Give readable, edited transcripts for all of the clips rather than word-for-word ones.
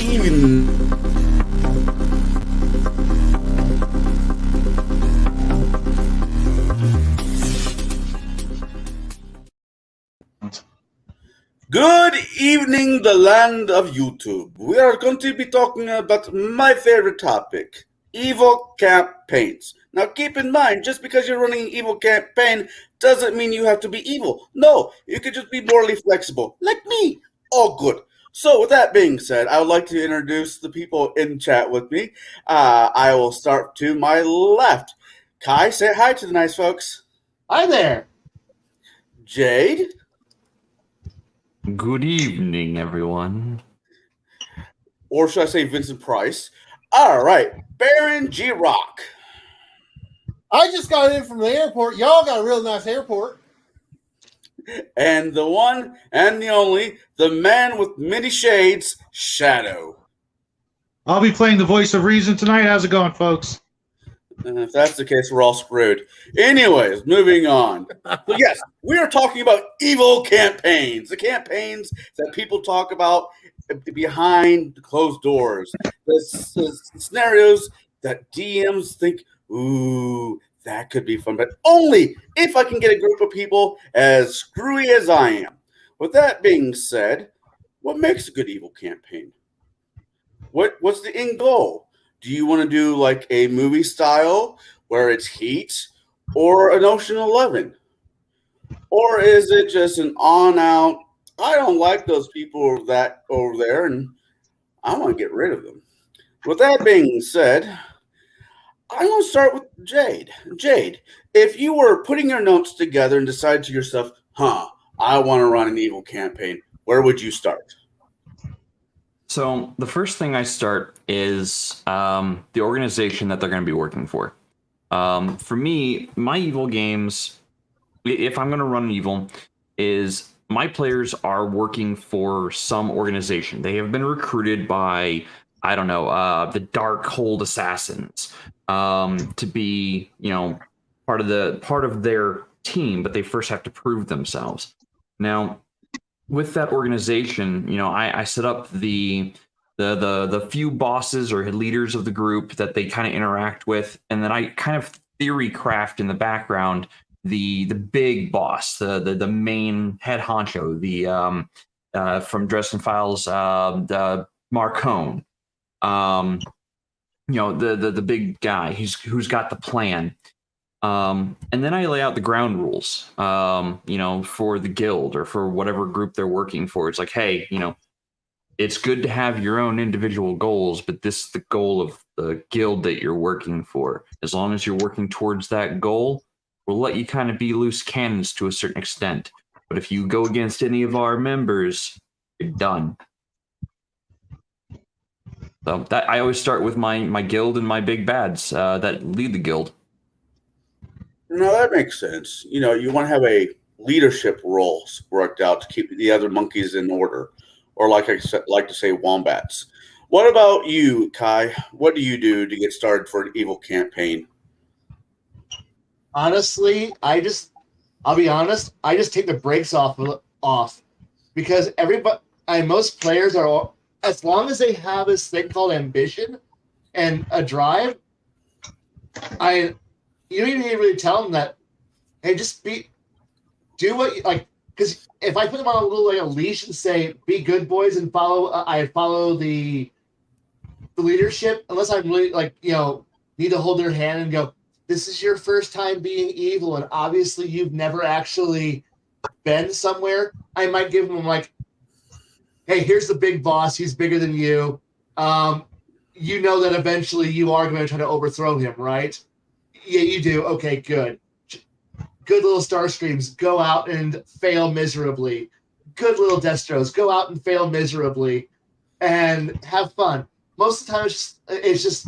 evening. Good evening, the land of YouTube. We are going to be talking about my favorite topic, evil campaigns. Now keep in mind, just because you're running an evil campaign doesn't mean you have to be evil. No, you could just be morally flexible, like me. All good. So with that being said, I would like to introduce the people in chat with me. I will start to my left. Kai, say hi to the nice folks. Hi there. Jade. Good evening, everyone. Or should I say Vincent Price? All right, Baron G. Rock. I just got in from the airport. Y'all got a real nice airport. And the one and the only, the man with many shades, Shadow. I'll be playing the voice of reason tonight. How's it going, folks? If that's the case, we're all screwed. Anyways, moving on. But yes, we are talking about evil campaigns. The campaigns that people talk about behind closed doors. The scenarios that DMs think, ooh, that could be fun. But only if I can get a group of people as screwy as I am. With that being said, what makes a good evil campaign? What's the end goal? Do you want to do like a movie style where it's Heat or an Ocean 11? Or is it just an on-out, I don't like those people that over there and I want to get rid of them? With that being said, I want to start with Jade. Jade, if you were putting your notes together and decided to yourself, I want to run an evil campaign, where would you start? So the first thing I start is the organization that they're going to be working for. For me, my evil games, if I'm going to run an evil, is my players are working for some organization. They have been recruited by, I don't know, the Darkhold Assassins to be, part of their team, but they first have to prove themselves. Now, with that organization, I set up the few bosses or leaders of the group that they kind of interact with, and then I kind of theory craft in the background the big boss, the main head honcho, the from Dresden Files, the Marcone, the big guy who's got the plan. And then I lay out the ground rules, for the guild or for whatever group they're working for. It's like, hey, it's good to have your own individual goals, but this is the goal of the guild that you're working for. As long as you're working towards that goal, we'll let you kind of be loose cannons to a certain extent. But if you go against any of our members, you're done. So that I always start with my guild and my big bads that lead the guild. No, that makes sense. You want to have a leadership role worked out to keep the other monkeys in order, or like I said, like to say, wombats. What about you, Kai? What do you do to get started for an evil campaign? Honestly, I'll be honest, I just take the brakes off because most players are, as long as they have this thing called ambition and a drive, you don't even really tell them that, hey, do what you like. Because if I put them on a leash and say, be good boys and I follow the leadership, unless I'm really need to hold their hand and go, this is your first time being evil, and obviously you've never actually been somewhere. I might give them hey, here's the big boss. He's bigger than you. You know that eventually you are going to try to overthrow him, right? Yeah, you do. Okay, good. Good little Starscreams, go out and fail miserably. Good little Destros, go out and fail miserably and have fun. Most of the time, it's just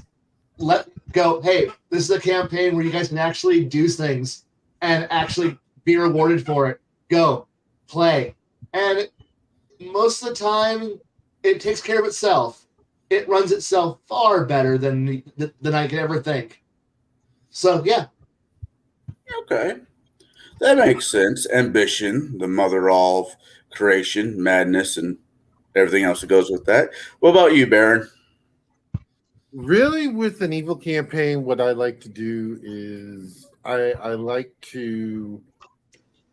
let go. Hey, this is a campaign where you guys can actually do things and actually be rewarded for it. Go, play. And most of the time, it takes care of itself. It runs itself far better than I could ever think. So, yeah. Okay. That makes sense. Ambition, the mother of creation, madness, and everything else that goes with that. What about you, Baron? Really, with an evil campaign, what I like to do is I like to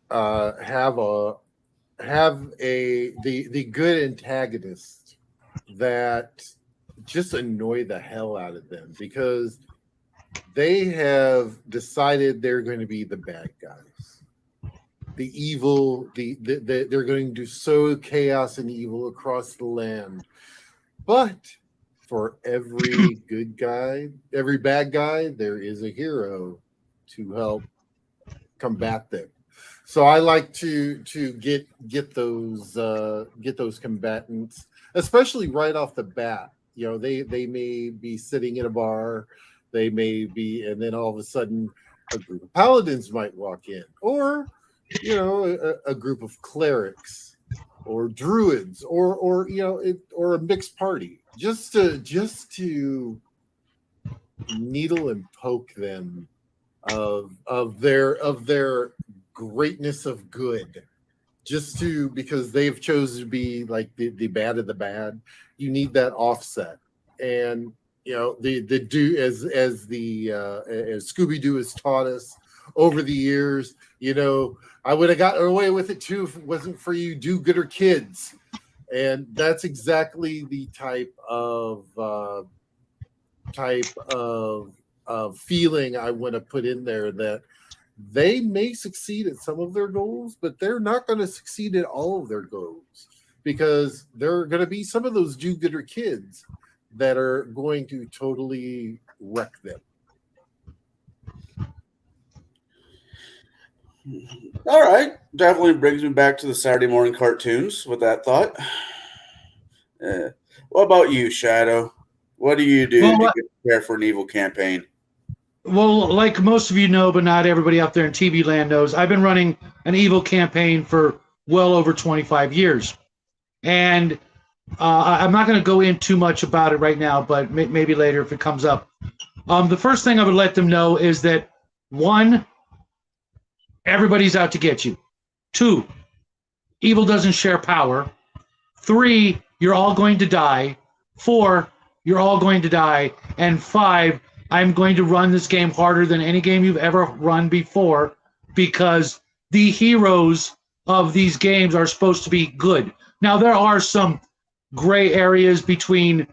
have the good antagonist that just annoy the hell out of them because they have decided they're going to be the bad guys, the evil. They're going to sow chaos and evil across the land, but for every good guy, every bad guy, there is a hero to help combat them. So I like to get those combatants, especially right off the bat. You know, they may be sitting in a bar, they may be, and then all of a sudden, a group of paladins might walk in, or you know, a group of clerics, or druids, or you know, or a mixed party, just to needle and poke them of their greatness of good, just to because they've chosen to be like the bad of the bad. You need that offset, and you know the do as Scooby-Doo has taught us over the years. You know, I would have gotten away with it too if it wasn't for you do-gooder kids, and that's exactly the type of feeling I want to put in there, that they may succeed at some of their goals, but they're not going to succeed at all of their goals, because there are going to be some of those do-gooder kids that are going to totally wreck them. All right. Definitely brings me back to the Saturday morning cartoons with that thought. What about you, Shadow? What do you do to get prepared for an evil campaign? Well, like most of you know, but not everybody out there in TV land knows, I've been running an evil campaign for well over 25 years. And I'm not going to go in too much about it right now, but maybe later if it comes up. The first thing I would let them know is that, 1, everybody's out to get you. 2, evil doesn't share power. 3, you're all going to die. 4, you're all going to die. And 5, I'm going to run this game harder than any game you've ever run before, because the heroes of these games are supposed to be good. Now, there are some gray areas between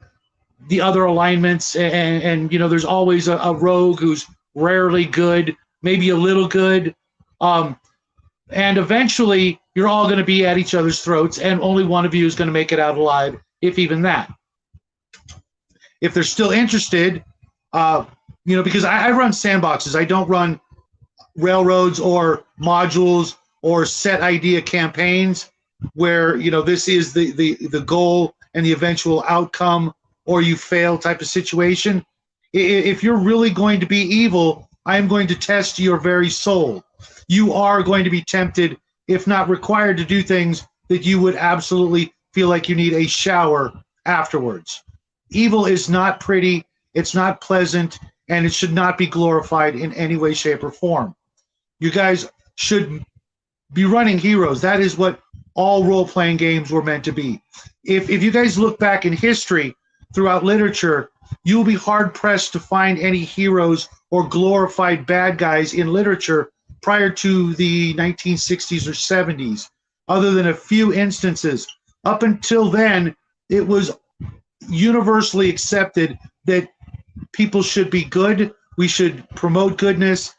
the other alignments, and you know, there's always a rogue who's rarely good, maybe a little good. And eventually, you're all going to be at each other's throats, and only one of you is going to make it out alive, if even that. If they're still interested, you know, because I run sandboxes. I don't run railroads or modules or set idea campaigns where, you know, this is the goal and the eventual outcome, or you fail type of situation. If you're really going to be evil, I am going to test your very soul. You are going to be tempted, if not required, to do things that you would absolutely feel like you need a shower afterwards. Evil is not pretty, it's not pleasant, and it should not be glorified in any way, shape, or form. You guys should be running heroes. That is what all role-playing games were meant to be. If you guys look back in history, throughout literature, you'll be hard-pressed to find any heroes or glorified bad guys in literature prior to the 1960s or 70s, other than a few instances. Up until then, it was universally accepted that people should be good. We should promote goodness.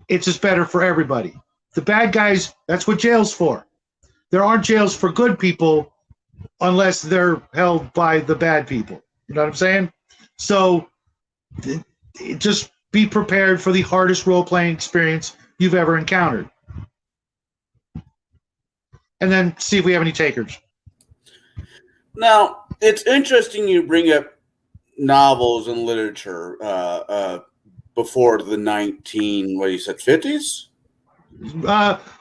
It's just better for everybody. The bad guys, that's what jail's for. There aren't jails for good people unless they're held by the bad people. You know what I'm saying? So just be prepared for the hardest role-playing experience you've ever encountered. And then see if we have any takers. Now, it's interesting you bring up novels and literature before the 50s?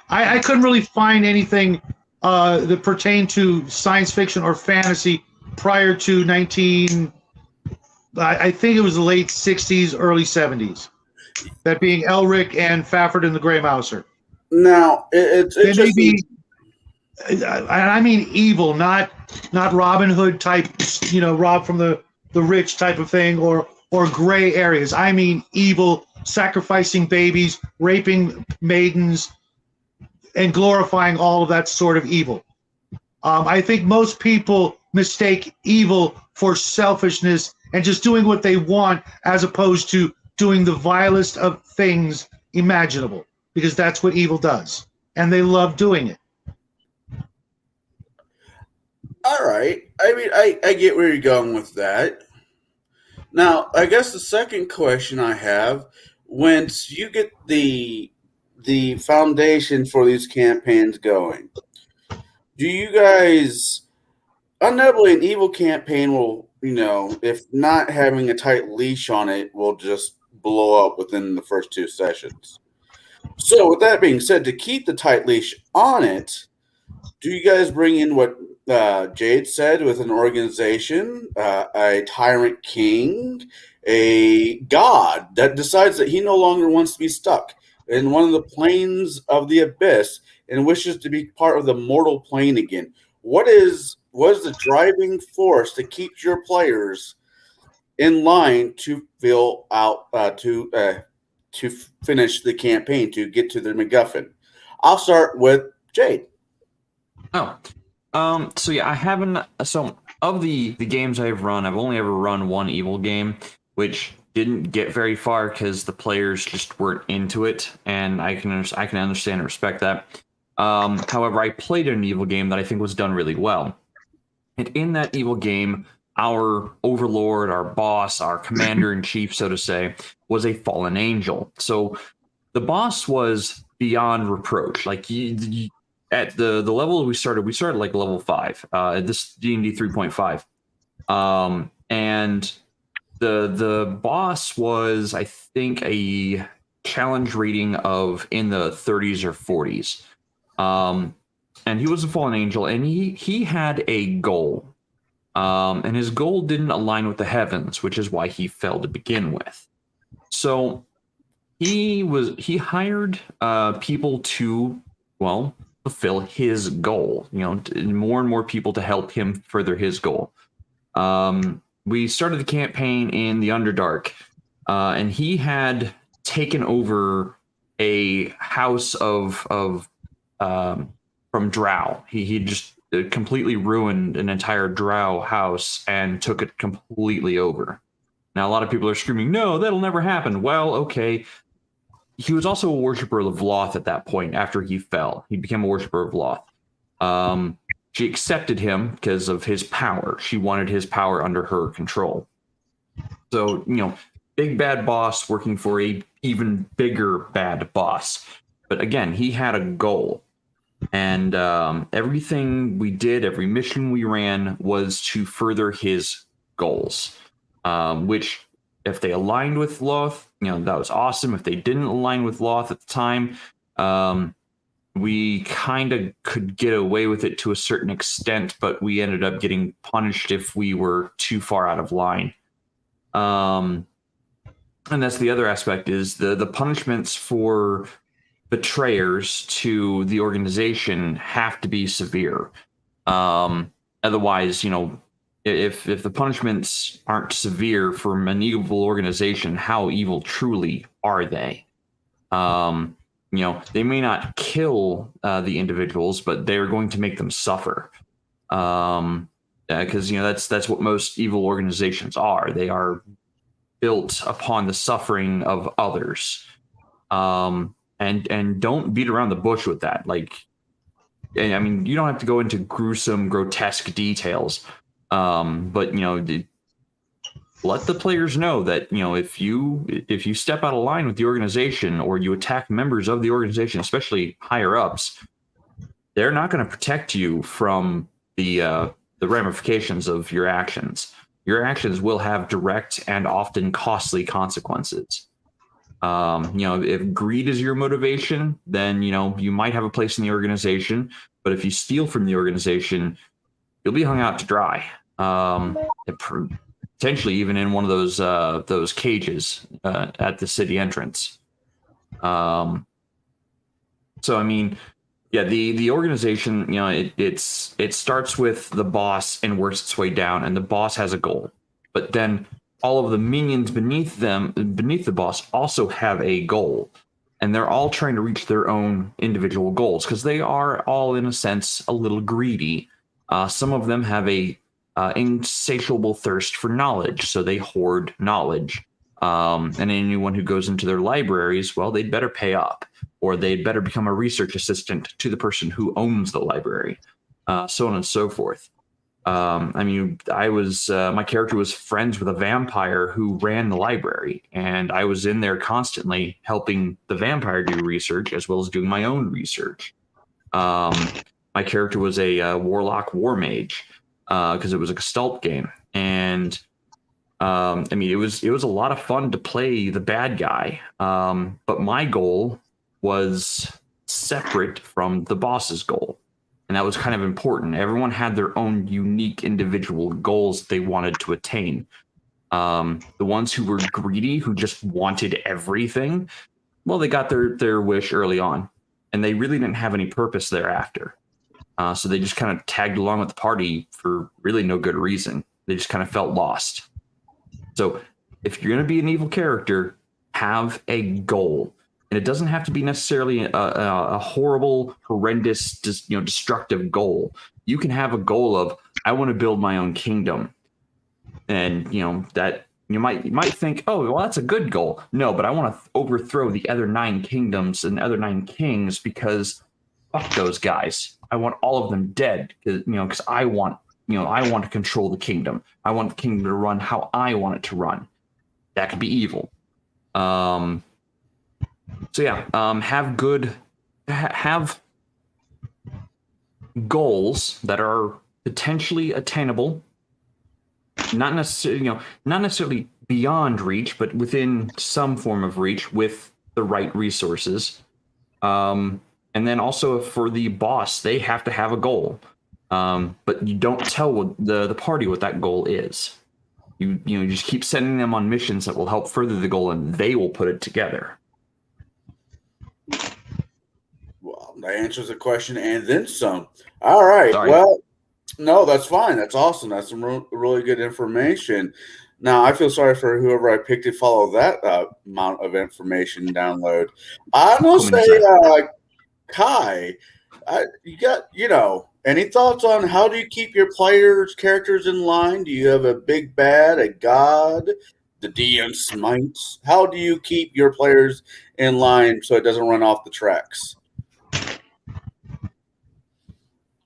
I couldn't really find anything that pertained to science fiction or fantasy prior to I think it was the late 60s, early 70s. That being Elric and Fafhrd and the Grey Mouser. Now, it's interesting. I mean evil, not Robin Hood type, rob from the rich type of thing, or gray areas. I mean evil, sacrificing babies, raping maidens, and glorifying all of that sort of evil. I think most people mistake evil for selfishness and just doing what they want, as opposed to doing the vilest of things imaginable, because that's what evil does, and they love doing it. All right. I mean, I get where you're going with that. Now, I guess the second question I have, once you get the foundation for these campaigns going, do you guys, undoubtedly an evil campaign will, if not having a tight leash on it, will just blow up within the first 2 sessions. So with that being said, to keep the tight leash on it, do you guys bring in what Jade said with an organization, a tyrant king, a god that decides that he no longer wants to be stuck in one of the planes of the abyss and wishes to be part of the mortal plane again? What is the driving force to keep your players in line to fill out to finish the campaign, to get to the MacGuffin? I'll start with Jade. So yeah, I haven't. So of the games I've run, I've only ever run one evil game, which didn't get very far because the players just weren't into it, and I can understand and respect that. However, I played an evil game that I think was done really well, and in that evil game, our overlord, our boss, our commander in chief, so to say, was a fallen angel. So the boss was beyond reproach. Like at the level we started like level 5. This D&D 3.5, and the boss was, I think, a challenge rating of in the 30s or 40s, and he was a fallen angel, and he had a goal, and his goal didn't align with the heavens, which is why he fell to begin with. So he hired people to, well, fulfill his goal, more and more people to help him further his goal. We started the campaign in the Underdark, and he had taken over a house from Drow. He just completely ruined an entire Drow house and took it completely over. Now, a lot of people are screaming, no, that'll never happen. Well, okay. He was also a worshiper of Loth at that point. After he fell, he became a worshiper of Loth. She accepted him because of his power. She wanted his power under her control. So, big bad boss working for a even bigger bad boss. But again, he had a goal. And everything we did, every mission we ran, was to further his goals, which, if they aligned with Loth, that was awesome. If they didn't align with Loth at the time, we kind of could get away with it to a certain extent, but we ended up getting punished if we were too far out of line. And that's the other aspect, is the punishments for betrayers to the organization have to be severe. Otherwise, if the punishments aren't severe for an evil organization, how evil truly are they? They may not kill the individuals, but they're going to make them suffer. Because that's what most evil organizations are. They are built upon the suffering of others. And don't beat around the bush with that. I mean, you don't have to go into gruesome, grotesque details. But let the players know that if you step out of line with the organization, or you attack members of the organization, especially higher ups, they're not going to protect you from the ramifications of your actions. Your actions will have direct and often costly consequences. If greed is your motivation, then you might have a place in the organization. But if you steal from the organization, you'll be hung out to dry. Potentially even in one of those cages at the city entrance. So I mean, Yeah, the organization, it starts with the boss and works its way down, and the boss has a goal. But then all of the minions beneath the boss, also have a goal, and they're all trying to reach their own individual goals because they are all, in a sense, a little greedy. Some of them have a insatiable thirst for knowledge, so they hoard knowledge. And anyone who goes into their libraries, well, they'd better pay up, or they'd better become a research assistant to the person who owns the library, so on and so forth. My character was friends with a vampire who ran the library, and I was in there constantly helping the vampire do research as well as doing my own research. My character was a warlock war mage, because it was a Gestalt game, and it was a lot of fun to play the bad guy. But my goal was separate from the boss's goal. And that was kind of important. Everyone had their own unique individual goals they wanted to attain. The ones who were greedy, who just wanted everything, well, they got their wish early on, and they really didn't have any purpose thereafter. So they just kind of tagged along with the party for really no good reason. They just kind of felt lost. So if you're going to be an evil character, have a goal. And it doesn't have to be necessarily a horrible, horrendous, destructive goal. You can have a goal of, I want to build my own kingdom. And, that you might think, oh, well, that's a good goal. No, but I want to overthrow the other 9 kingdoms and other 9 kings because fuck those guys. I want all of them dead because I want to control the kingdom. I want the kingdom to run how I want it to run. That could be evil. Have goals that are potentially attainable, not necessarily beyond reach, but within some form of reach with the right resources. And then also for the boss, they have to have a goal. But you don't tell the party what that goal is. You just keep sending them on missions that will help further the goal, and they will put it together. Well, that answers the question and then some. All right. Sorry. Well, no, that's fine. That's awesome. That's some really good information. Now, I feel sorry for whoever I picked to follow that amount of information download. I'm going to say, Kai, you got, any thoughts on how do you keep your characters in line? Do you have a big bad, a god, the DM smites? How do you keep your players in line so it doesn't run off the tracks?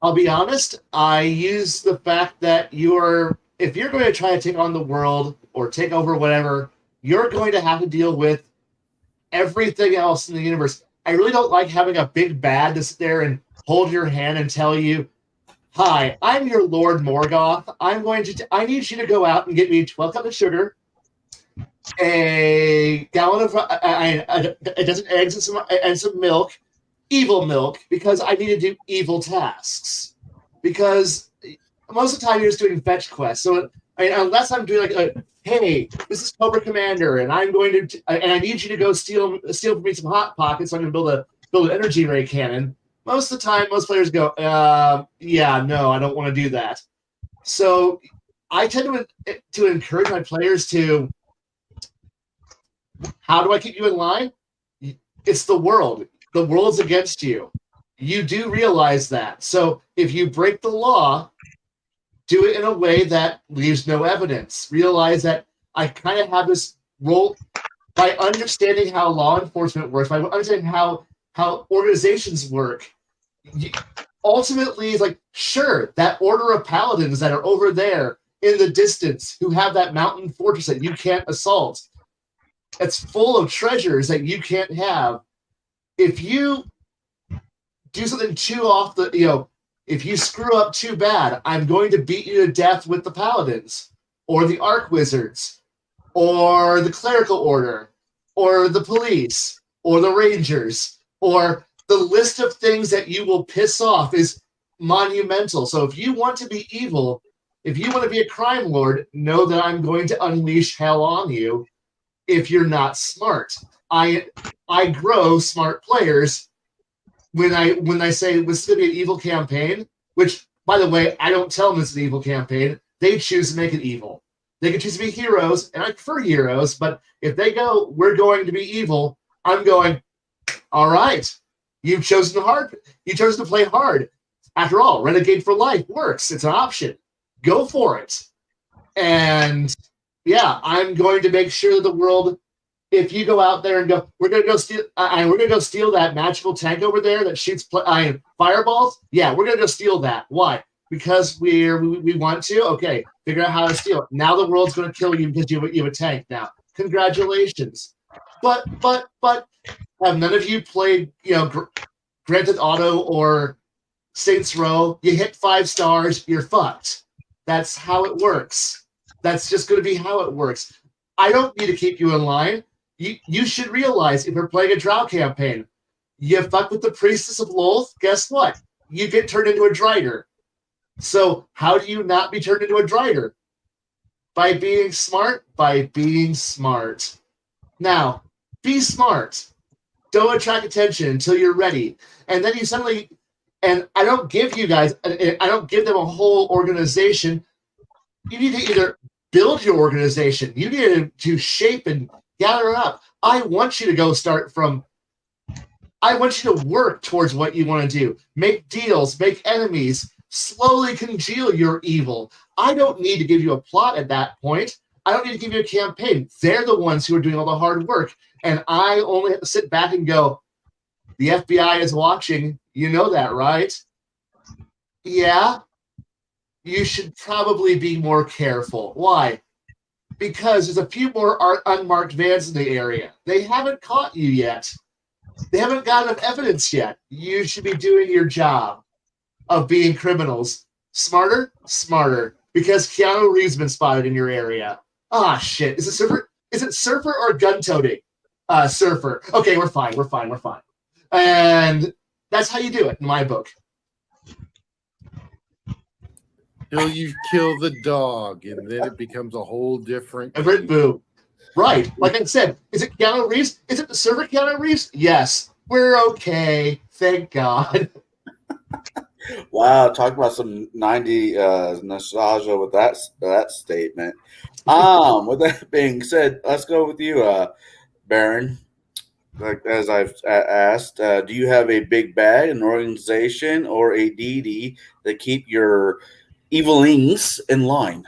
I'll be honest, I use the fact that if you're going to try to take on the world or take over whatever, you're going to have to deal with everything else in the universe. I really don't like having a big bad to sit there and hold your hand and tell you, hi, I'm your Lord Morgoth. I need you to go out and get me 12 cups of sugar, a gallon of a dozen eggs and some milk, evil milk, because I need to do evil tasks. Because most of the time you're just doing fetch quests. So unless I'm doing hey, this is Cobra Commander, and I'm going to, and I need you to go steal for me some Hot Pockets, so I'm going to build an energy ray cannon. Most of the time, most players go, yeah, no, I don't want to do that. So I tend to encourage my players to, how do I keep you in line? It's the world. The world's against you. You do realize that. So if you break the law, do it in a way that leaves no evidence. Realize that I kind of have this role by understanding how law enforcement works, by understanding how organizations work. Ultimately, it's like, sure, that order of paladins that are over there in the distance who have that mountain fortress that you can't assault, it's full of treasures that you can't have. If you do something too off if you screw up too bad, I'm going to beat you to death with the paladins, or the arc wizards, or the clerical order, or the police, or the rangers, or the list of things that you will piss off is monumental. So if you want to be evil, if you want to be a crime lord, know that I'm going to unleash hell on you if you're not smart. I grow smart players when I say this is going to be an evil campaign, which, by the way, I don't tell them it's an evil campaign. They choose to make it evil. They can choose to be heroes, and I prefer heroes, but if they go, we're going to be evil, I'm going, all right, you've chosen hard. You chose to play hard. After all, Renegade for Life works. It's an option. Go for it. And yeah, I'm going to make sure that the world, if you go out there and go, we're going to go steal that magical tank over there that shoots fireballs. Yeah, we're going to go steal that. Why? Because we want to. Okay, figure out how to steal it. Now the world's going to kill you because you have a tank now. Congratulations. But have none of you played, Grand Theft Auto or Saints Row? You hit 5 stars, you're fucked. That's how it works. That's just going to be how it works. I don't need to keep you in line. You should realize if you're playing a drow campaign, you fuck with the Priestess of Lolth, guess what? You get turned into a Drider. So how do you not be turned into a Drider? By being smart? By being smart. Now, be smart. Don't attract attention until you're ready. And then you suddenly, and I don't give them a whole organization. You need to either build your organization. You need to shape and gather it up. I want you to work towards what you want to do. Make deals, make enemies, slowly congeal your evil. I don't need to give you a plot at that point. I don't need to give you a campaign. They're the ones who are doing all the hard work. And I only have to sit back and go, the FBI is watching. You know that, right? Yeah. You should probably be more careful. Why? Because there's a few more unmarked vans in the area. They haven't caught you yet. They haven't got enough evidence yet. You should be doing your job of being criminals. Smarter? Smarter. Because Keanu Reeves been spotted in your area. Ah, shit. Is it surfer or gun-toting? Surfer. Okay, we're fine. And that's how you do it in my book. Till you kill the dog, and then it becomes a whole different. Boo. Right. Like I said, is it Keanu Reeves? Is it the server Keanu Reeves? Yes. We're okay. Thank God. Wow, talk about some 90 nostalgia with that statement. With that being said, let's go with you, Baron. Like as I've asked, do you have a big bag, an organization, or a deity that keep your evilings in line?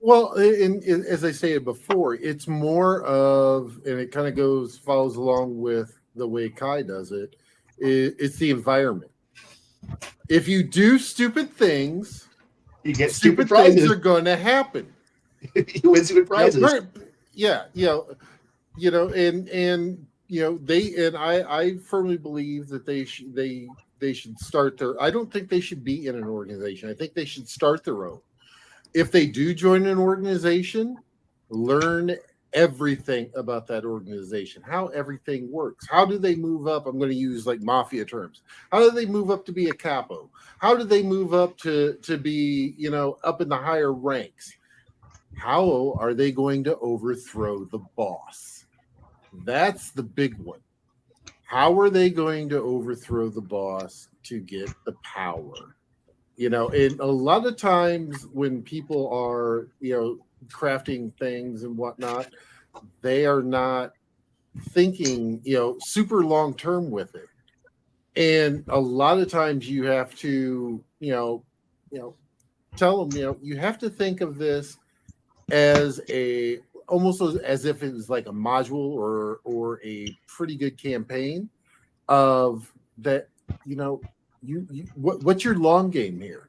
Well, as I stated before, it's more of, and it kind of follows along with the way Kai does it. It's the environment. If you do stupid things, you get stupid prizes. Things are going to happen. You win stupid prizes. I firmly believe that they should start their. I don't think they should be in an organization. I think they should start their own. If they do join an organization, learn everything about that organization, how everything works. How do they move up? I'm going to use like mafia terms. How do they move up to be a capo? How do they move up to be, up in the higher ranks? How are they going to overthrow the boss? That's the big one. How are they going to overthrow the boss to get the power? And a lot of times when people are, crafting things and whatnot, they are not thinking, super long term with it. And a lot of times you have to, tell them, you have to think of this as almost as if it was like a module or a pretty good campaign of that, what's your long game here?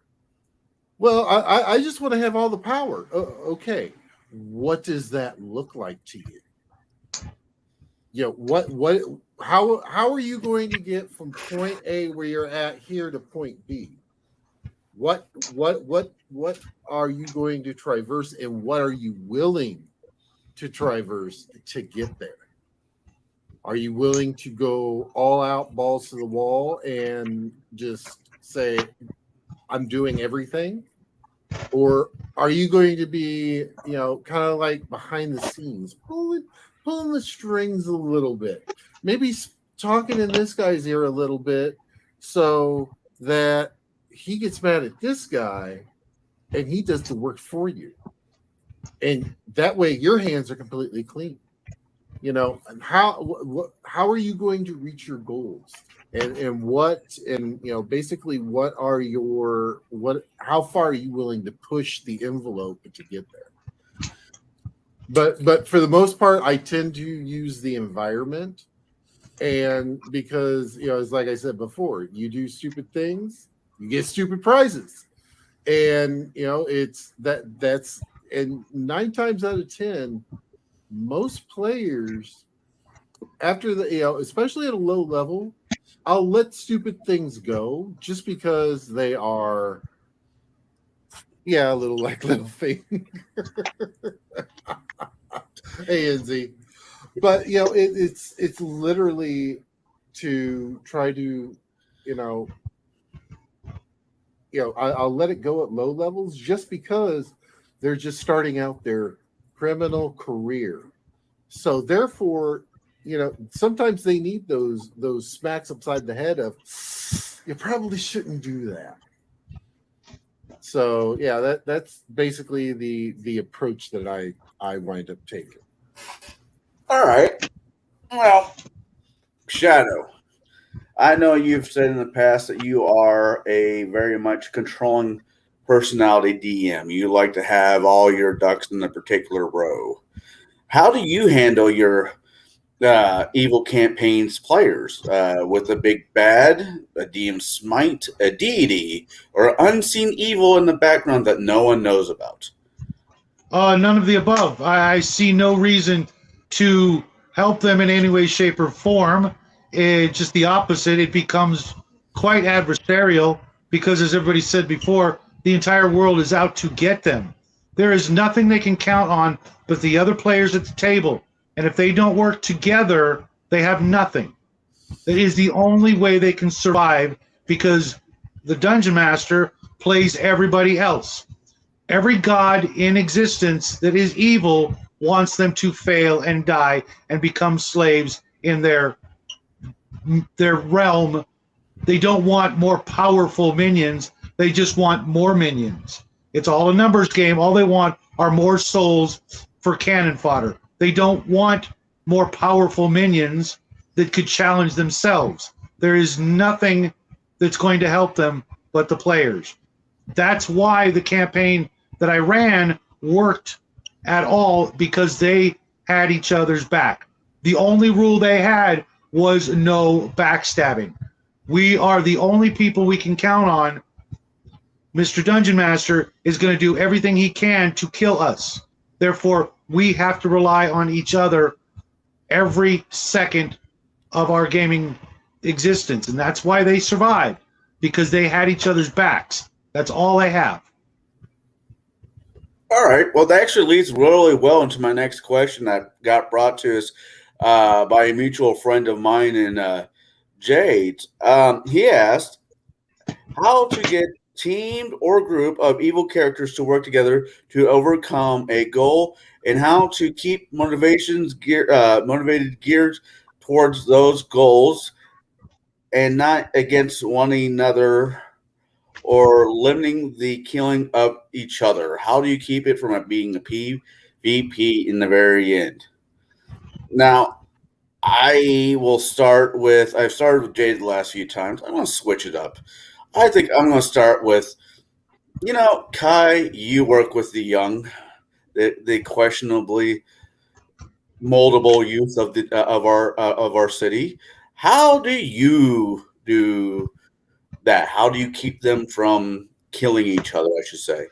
Well, I just want to have all the power. Okay. What does that look like to you? How are you going to get from point A where you're at here to point B? What are you going to traverse, and what are you willing to traverse to get there? Are you willing to go all out, balls to the wall, and just say, I'm doing everything? Or are you going to be, kind of like behind the scenes, pulling the strings a little bit, maybe talking in this guy's ear a little bit, so that he gets mad at this guy and he does the work for you. And that way your hands are completely clean. And how are you going to reach your goals? And basically how far are you willing to push the envelope to get there? But for the most part, I tend to use the environment, and because it's like I said before, you do stupid things, you get stupid prizes, and that's and 9 times out of 10, most players after especially at a low level, I'll let stupid things go just because they are a little like little thing. ANZ. But it's literally to try to I'll let it go at low levels just because they're just starting out their criminal career. So therefore, sometimes they need those smacks upside the head of you probably shouldn't do that. So that's basically the approach that I wind up taking. All right. Well, Shadow, I know you've said in the past that you are a very much controlling personality DM. You like to have all your ducks in a particular row. How do you handle your evil campaigns players with a big bad, a DM smite, a deity, or unseen evil in the background that no one knows about? None of the above. I see no reason to help them in any way, shape, or form. It's just the opposite. It becomes quite adversarial because, as everybody said before, the entire world is out to get them. There is nothing they can count on but the other players at the table. And if they don't work together, they have nothing. That is the only way they can survive because the Dungeon Master plays everybody else. Every god in existence that is evil wants them to fail and die and become slaves in their realm. They don't want more powerful minions. They just want more minions. It's all a numbers game. All they want are more souls for cannon fodder. They don't want more powerful minions that could challenge themselves. There is nothing that's going to help them but the players. That's why the campaign that I ran worked at all, because they had each other's back. The only rule they had was no backstabbing. We are the only people we can count on. Mr. Dungeon Master is going to do everything he can to kill us. Therefore, we have to rely on each other every second of our gaming existence. And that's why they survived, because they had each other's backs. That's all they have. All right. Well, that actually leads really well into my next question that got brought to us by a mutual friend of mine in Jade. He asked how to get teamed or group of evil characters to work together to overcome a goal, and how to keep motivated geared towards those goals and not against one another or limiting the killing of each other. How do you keep it from being a PvP in the very end? Now, I've started with Jade the last few times. I'm going to switch it up. I think I'm going to start with, Kai, you work with the young, the questionably moldable youth of our city. How do you do that? How do you keep them from killing each other, I should say?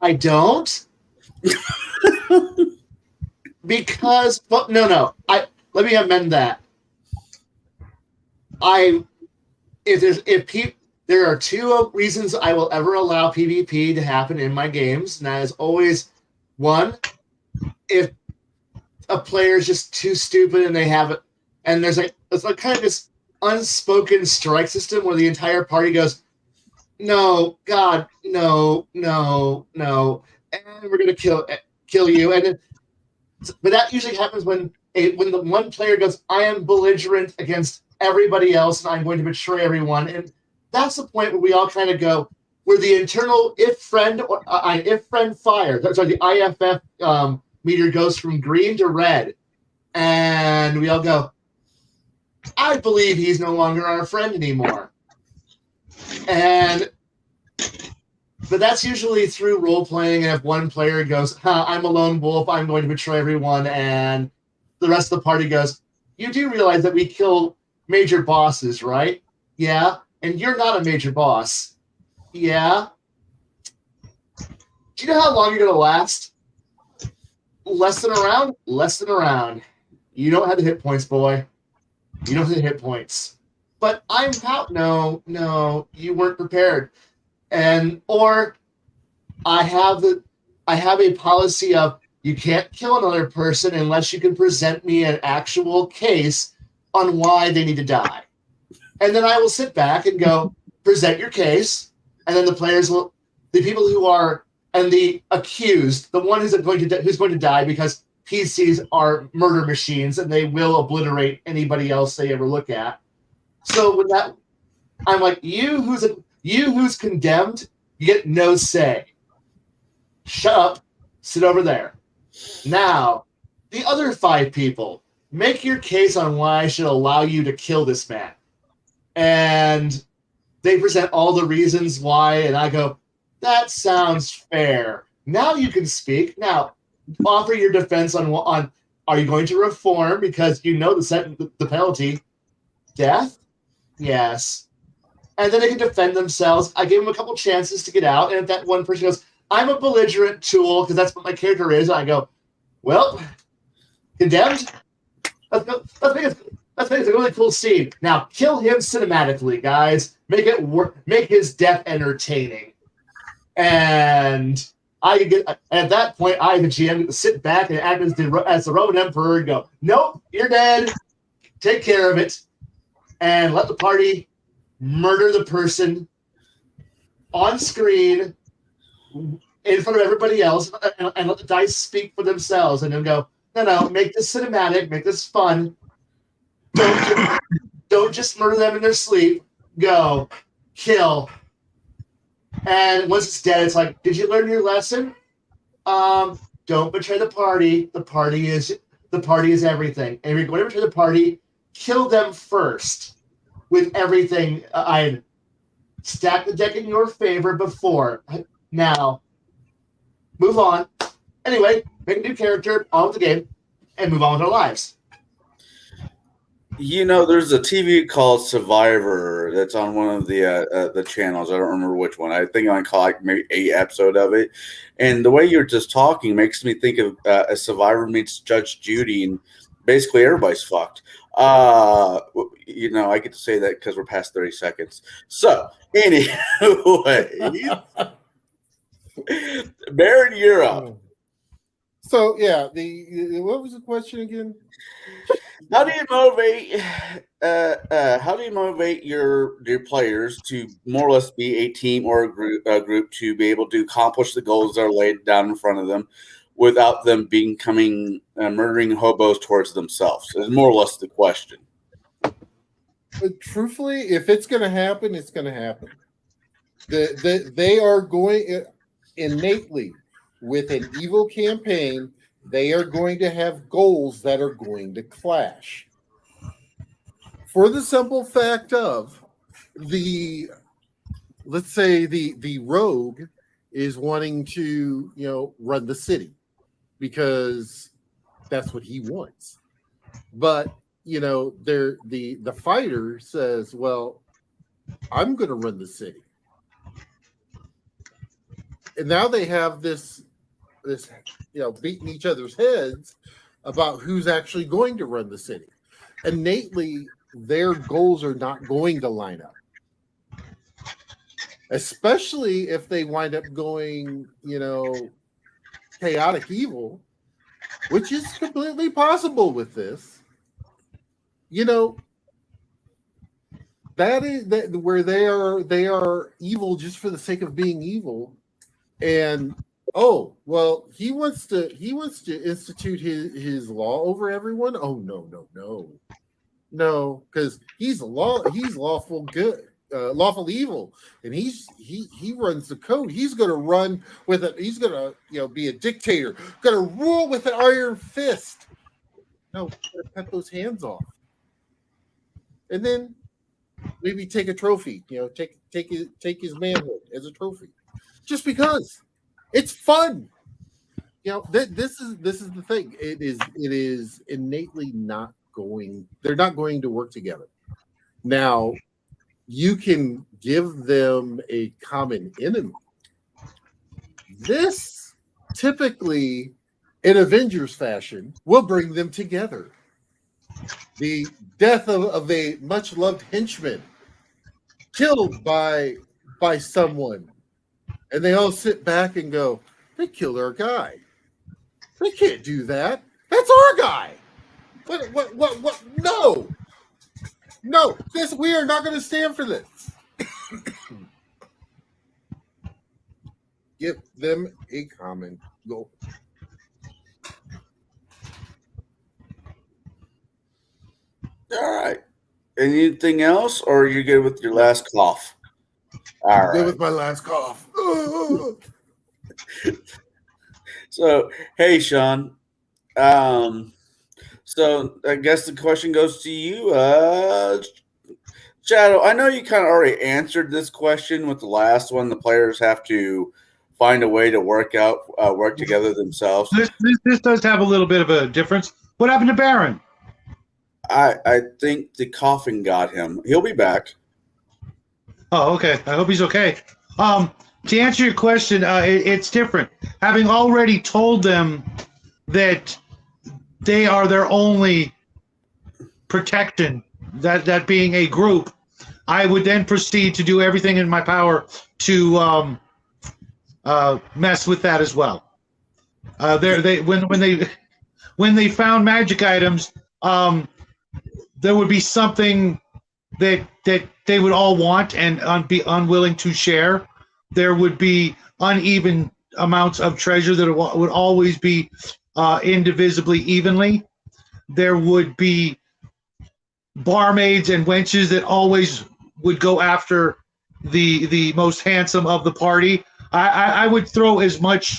I don't. Because, but no. Let me amend that. There are two reasons I will ever allow PvP to happen in my games, and that is always one, if a player is just too stupid and they have it, and there's it's like kind of this unspoken strike system where the entire party goes, no, God, no, and we're gonna kill you, but that usually happens when when the one player goes, I am belligerent against everybody else and I'm going to betray everyone. And that's the point where we all kind of go, where the internal if friend fire, sorry, the IFF meter goes from green to red. And we all go, I believe he's no longer our friend anymore. But that's usually through role playing. And if one player goes, I'm a lone wolf, I'm going to betray everyone, and the rest of the party goes, you do realize that we kill major bosses, right? Yeah. And you're not a major boss. Yeah. Do you know how long you're going to last? Less than a round. You don't have the hit points, boy. You don't have the hit points. But I'm out. No, you weren't prepared. Or I have a policy of you can't kill another person unless you can present me an actual case on why they need to die. And then I will sit back and go, present your case. And then the people who are, and the accused, the one who's going to die because PCs are murder machines and they will obliterate anybody else they ever look at. So with that, I'm like, you who's condemned, you get no say. Shut up, sit over there. Now, the other 5 people, make your case on why I should allow you to kill this man. And they present all the reasons why, and I go, that sounds fair. Now you can speak. Now, offer your defense on are you going to reform because you know the penalty? Death? Yes. And then they can defend themselves. I gave them a couple chances to get out, and if that one person goes, I'm a belligerent tool because that's what my character is, I go, well, condemned? Let's make it a really cool scene. Now, kill him cinematically, guys. Make it work. Make his death entertaining. And I can get at that point. I, the GM, get to sit back and act as the Roman Emperor and go, "Nope, you're dead. Take care of it," and let the party murder the person on screen in front of everybody else, and let the dice speak for themselves. And then go, "No, make this cinematic. Make this fun. Don't just murder them in their sleep. Go, kill." And once it's dead, it's like, did you learn your lesson? Don't betray the party. The party is everything. And if you're going to betray the party, kill them first with everything. I stack the deck in your favor before. Now, move on. Anyway, make a new character, on with the game, and move on with our lives. You know, there's a TV called Survivor that's on one of the channels. I don't remember which one. I think I caught like maybe 8 episode of it. And the way you're just talking makes me think of a Survivor meets Judge Judy, and basically everybody's fucked. You know, I get to say that because we're past 30 seconds. So, anyway, Baron, you're up. So yeah, what was the question again? How do you motivate your players to more or less be a team or a group to be able to accomplish the goals that are laid down in front of them without them becoming murdering hobos towards themselves? Is more or less the question. But truthfully, if it's going to happen, it's going to happen. They are going innately with an evil campaign. They are going to have goals that are going to clash. For the simple fact of let's say the rogue is wanting to, run the city because that's what he wants. But, the fighter says, well, I'm going to run the city. And now they have this beating each other's heads about who's actually going to run the city. Innately, their goals are not going to line up. Especially if they wind up going, chaotic evil, which is completely possible with this. That is where they are evil just for the sake of being evil. And Oh, well, he wants to institute his law over everyone. Oh no, because he's lawful good, lawful evil, and he runs the code. He's gonna run with it. He's gonna be a dictator, gonna rule with an iron fist. No, cut those hands off, and then maybe take a trophy. Take his manhood as a trophy, just because it's fun. This is the thing. It is innately not going. They're not going to work together. Now, you can give them a common enemy. This typically, in Avengers fashion, will bring them together. The death of a much loved henchman killed by someone, and they all sit back and go, "They killed our guy. They can't do that. That's our guy. What? No. We are not going to stand for this." Give them a common goal. All right. Anything else, or are you good with your last cough? All Good right. with my last cough. So, hey, Sean. So I guess the question goes to you, Shadow. I know you kind of already answered this question with the last one. The players have to find a way to work together themselves. This does have a little bit of a difference. What happened to Baron? I think the coughing got him. He'll be back. Oh, okay. I hope he's okay. To answer your question, it's different. Having already told them that they are their only protection, that being a group, I would then proceed to do everything in my power to mess with that as well. When they found magic items, there would be something that they would all want and be unwilling to share. There would be uneven amounts of treasure that would always be indivisibly evenly. There would be barmaids and wenches that always would go after the most handsome of the party. I would throw as much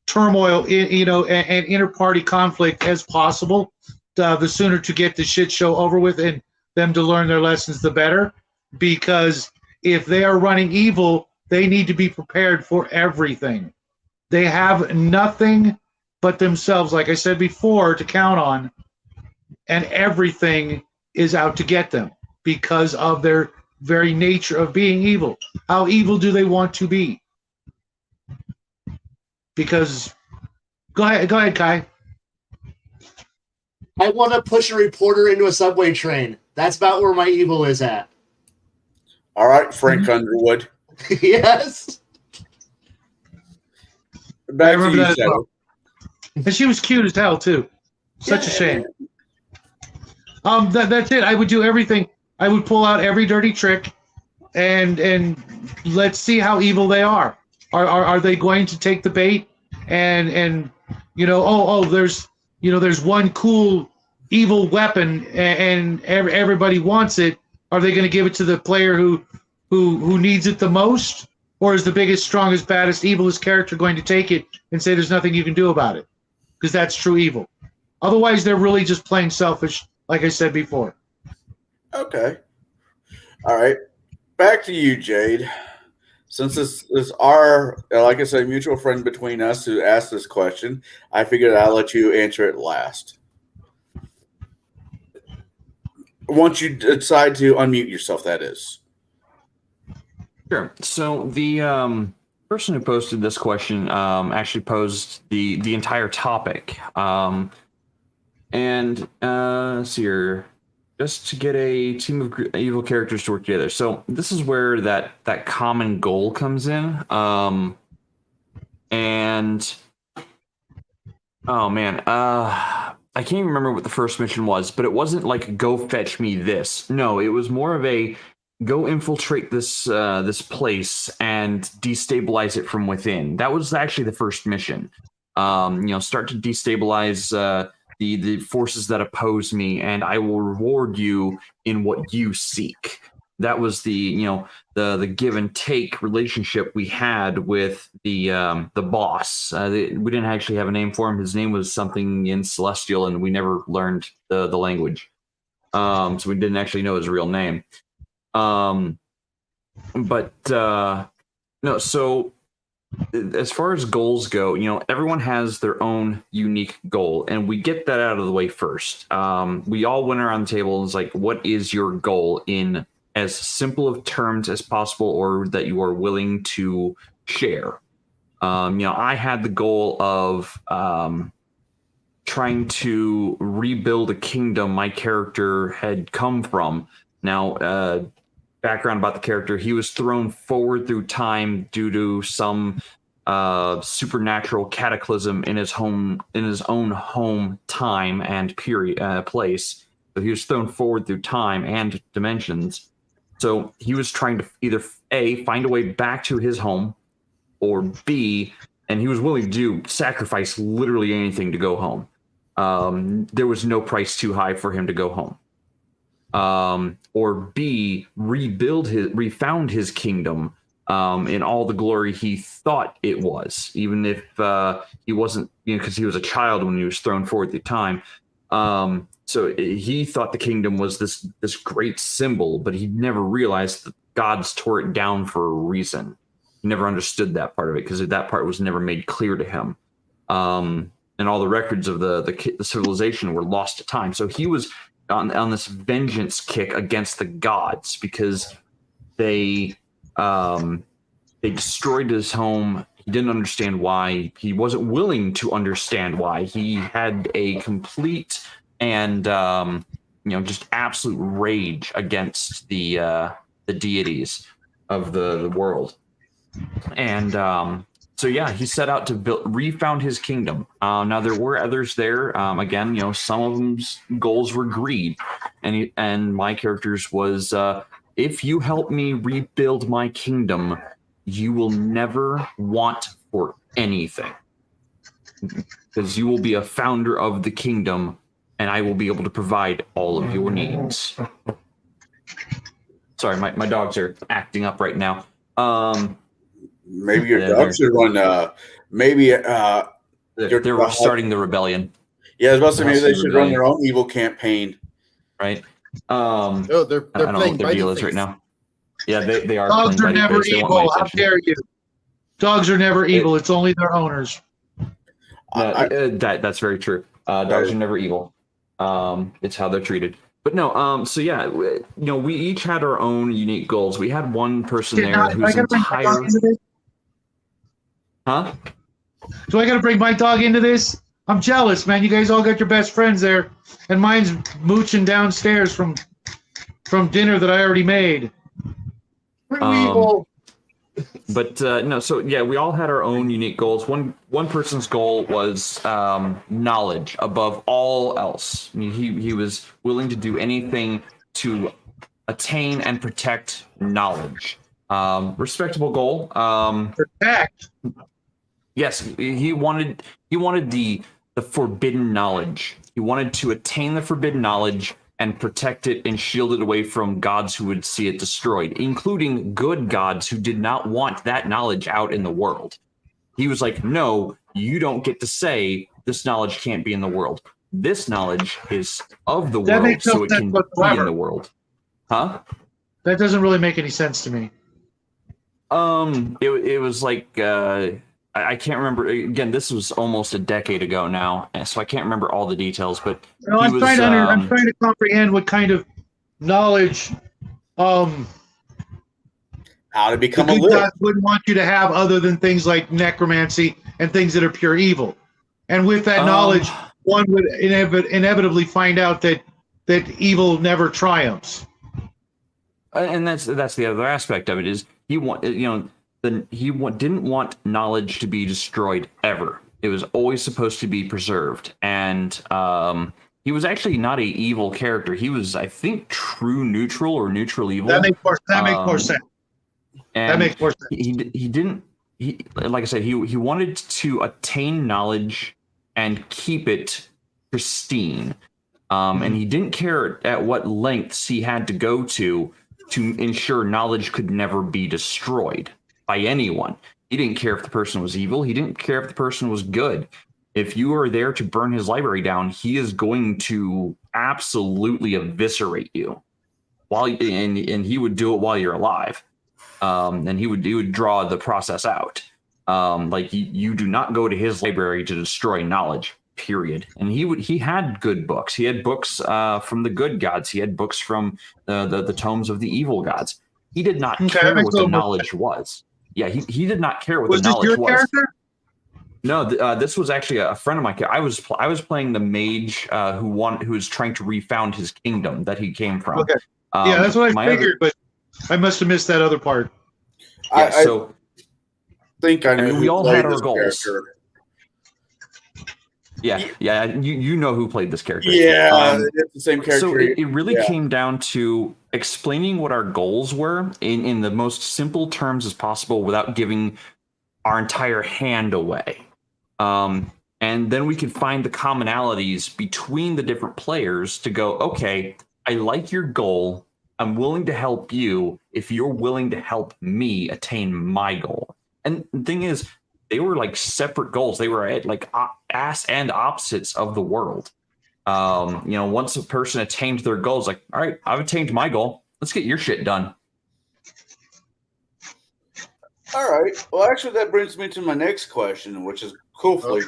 turmoil and inter-party conflict as possible. The sooner to get the shit show over with and them to learn their lessons, the better. Because if they are running evil, they need to be prepared for everything. They have nothing but themselves, like I said before, to count on, and everything is out to get them because of their very nature of being evil. How evil do they want to be? Because go ahead, Kai. I want to push a reporter into a subway train. That's about where my evil is at. All right, Frank Underwood. Yes. Back to you, that as Shadow. well. And she was cute as hell too. Such a shame. That's it. I would do everything. I would pull out every dirty trick, and let's see how evil they are. Are they going to take the bait? And there's one cool evil weapon, and everybody wants it. Are they going to give it to the player who needs it the most, or is the biggest, strongest, baddest, evilest character going to take it and say there's nothing you can do about it? Because that's true evil. Otherwise, they're really just plain selfish, like I said before. Okay. All right. Back to you, Jade. Since this is our, like I said, mutual friend between us who asked this question, I figured I'll let you answer it last. Once you decide to unmute yourself, that is. Sure. So the person who posted this question actually posed the entire topic. And let's see here. Just to get a team of evil characters to work together. So this is where that common goal comes in. And oh man, I can't even remember what the first mission was, but it wasn't like go fetch me this. No, it was more of a go infiltrate this place and destabilize it from within. That was actually the first mission. Start to destabilize the forces that oppose me, and I will reward you in what you seek. That was the give and take relationship we had with the boss. We didn't actually have a name for him. His name was something in Celestial, and we never learned the language, so we didn't actually know his real name. No. So as far as goals go, everyone has their own unique goal, and we get that out of the way first. We all went around the table and was like, what is your goal in as simple of terms as possible, or that you are willing to share? I had the goal of trying to rebuild a kingdom my character had come from. Now, background about the character: he was thrown forward through time due to some supernatural cataclysm in his own home time and place. So he was thrown forward through time and dimensions. So he was trying to either A, find a way back to his home, or B, and he was willing to sacrifice literally anything to go home. There was no price too high for him to go home. Or B, refound his kingdom in all the glory he thought it was, even if he wasn't, because he was a child when he was thrown forward through time. So he thought the kingdom was this great symbol, but he never realized that gods tore it down for a reason. He never understood that part of it, because that part was never made clear to him. And all the records of the civilization were lost to time. So he was on this vengeance kick against the gods, because they destroyed his home. He didn't understand why. He wasn't willing to understand why. He had a complete and just absolute rage against the deities of the world. And so yeah, he set out to refound his kingdom. Now there were others there. Again, some of them's goals were greed, and my character's was, if you help me rebuild my kingdom, you will never want for anything, because you will be a founder of the kingdom, and I will be able to provide all of your needs. Sorry, my dogs are acting up right now. Maybe your dogs should run. They're starting the rebellion. Yeah, I was about to say maybe they should run their own evil campaign. Right. They're I don't know what their deal is right now. Yeah, they are. Dogs are never evil. How dare you? Dogs are never evil. It's only their owners. That's very true. Dogs are never evil. It's how they're treated. But no, so yeah, we each had our own unique goals. We had one person there whose entire... Huh? Do I got to bring my dog into this? I'm jealous, man. You guys all got your best friends there, and mine's mooching downstairs from dinner that I already made. But no, so yeah, we all had our own unique goals. One person's goal was knowledge above all else. I mean, he was willing to do anything to attain and protect knowledge. Respectable goal. Protect. Yes, he wanted the forbidden knowledge. He wanted to attain the forbidden knowledge and protect it and shield it away from gods who would see it destroyed, including good gods who did not want that knowledge out in the world. He was like, no, you don't get to say this knowledge can't be in the world. This knowledge is of the world, so it can be in the world. Huh? That doesn't really make any sense to me. It was like... I can't remember. Again, this was almost a decade ago now, so I can't remember all the details. But no, I'm trying to comprehend what kind of knowledge how to become a God wouldn't want you to have, other than things like necromancy and things that are pure evil. And with that knowledge, one would inevitably find out that evil never triumphs. And that's the other aspect of it is he didn't want knowledge to be destroyed ever. It was always supposed to be preserved. And he was actually not a evil character. He was, I think, true neutral or neutral evil. That makes more sense. And That makes more sense. He didn't. Like I said, he wanted to attain knowledge and keep it pristine. And he didn't care at what lengths he had to go to ensure knowledge could never be destroyed by anyone. He didn't care if the person was evil. He didn't care if the person was good. If you are there to burn his library down, he is going to absolutely eviscerate you. And he would do it while you're alive. And he would draw the process out. Like you do not go to his library to destroy knowledge. Period. And he had good books. He had books from the good gods. He had books from the tomes of the evil gods. He did not care what the knowledge was. Yeah, he did not care what the knowledge was. Was this your character? No, this was actually a friend of mine. I was playing the mage who was trying to refound his kingdom that he came from. Okay. Yeah, that's what I figured, but I must have missed that other part. Yeah, I think I knew we all had our goals. Character. Yeah, you know who played this character. Yeah, it's the same character. So it really came down to explaining what our goals were in the most simple terms as possible without giving our entire hand away. And then we could find the commonalities between the different players to go, okay, I like your goal. I'm willing to help you if you're willing to help me attain my goal. And the thing is, they were like separate goals. They were at like ass and opposites of the world. Once a person attained their goals, like, all right, I've attained my goal. Let's get your shit done. All right. Well, actually, that brings me to my next question, which is hopefully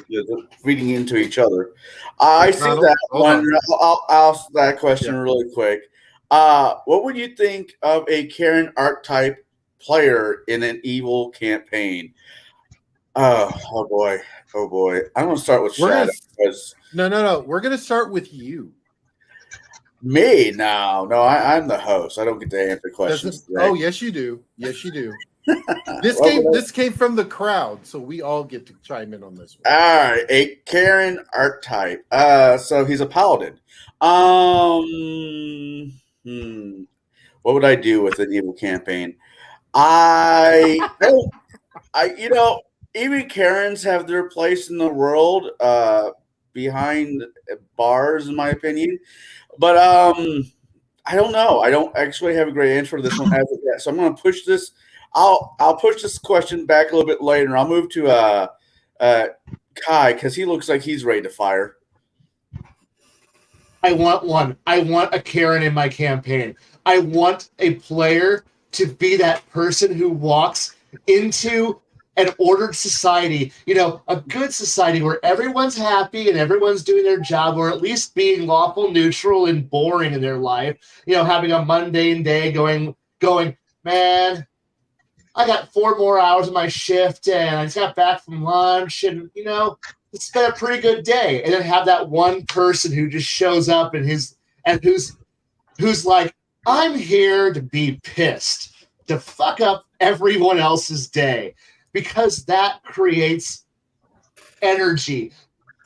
feeding into each other. I see that one. I'll ask that question really quick. What would you think of a Karen archetype player in an evil campaign? Oh boy. I'm going to start with Shadow. No. We're going to start with you. Me? No. I'm the host. I don't get to answer questions. Oh, yes, you do. This came from the crowd, so we all get to chime in on this one. All right, a Karen archetype. So he's a paladin. What would I do with an evil campaign? Even Karens have their place in the world behind bars, in my opinion. But I don't know. I don't actually have a great answer for this one as of yet. So I'm going to push this. I'll push this question back a little bit later. I'll move to Kai because he looks like he's ready to fire. I want one. I want a Karen in my campaign. I want a player to be that person who walks into an ordered society, a good society where everyone's happy and everyone's doing their job, or at least being lawful, neutral, and boring in their life. Having a mundane day going, man, I got 4 more hours of my shift and I just got back from lunch and, it's been a pretty good day. And then have that one person who just shows up and who's like, I'm here to be pissed, to fuck up everyone else's day. Because that creates energy,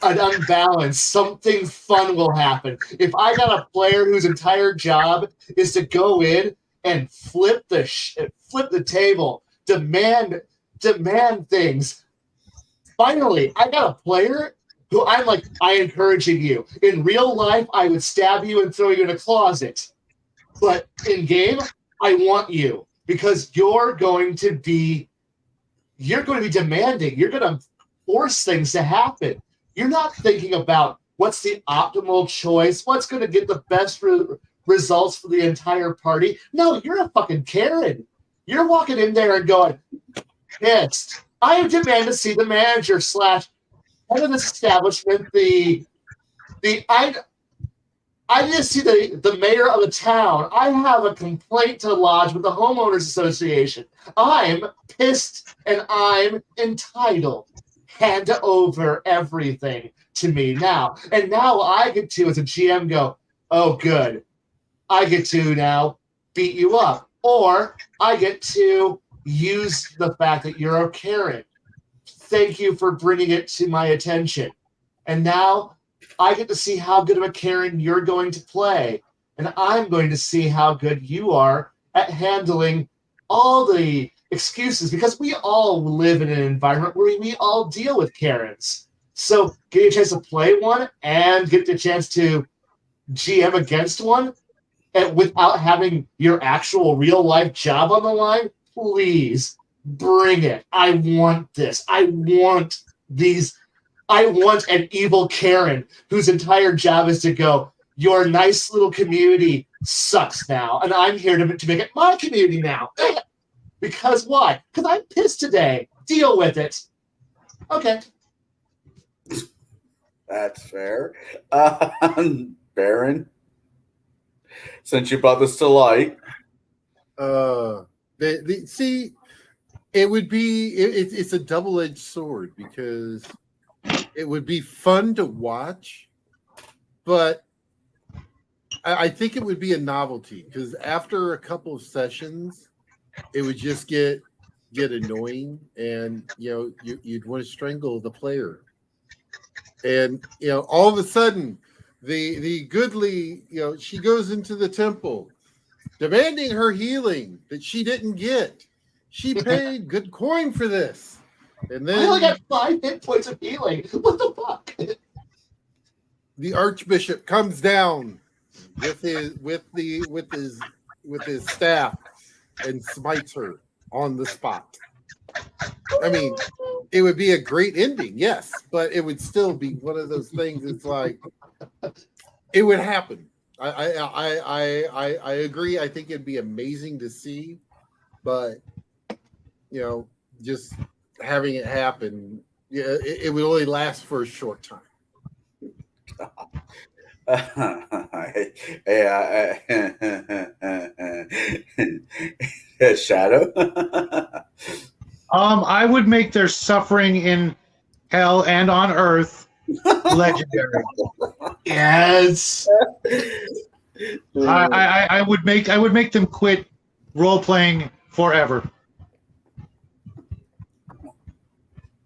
an unbalance. Something fun will happen. If I got a player whose entire job is to go in and flip the table, demand things. Finally, I got a player who I'm like, I encouraging you. In real life, I would stab you and throw you in a closet. But in game, I want you because you're going to be demanding. You're going to force things to happen. You're not thinking about what's the optimal choice, what's going to get the best results for the entire party. No, you're a fucking Karen. You're walking in there and going, pissed. I demand to see the manager / head of this establishment, I need to see the mayor of the town. I have a complaint to lodge with the homeowners association. I'm pissed and I'm entitled. Hand over everything to me now. And now I get to, as a GM, go, oh, good. I get to now beat you up. Or I get to use the fact that you're a Karen. Thank you for bringing it to my attention. And now I get to see how good of a Karen you're going to play, and I'm going to see how good you are at handling all the excuses, because we all live in an environment where we all deal with Karens. So getting a chance to play one and get the chance to GM against one, and without having your actual real life job on the line, please bring it. I want this. I want these. I want an evil Karen whose entire job is to go, your nice little community sucks now, and I'm here to make it my community now. Because why? Because I'm pissed today. Deal with it. Okay. That's fair. Baron, since you brought this to light. See, it would be it's a double-edged sword, because it would be fun to watch, but I think it would be a novelty, because after a couple of sessions, it would just get annoying, and you'd want to strangle the player. And all of a sudden, the goodly, she goes into the temple, demanding her healing that she didn't get. She paid good coin for this, and then I only got 5 hit points of healing. What the fuck? The archbishop comes down with his staff and smites her on the spot. I mean, it would be a great ending, yes, but it would still be one of those things. It's like it would happen. I agree. I think it'd be amazing to see, but just having it happen, it would only last for a short time. Shadow. I would make their suffering in hell and on earth legendary. Yes. I would make them quit role playing forever.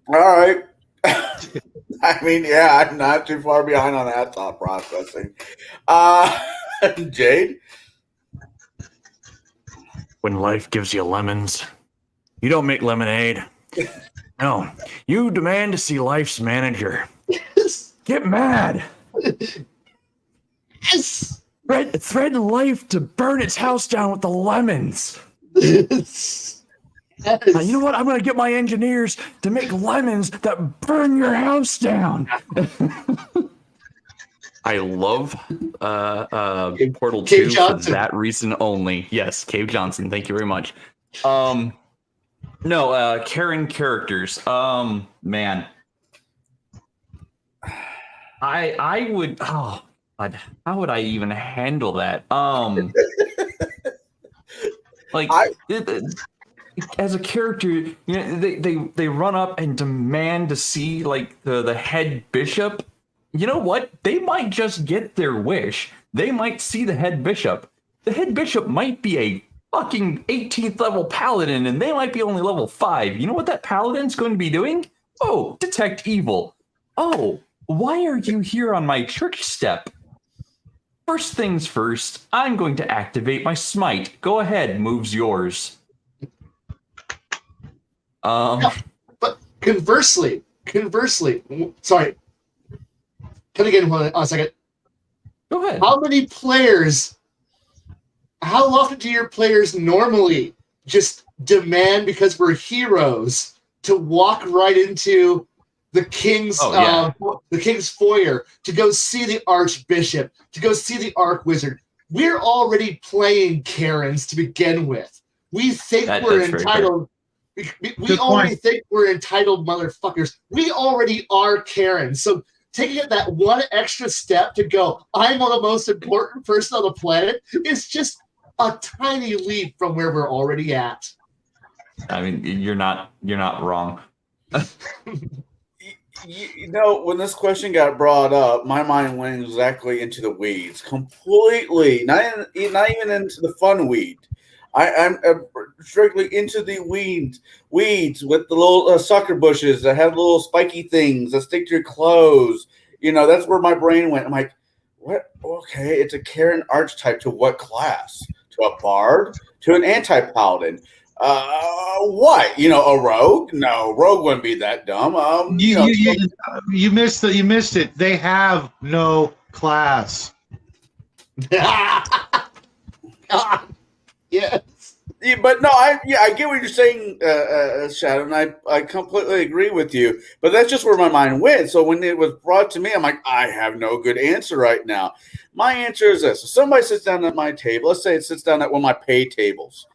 All right. I mean, yeah, I'm not too far behind on that thought processing. Jade? When life gives you lemons, you don't make lemonade. No, you demand to see life's manager. Yes. Get mad. Yes. Threaten life to burn its house down with the lemons. Yes. Now, you know what? I'm going to get my engineers to make lemons that burn your house down. I love Portal Cave 2 Johnson. for that reason only. Yes, Cave Johnson. Thank you very much. No, Karen characters. Man. I would. Oh, God, how would I even handle that? As a character, they run up and demand to see like the head bishop. You know what? They might just get their wish. They might see the head bishop. The head bishop might be a fucking 18th level paladin, and they might be only level 5. You know what that paladin's going to be doing? Oh, detect evil. Oh, why are you here on my church step? First things first, I'm going to activate my smite. Go ahead, move's yours. But conversely, sorry. Can I get on a second? Go ahead. How often do your players normally just demand, because we're heroes, to walk right into the king's the king's foyer, to go see the archbishop, to go see the archwizard? We're already playing Karens to begin with. We think we're entitled. We already think we're entitled motherfuckers. We already are Karens. So taking it that one extra step to go, I'm the most important person on the planet, is just a tiny leap from where we're already at. I mean, you're not wrong. When this question got brought up, my mind went exactly into the weeds, completely. Not even into the fun weed. I'm strictly into the weeds with the little sucker bushes that have little spiky things that stick to your clothes. that's where my brain went. I'm like, what? Okay, it's a Karen archetype to what class? To a bard? To an anti-paladin? What? A rogue? No, rogue wouldn't be that dumb. You missed it. You missed it. They have no class. God. Yes. Yeah, but no, I get what you're saying, Shadow, and I completely agree with you. But that's just where my mind went. So when it was brought to me, I'm like, I have no good answer right now. My answer is this: if somebody sits down at my table, let's say it sits down at one of my pay tables,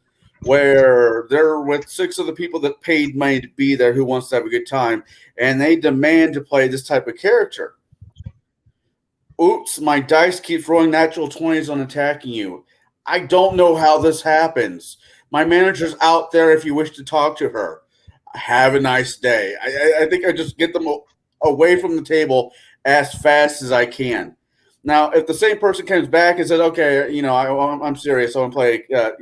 where they're with 6 of the people that paid money to be there, who wants to have a good time, and they demand to play this type of character. Oops, my dice keeps rolling natural 20s on attacking you. I don't know how this happens. My manager's out there if you wish to talk to her. Have a nice day. I think I just get them away from the table as fast as I can. Now, if the same person comes back and says, okay, I'm serious, I want to play, I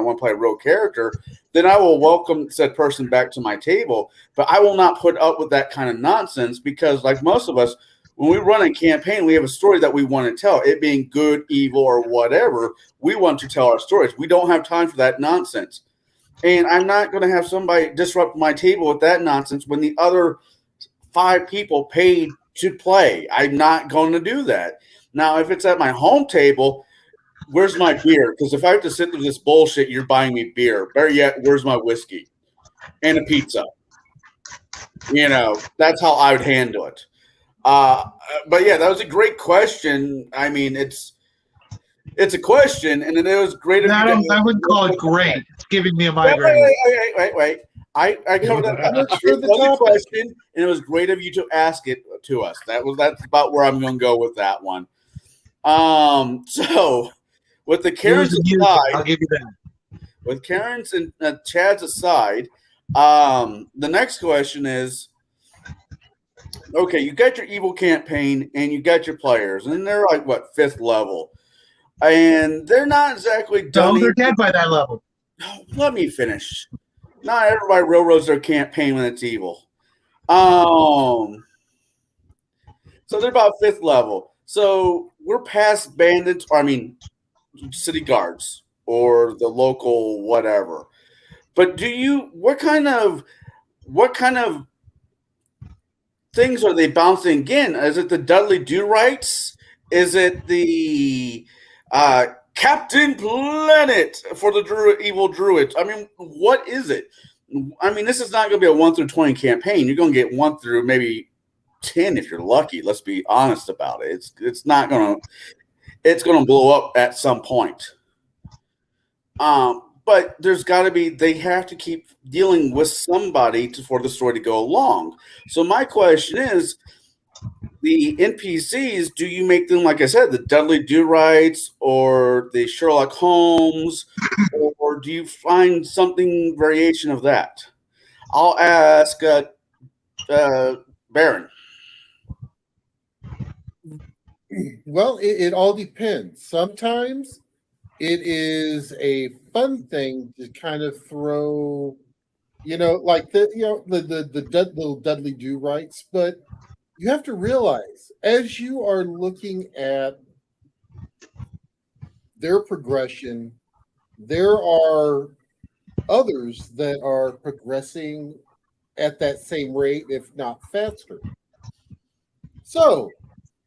want to play a rogue character, then I will welcome said person back to my table. But I will not put up with that kind of nonsense because, like most of us, when we run a campaign, we have a story that we want to tell. It being good, evil, or whatever, we want to tell our stories. We don't have time for that nonsense. And I'm not going to have somebody disrupt my table with that nonsense when the other 5 people paid to play. I'm not going to do that. Now, if it's at my home table, where's my beer? Because if I have to sit through this bullshit, you're buying me beer. Better yet, where's my whiskey? And a pizza. That's how I would handle it. But yeah, that was a great question. I mean, it's a question, and it was great. I wouldn't call it great. It's giving me a migraine. Wait. I covered that. It was a question, and it was great of you to ask it to us. That's about where I'm going to go with that one. So with the Karens aside, I'll give you that. With Karens and Chad's aside, the next question is. Okay, you got your evil campaign and you got your players, and they're like what 5th level, and they're not exactly done. No, they're dead by that level. Let me finish. Not everybody railroads their campaign when it's evil. So they're about 5th level. So we're past bandits, or city guards or the local whatever. But what kind of things are they bouncing again? Is it the Dudley Do-Rights? Is it the Captain Planet for the evil druids? What is it? This is not going to be a 1 through 20 campaign. You're going to get 1 through maybe 10 if you're lucky. Let's be honest about it. It's not going to. It's going to blow up at some point. But there's got to be, they have to keep dealing with somebody for the story to go along. So my question is, the NPCs, do you make them, like I said, the Dudley Do-Rights or the Sherlock Holmes, or do you find something variation of that? I'll ask Baron. Well, it all depends. Sometimes it is a fun thing to kind of throw, like the little Dudley Do-Rights, but you have to realize as you are looking at their progression, there are others that are progressing at that same rate, if not faster. So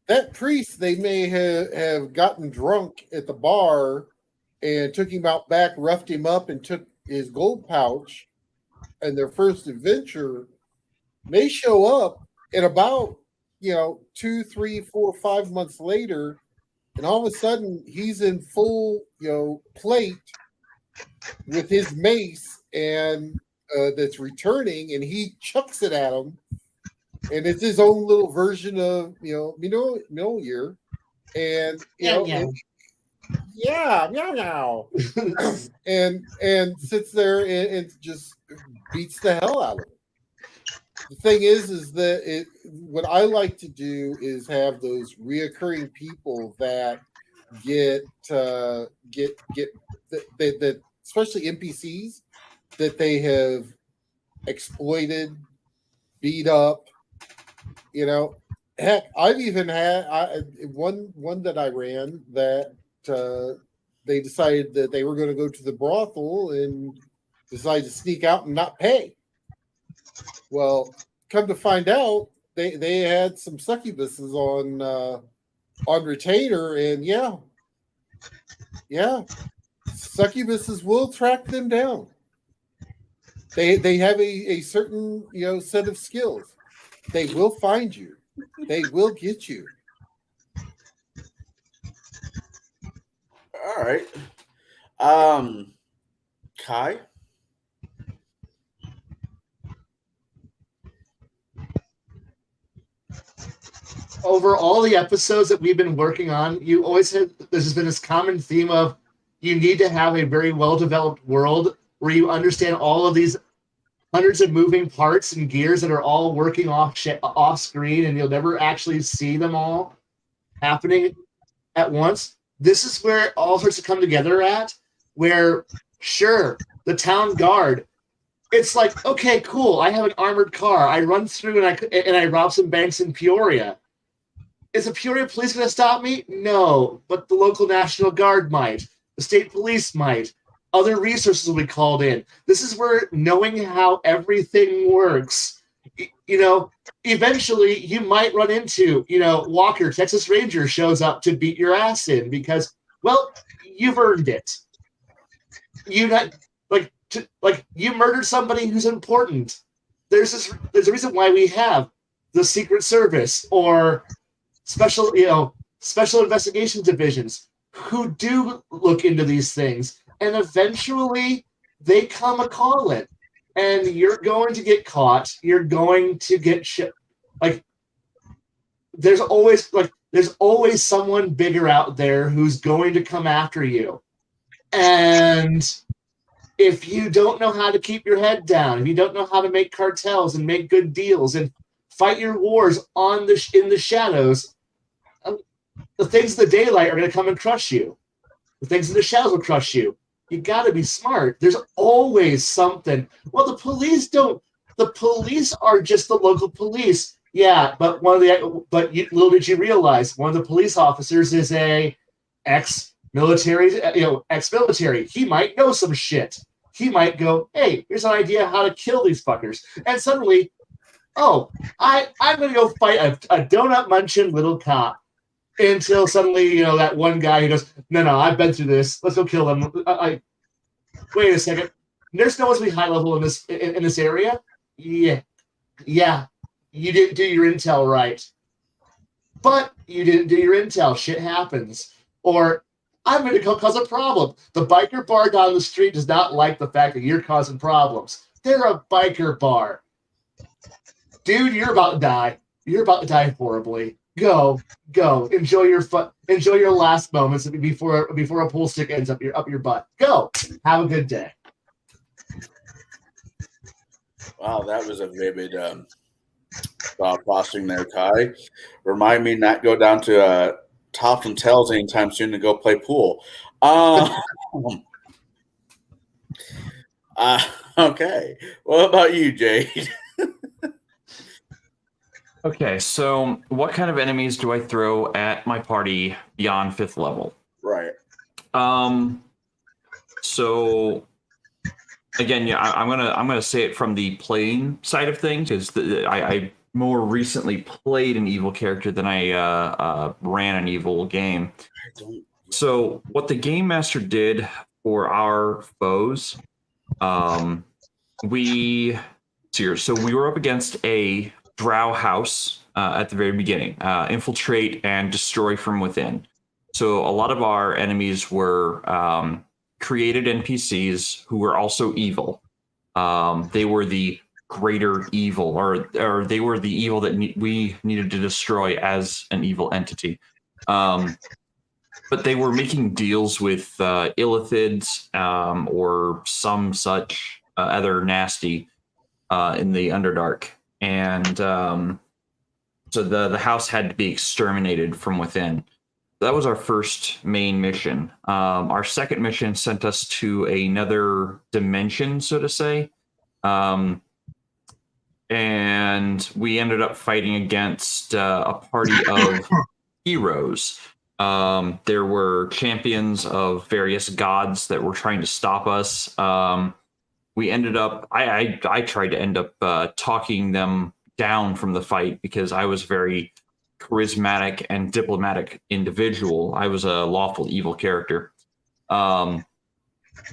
that priest, they may have gotten drunk at the bar and took him out back, roughed him up, and took his gold pouch, and their first adventure may show up at about 2, 3, 4, 5 months later, and all of a sudden he's in full plate with his mace and that's returning, and he chucks it at him, and it's his own little version of Mjolnir, and meow, and sits there and just beats the hell out of him. The thing is that what I like to do is have those reoccurring people that get that especially NPCs that they have exploited, beat up, Heck, I've even had one that I ran that they decided that they were going to go to the brothel and decided to sneak out and not pay. Well, come to find out, they had some succubuses on retainer, and yeah, succubuses will track them down. They have a certain set of skills. They will find you. They will get you. All right. Kai? Over all the episodes that we've been working on, you always had there's been this common theme of you need to have a very well-developed world where you understand all of these hundreds of moving parts and gears that are all working off screen, and you'll never actually see them all happening at once. This is where it all starts to come together at, where, sure, the town guard, it's like, okay, cool, I have an armored car. I run through and I rob some banks in Peoria. Is the Peoria police going to stop me? No, but the local National Guard might. The state police might. Other resources will be called in. This is where knowing how everything works, eventually you might run into, Walker, Texas Ranger shows up to beat your ass in because, well, you've earned it. You murdered somebody who's important. There's a reason why we have the Secret Service or special investigation divisions who do look into these things. And eventually, they come a calling, and you're going to get caught. You're going to get shit. There's always someone bigger out there who's going to come after you. And if you don't know how to keep your head down, if you don't know how to make cartels and make good deals and fight your wars in the shadows, the things in the daylight are going to come and crush you. The things in the shadows will crush you. You got to be smart. There's always something. Well, the police are just the local police. Yeah, but little did you realize one of the police officers is a ex-military. He might know some shit. He might go, hey, here's an idea how to kill these fuckers. And suddenly, I'm going to go fight a donut munching little cop. Until suddenly, that one guy who goes, no, I've been through this. Let's go kill them. Wait a second. There's no one to be high level in this area. Yeah. You didn't do your intel right. But you didn't do your intel. Shit happens. Or I'm going to cause a problem. The biker bar down the street does not like the fact that you're causing problems. They're a biker bar. Dude, you're about to die. You're about to die horribly. Go. Enjoy your last moments before a pool stick ends up your butt. Go. Have a good day. Wow, that was a vivid thought processing there, Kai. Remind me not go down to Tops and Tails anytime soon to go play pool. Okay. What about you, Jade? Okay, so what kind of enemies do I throw at my party beyond 5th level? Right. So again, yeah, I'm gonna say it from the playing side of things, because I more recently played an evil character than I ran an evil game. So what the game master did for our foes, we were up against a drow house at the very beginning. Infiltrate and destroy from within. So a lot of our enemies were created NPCs who were also evil. They were the greater evil, or they were the evil that we needed to destroy as an evil entity. But they were making deals with illithids or some such other nasty in the Underdark. And so the house had to be exterminated from within. That was our first main mission. Our second mission sent us to another dimension, so to say. and we ended up fighting against a party of heroes. There were champions of various gods that were trying to stop us. We ended up, I tried to end up talking them down from the fight because I was very charismatic and diplomatic individual. I was a lawful evil character.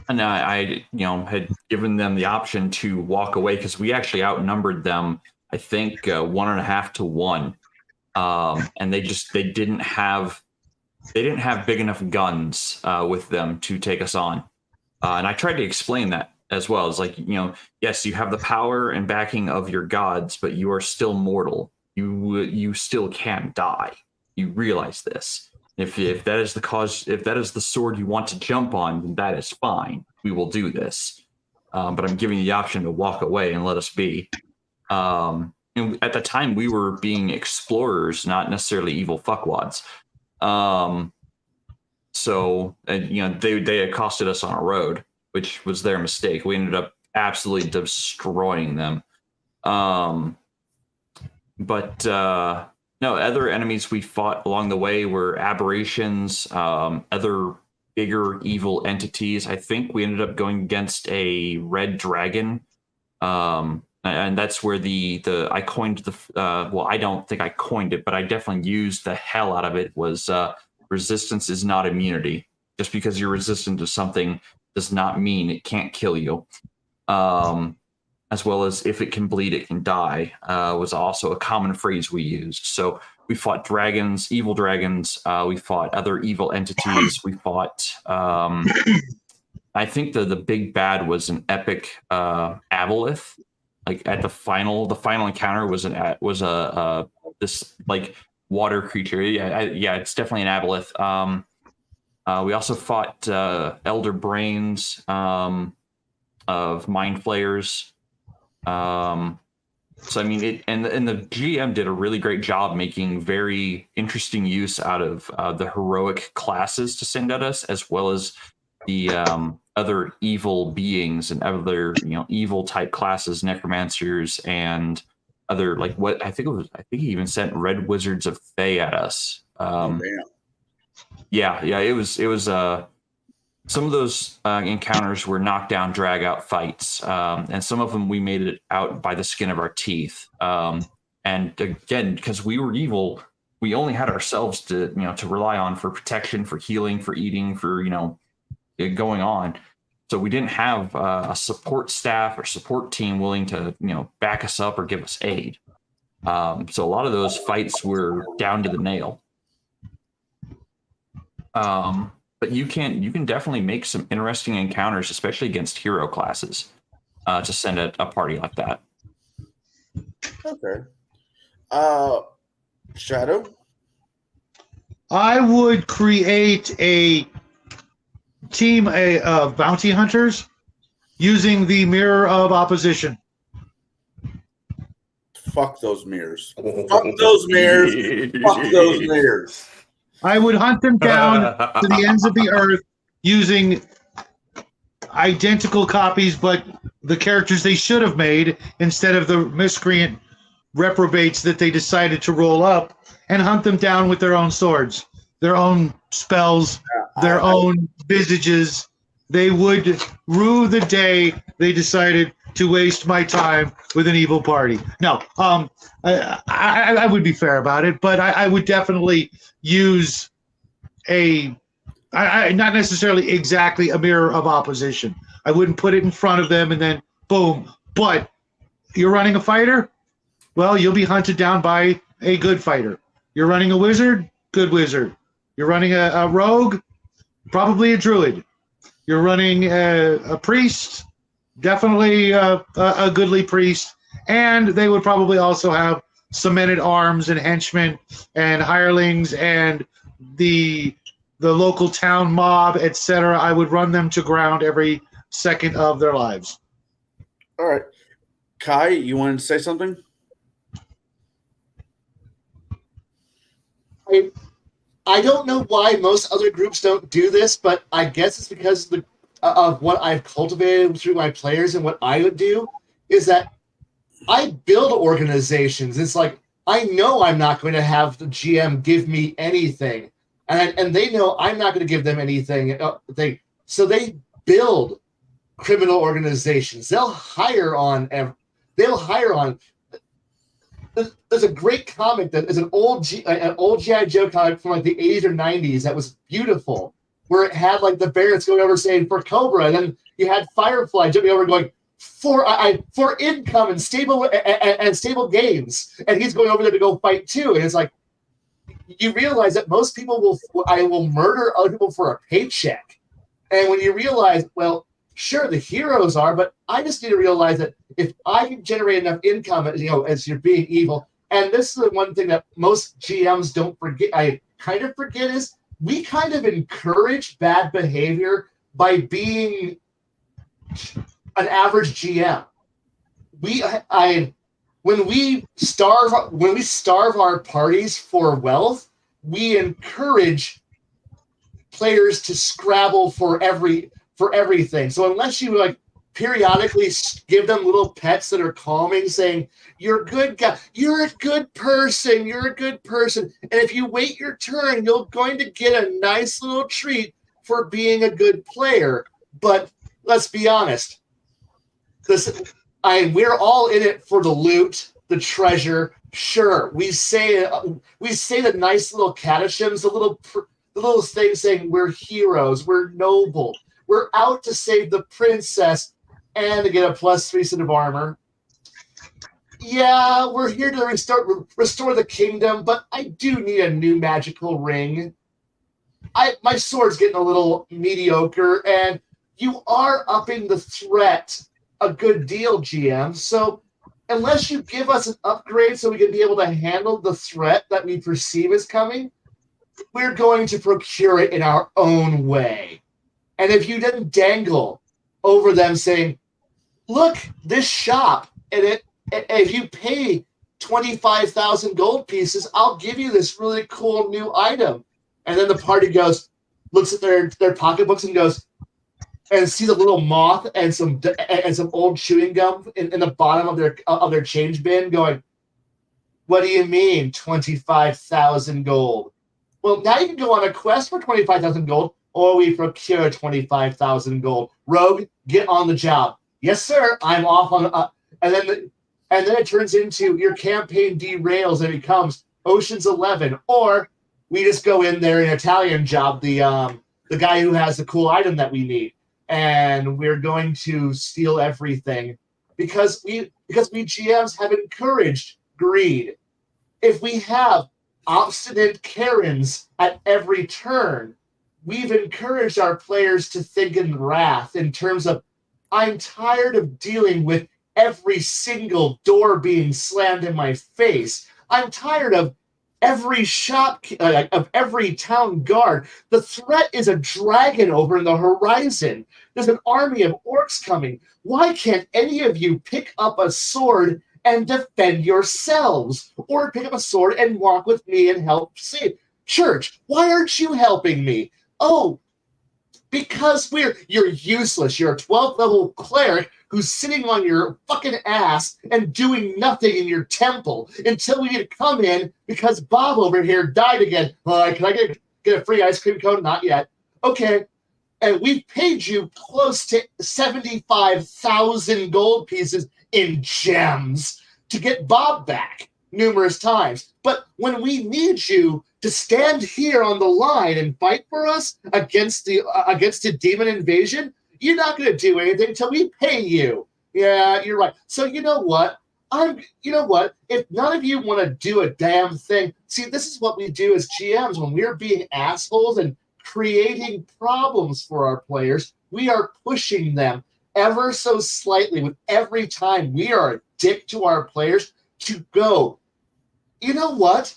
And I had given them the option to walk away because we actually outnumbered them, I think, 1.5 to 1. And they didn't have big enough guns with them to take us on. And I tried to explain that as well. It's like, yes, you have the power and backing of your gods, but you are still mortal. You still can't die. You realize this. If that is the cause, if that is the sword you want to jump on, then that is fine. We will do this. But I'm giving you the option to walk away and let us be. And at the time, we were being explorers, not necessarily evil fuckwads. So they accosted us on a road, which was their mistake. We ended up absolutely destroying them. No, other enemies we fought along the way were aberrations, other bigger evil entities. I think we ended up going against a red dragon, and that's where I coined the well, I don't think I coined it, but I definitely used the hell out of it. Was resistance is not immunity. Just because you're resistant to something does not mean it can't kill you. As well as if it can bleed, it can die, was also a common phrase we used. So we fought dragons, evil dragons. We fought other evil entities. We fought, I think the big bad was an epic aboleth. Like at the final encounter was this like water creature. Yeah, it's definitely an aboleth. We also fought elder brains of mind flayers. So I mean, and the GM did a really great job making very interesting use out of the heroic classes to send at us, as well as the other evil beings and other evil type classes, necromancers and other like what I think he even sent red wizards of Thay at us. Yeah, it was some of those encounters were knockdown, drag out fights, and some of them we made it out by the skin of our teeth. And again, because we were evil, we only had ourselves to rely on for protection, for healing, for eating, for going on. So we didn't have a support staff or support team willing to back us up or give us aid. So a lot of those fights were down to the nail. But you can definitely make some interesting encounters, especially against hero classes, to send a party like that. Okay. Shadow? I would create a team of bounty hunters using the mirror of opposition. Fuck those mirrors. Fuck those mirrors. Fuck those mirrors. I would hunt them down to the ends of the earth using identical copies, but the characters they should have made instead of the miscreant reprobates that they decided to roll up, and hunt them down with their own swords, their own spells, their own visages. They would rue the day they decided to waste my time with an evil party. No, I would be fair about it, but I would definitely use not necessarily exactly a mirror of opposition. I wouldn't put it in front of them and then boom. But you're running a fighter? Well, you'll be hunted down by a good fighter. You're running a wizard? Good wizard. You're running a rogue? Probably a druid. You're running a priest? Definitely a goodly priest. And they would probably also have some men at arms and henchmen and hirelings and the local town mob, etc. I would run them to ground every second of their lives. All right. Kai, you wanted to say something? I don't know why most other groups don't do this, but I guess it's because of what I've cultivated through my players, and what I would do is that I build organizations. It's like, I know I'm not going to have the GM give me anything. And they know I'm not going to give them anything. So they build criminal organizations. They'll hire on. There's a great comic that is an old G.I. Joe comic from like the 80s or 90s that was beautiful, where it had like the Barretts going over saying for Cobra, and then you had Firefly jumping over going for income and stable games, and he's going over there to go fight too. And it's like, you realize that most people will murder other people for a paycheck. And when you realize, well, sure, the heroes are, but I just need to realize that if I can generate enough income, as you're being evil, and this is the one thing that most GMs don't forget, I kind of forget, is we kind of encourage bad behavior by being an average GM. When we starve our parties for wealth, we encourage players to scrabble for everything. So unless you like periodically give them little pets that are calming, saying you're a good guy, you're a good person, and if you wait your turn, you're going to get a nice little treat for being a good player. But let's be honest, we're all in it for the loot, the treasure. Sure, we say the nice little catechisms, the little things saying we're heroes, we're noble, we're out to save the princess and to get a +3 set of armor. Yeah, we're here to restore the kingdom, but I do need a new magical ring. My sword's getting a little mediocre, and you are upping the threat a good deal, GM. So unless you give us an upgrade so we can be able to handle the threat that we perceive as coming, we're going to procure it in our own way. And if you then dangle over them saying, look, this shop, and if you pay 25,000 gold pieces, I'll give you this really cool new item. And then the party looks at their pocketbooks and goes, and sees a little moth and some old chewing gum in the bottom of their change bin, going, what do you mean 25,000 gold? Well, now you can go on a quest for 25,000 gold, or we procure 25,000 gold. Rogue, get on the job. Yes, sir. I'm off on. And then it turns into your campaign derails and it becomes Ocean's 11, or we just go in there in Italian job the guy who has the cool item that we need, and we're going to steal everything because we GMs have encouraged greed. If we have obstinate Karens at every turn, we've encouraged our players to think in wrath in terms of, I'm tired of dealing with every single door being slammed in my face. I'm tired of every of every town guard. The threat is a dragon over in the horizon. There's an army of orcs coming. Why can't any of you pick up a sword and defend yourselves? Or pick up a sword and walk with me and help save? Church, why aren't you helping me? Oh, because you're useless. You're a 12th level cleric who's sitting on your fucking ass and doing nothing in your temple until we need to come in because Bob over here died again. Can I get a free ice cream cone? Not yet. Okay. And we've paid you close to 75,000 gold pieces in gems to get Bob back numerous times. But when we need you to stand here on the line and fight for us against the demon invasion, you're not going to do anything until we pay you. Yeah, you're right. So you know what? If none of you want to do a damn thing, see, this is what we do as GMs when we're being assholes and creating problems for our players. We are pushing them ever so slightly with every time we are a dick to our players to go, you know what?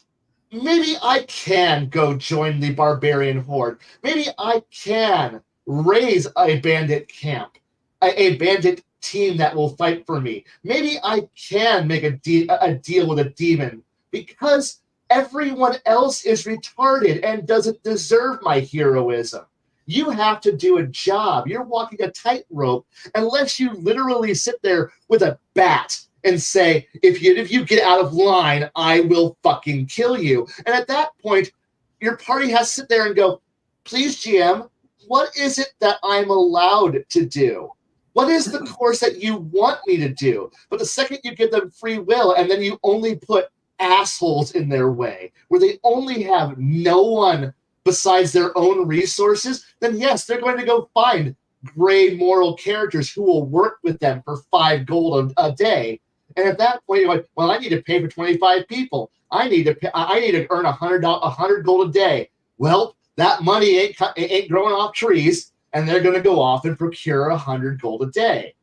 Maybe I can go join the barbarian horde. Maybe I can raise a bandit camp, a bandit team that will fight for me. Maybe I can make a deal with a demon because everyone else is retarded and doesn't deserve my heroism. You have to do a job. You're walking a tightrope unless you literally sit there with a bat and say, if you get out of line, I will fucking kill you. And at that point, your party has to sit there and go, please, GM, what is it that I'm allowed to do? What is the course that you want me to do? But the second you give them free will and then you only put assholes in their way, where they only have no one besides their own resources, then yes, they're going to go find gray moral characters who will work with them for 5 gold a day. And at that point, you're like, well, I need to pay for 25 people. I need to earn 100 gold a day. Well, that money ain't growing off trees, and they're going to go off and procure 100 gold a day.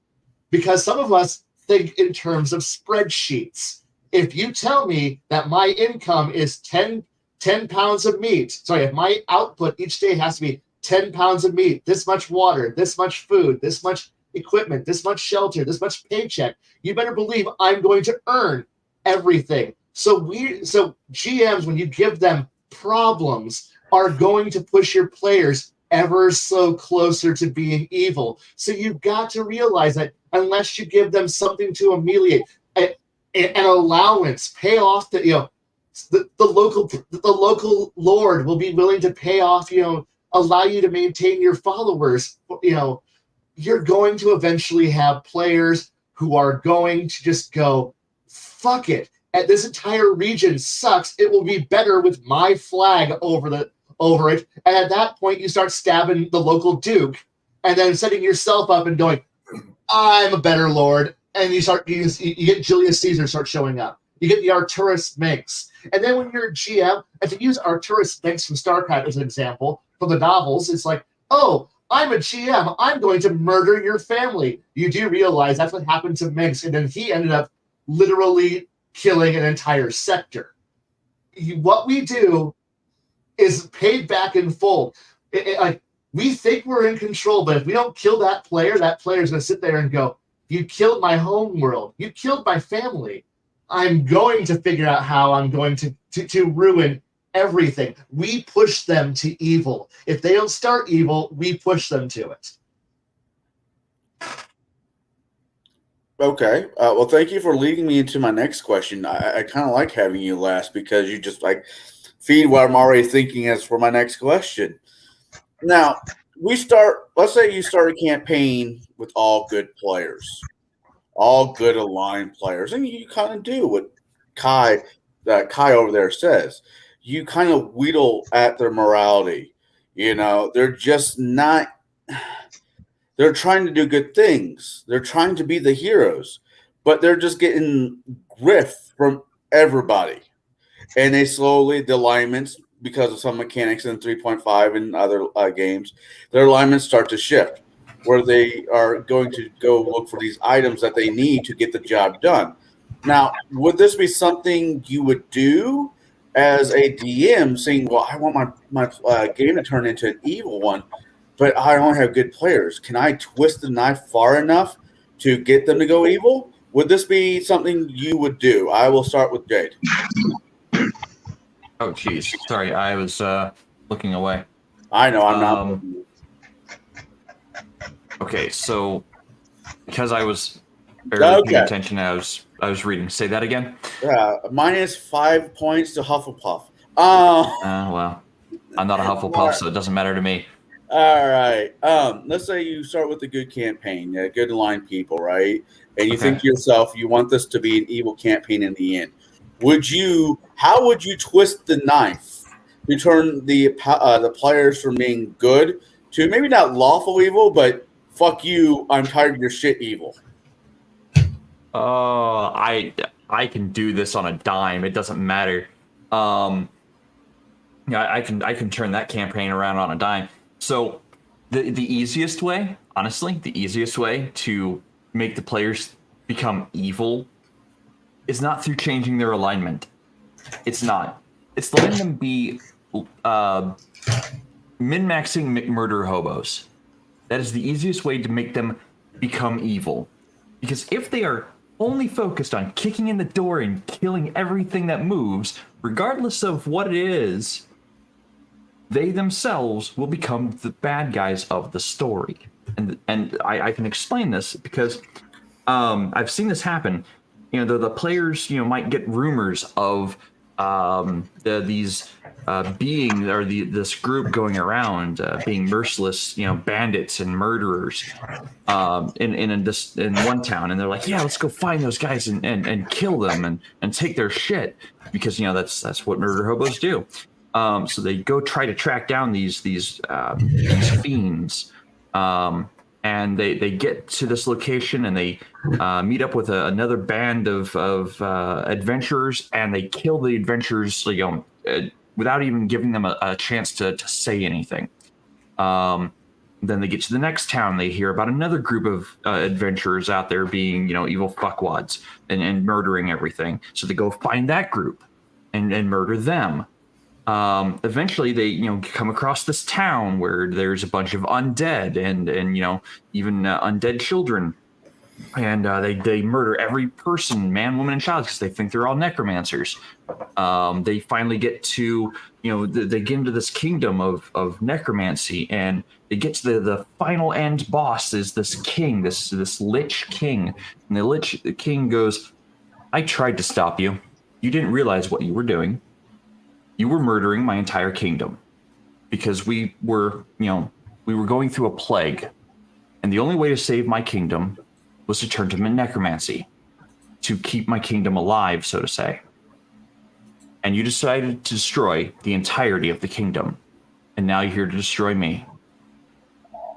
Because some of us think in terms of spreadsheets. If you tell me that my income is 10 pounds of meat, if my output each day has to be 10 pounds of meat, this much water, this much food, this much equipment, this much shelter, this much paycheck, you better believe I'm going to earn everything. So GMs, when you give them problems, are going to push your players ever so closer to being evil. So you've got to realize that unless you give them something to ameliorate, an allowance, pay off the local lord will be willing to pay off, allow you to maintain your followers. You're going to eventually have players who are going to just go, fuck it. And this entire region sucks. It will be better with my flag over it. And at that point, you start stabbing the local duke and then setting yourself up and going, I'm a better lord. And you get Julius Caesar start showing up. You get the Arturus Minx. And then when you're a GM, and to use Arturus Minx from StarCraft as an example, from the novels, it's like, oh, I'm a GM. I'm going to murder your family. You do realize that's what happened to Minx, and then he ended up literally killing an entire sector. What we do is paid back in full. We think we're in control, but if we don't kill that player's going to sit there and go, you killed my home world. You killed my family. I'm going to figure out how I'm going to ruin everything. We push them to evil. If they don't start evil, we push them to it. Okay. Well, thank you for leading me into my next question. I kind of like having you last because you just feed what I'm already thinking as for my next question. Now, let's say you start a campaign with all good players, all good aligned players, and you kind of do what Kai over there says. You kind of wheedle at their morality. They're just not. They're trying to do good things. They're trying to be the heroes, but they're just getting grift from everybody, and the alignments, because of some mechanics in 3.5 and other games, their alignments start to shift, where they are going to go look for these items that they need to get the job done. Now, would this be something you would do as a DM, saying, well, I want my game to turn into an evil one, but I only have good players. Can I twist the knife far enough to get them to go evil? Would this be something you would do? I will start with Jade. Oh, geez. Sorry, I was looking away. I know, I'm not. Okay, so because I was barely paying attention, I was reading. Say that again? Yeah, -5 points to Hufflepuff. Well, I'm not a Hufflepuff, so it doesn't matter to me. All right. Let's say you start with a good campaign, good aligned people, right? And you think to yourself, you want this to be an evil campaign in the end. How would you twist the knife to turn the players from being good to maybe not lawful evil, but fuck you, I'm tired of your shit evil? I can do this on a dime. It doesn't matter. I can turn that campaign around on a dime. So the easiest way, honestly, to make the players become evil is not through changing their alignment. It's not. It's letting them be min-maxing murder hobos. That is the easiest way to make them become evil. Because if they are only focused on kicking in the door and killing everything that moves, regardless of what it is, they themselves will become the bad guys of the story. And I can explain this because I've seen this happen. the players might get rumors of these this group going around being merciless bandits and murderers in one town, and they're like, yeah, let's go find those guys and kill them and take their shit, because that's what murder hobos do. So they go try to track down these fiends, and they get to this location, and they meet up with another band of adventurers, and they kill the adventurers without even giving them a chance to say anything. Then they get to the next town. They hear about another group of adventurers out there being, evil fuckwads and murdering everything. So they go find that group and murder them. Eventually, they come across this town where there's a bunch of undead and even undead children, and they murder every person, man, woman, and child, because they think they're all necromancers. They finally get to they get into this kingdom of necromancy, and they get to the final end boss is this king, this Lich King, and the Lich King goes, "I tried to stop you. You didn't realize what you were doing. You were murdering my entire kingdom because we were going through a plague, and the only way to save my kingdom was to turn to necromancy, to keep my kingdom alive, so to say. And you decided to destroy the entirety of the kingdom, and now you're here to destroy me.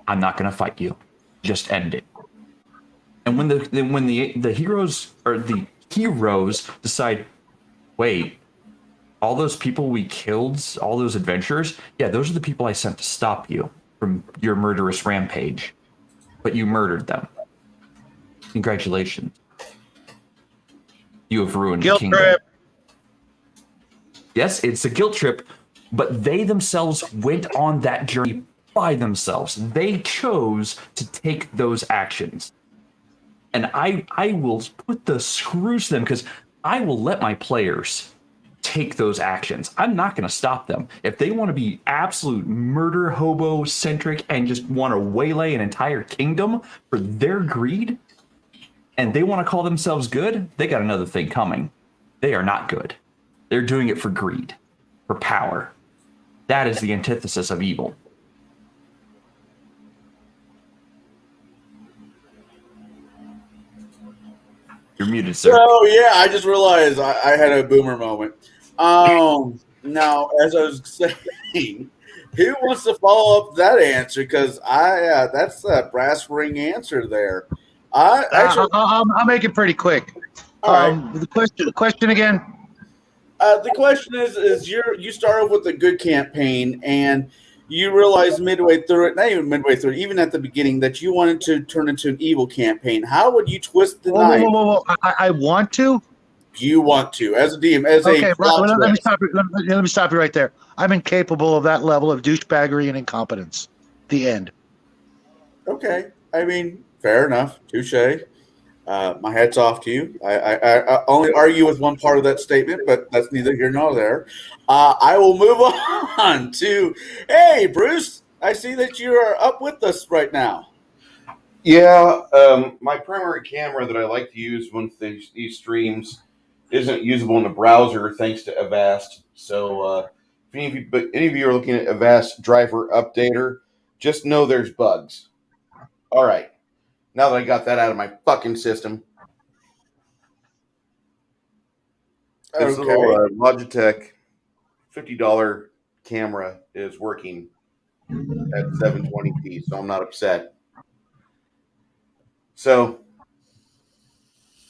I'm not going to fight you. Just end it." And when the heroes decide, wait, all those people we killed, all those adventurers, yeah, those are the people I sent to stop you from your murderous rampage, but you murdered them. Congratulations. You have ruined the kingdom. Trip. Yes, it's a guilt trip, but they themselves went on that journey by themselves. They chose to take those actions. And I will put the screws to them, because I will let my players take those actions. I'm not going to stop them. If they want to be absolute murder hobo centric and just want to waylay an entire kingdom for their greed, and they want to call themselves good, they got another thing coming. They are not good. They're doing it for greed, for power. That is the antithesis of evil. You're muted, sir. Oh, yeah, I just realized I had a boomer moment. Now, as I was saying, who wants to follow up that answer? Because that's a brass ring answer there. I'll make it pretty quick. All right. The question again. The question is you start off with a good campaign, and you realize midway through it, not even midway through it, even at the beginning, that you wanted to turn into an evil campaign. How would you twist the knife? Whoa. I want to? You want to, as a DM, okay, let me stop you right there. I'm incapable of that level of douchebaggery and incompetence. The end. Okay. I mean, fair enough. Touche. My hat's off to you. I only argue with one part of that statement, but that's neither here nor there. I will move on to, hey, Bruce, I see that you are up with us right now. Yeah, my primary camera that I like to use when these streams isn't usable in the browser thanks to Avast. So if any of you are looking at Avast Driver Updater, just know there's bugs. All right. Now that I got that out of my fucking system, this little Logitech $50 camera is working at 720p, so I'm not upset. So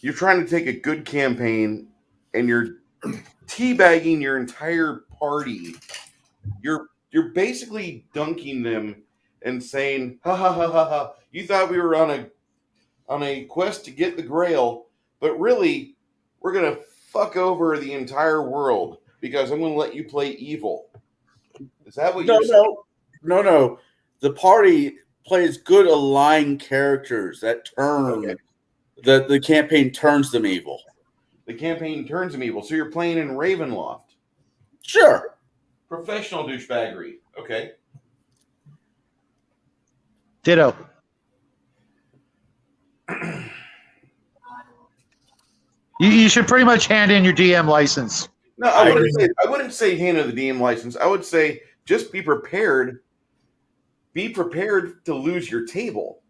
you're trying to take a good campaign and you're teabagging your entire party. You're basically dunking them and saying, ha ha ha ha ha, you thought we were on a quest to get the Grail, but really, we're going to fuck over the entire world because I'm going to let you play evil. Is that what you're saying? No. The party plays good aligned characters that turn the campaign turns them evil. The campaign turns them evil. So you're playing in Ravenloft. Sure. Professional douchebaggery. Okay. Ditto. You should pretty much hand in your DM license. No, I wouldn't say hand in the DM license. I would say just be prepared. Be prepared to lose your table.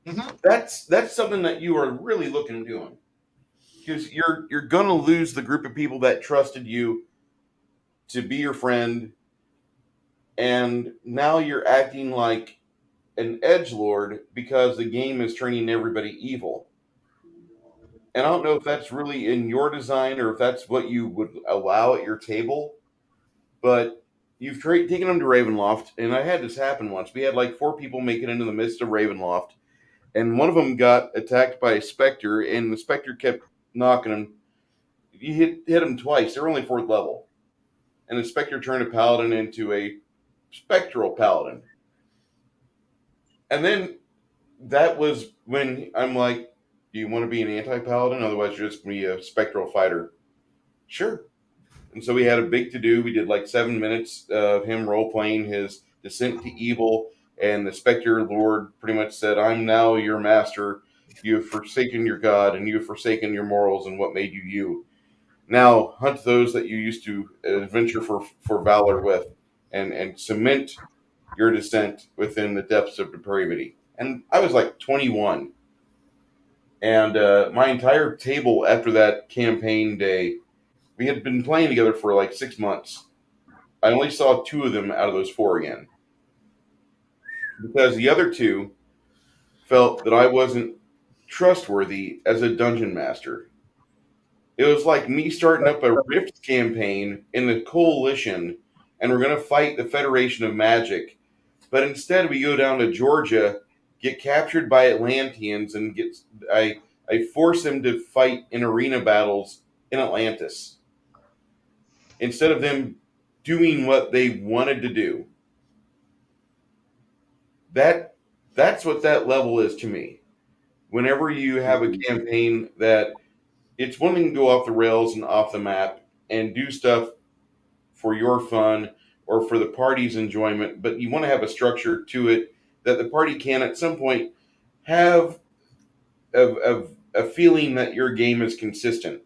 Mhm. That's something that you are really looking at doing, because you're gonna lose the group of people that trusted you to be your friend, and now you're acting like an edgelord because the game is turning everybody evil. And I don't know if that's really in your design or if that's what you would allow at your table, but you've taken them to Ravenloft, and I had this happen once. We had like 4 people make it into the midst of Ravenloft, and one of them got attacked by a specter, and the specter kept knocking him. You hit him twice. They're only 4th level, and the specter turned a paladin into a spectral paladin. And then that was when I'm like, do you want to be an anti-paladin? Otherwise, you're just going to be a spectral fighter. Sure. And so we had a big to-do. We did like 7 minutes of him role-playing his descent to evil, and the Spectre Lord pretty much said, I'm now your master. You have forsaken your God, and you have forsaken your morals and what made you you. Now hunt those that you used to adventure for valor with, and cement your descent within the depths of depravity. And I was like 21. And my entire table after that campaign day, we had been playing together for like 6 months. I only saw 2 of them out of those 4 again, because the other 2 felt that I wasn't trustworthy as a dungeon master. It was like me starting up a Rift campaign in the Coalition, and we're going to fight the Federation of Magic. But instead, we go down to Georgia, get captured by Atlanteans, and I force them to fight in arena battles in Atlantis instead of them doing what they wanted to do. That's what that level is to me. Whenever you have a campaign that it's one thing to go off the rails and off the map and do stuff for your fun or for the party's enjoyment, but you want to have a structure to it that the party can at some point have a feeling that your game is consistent.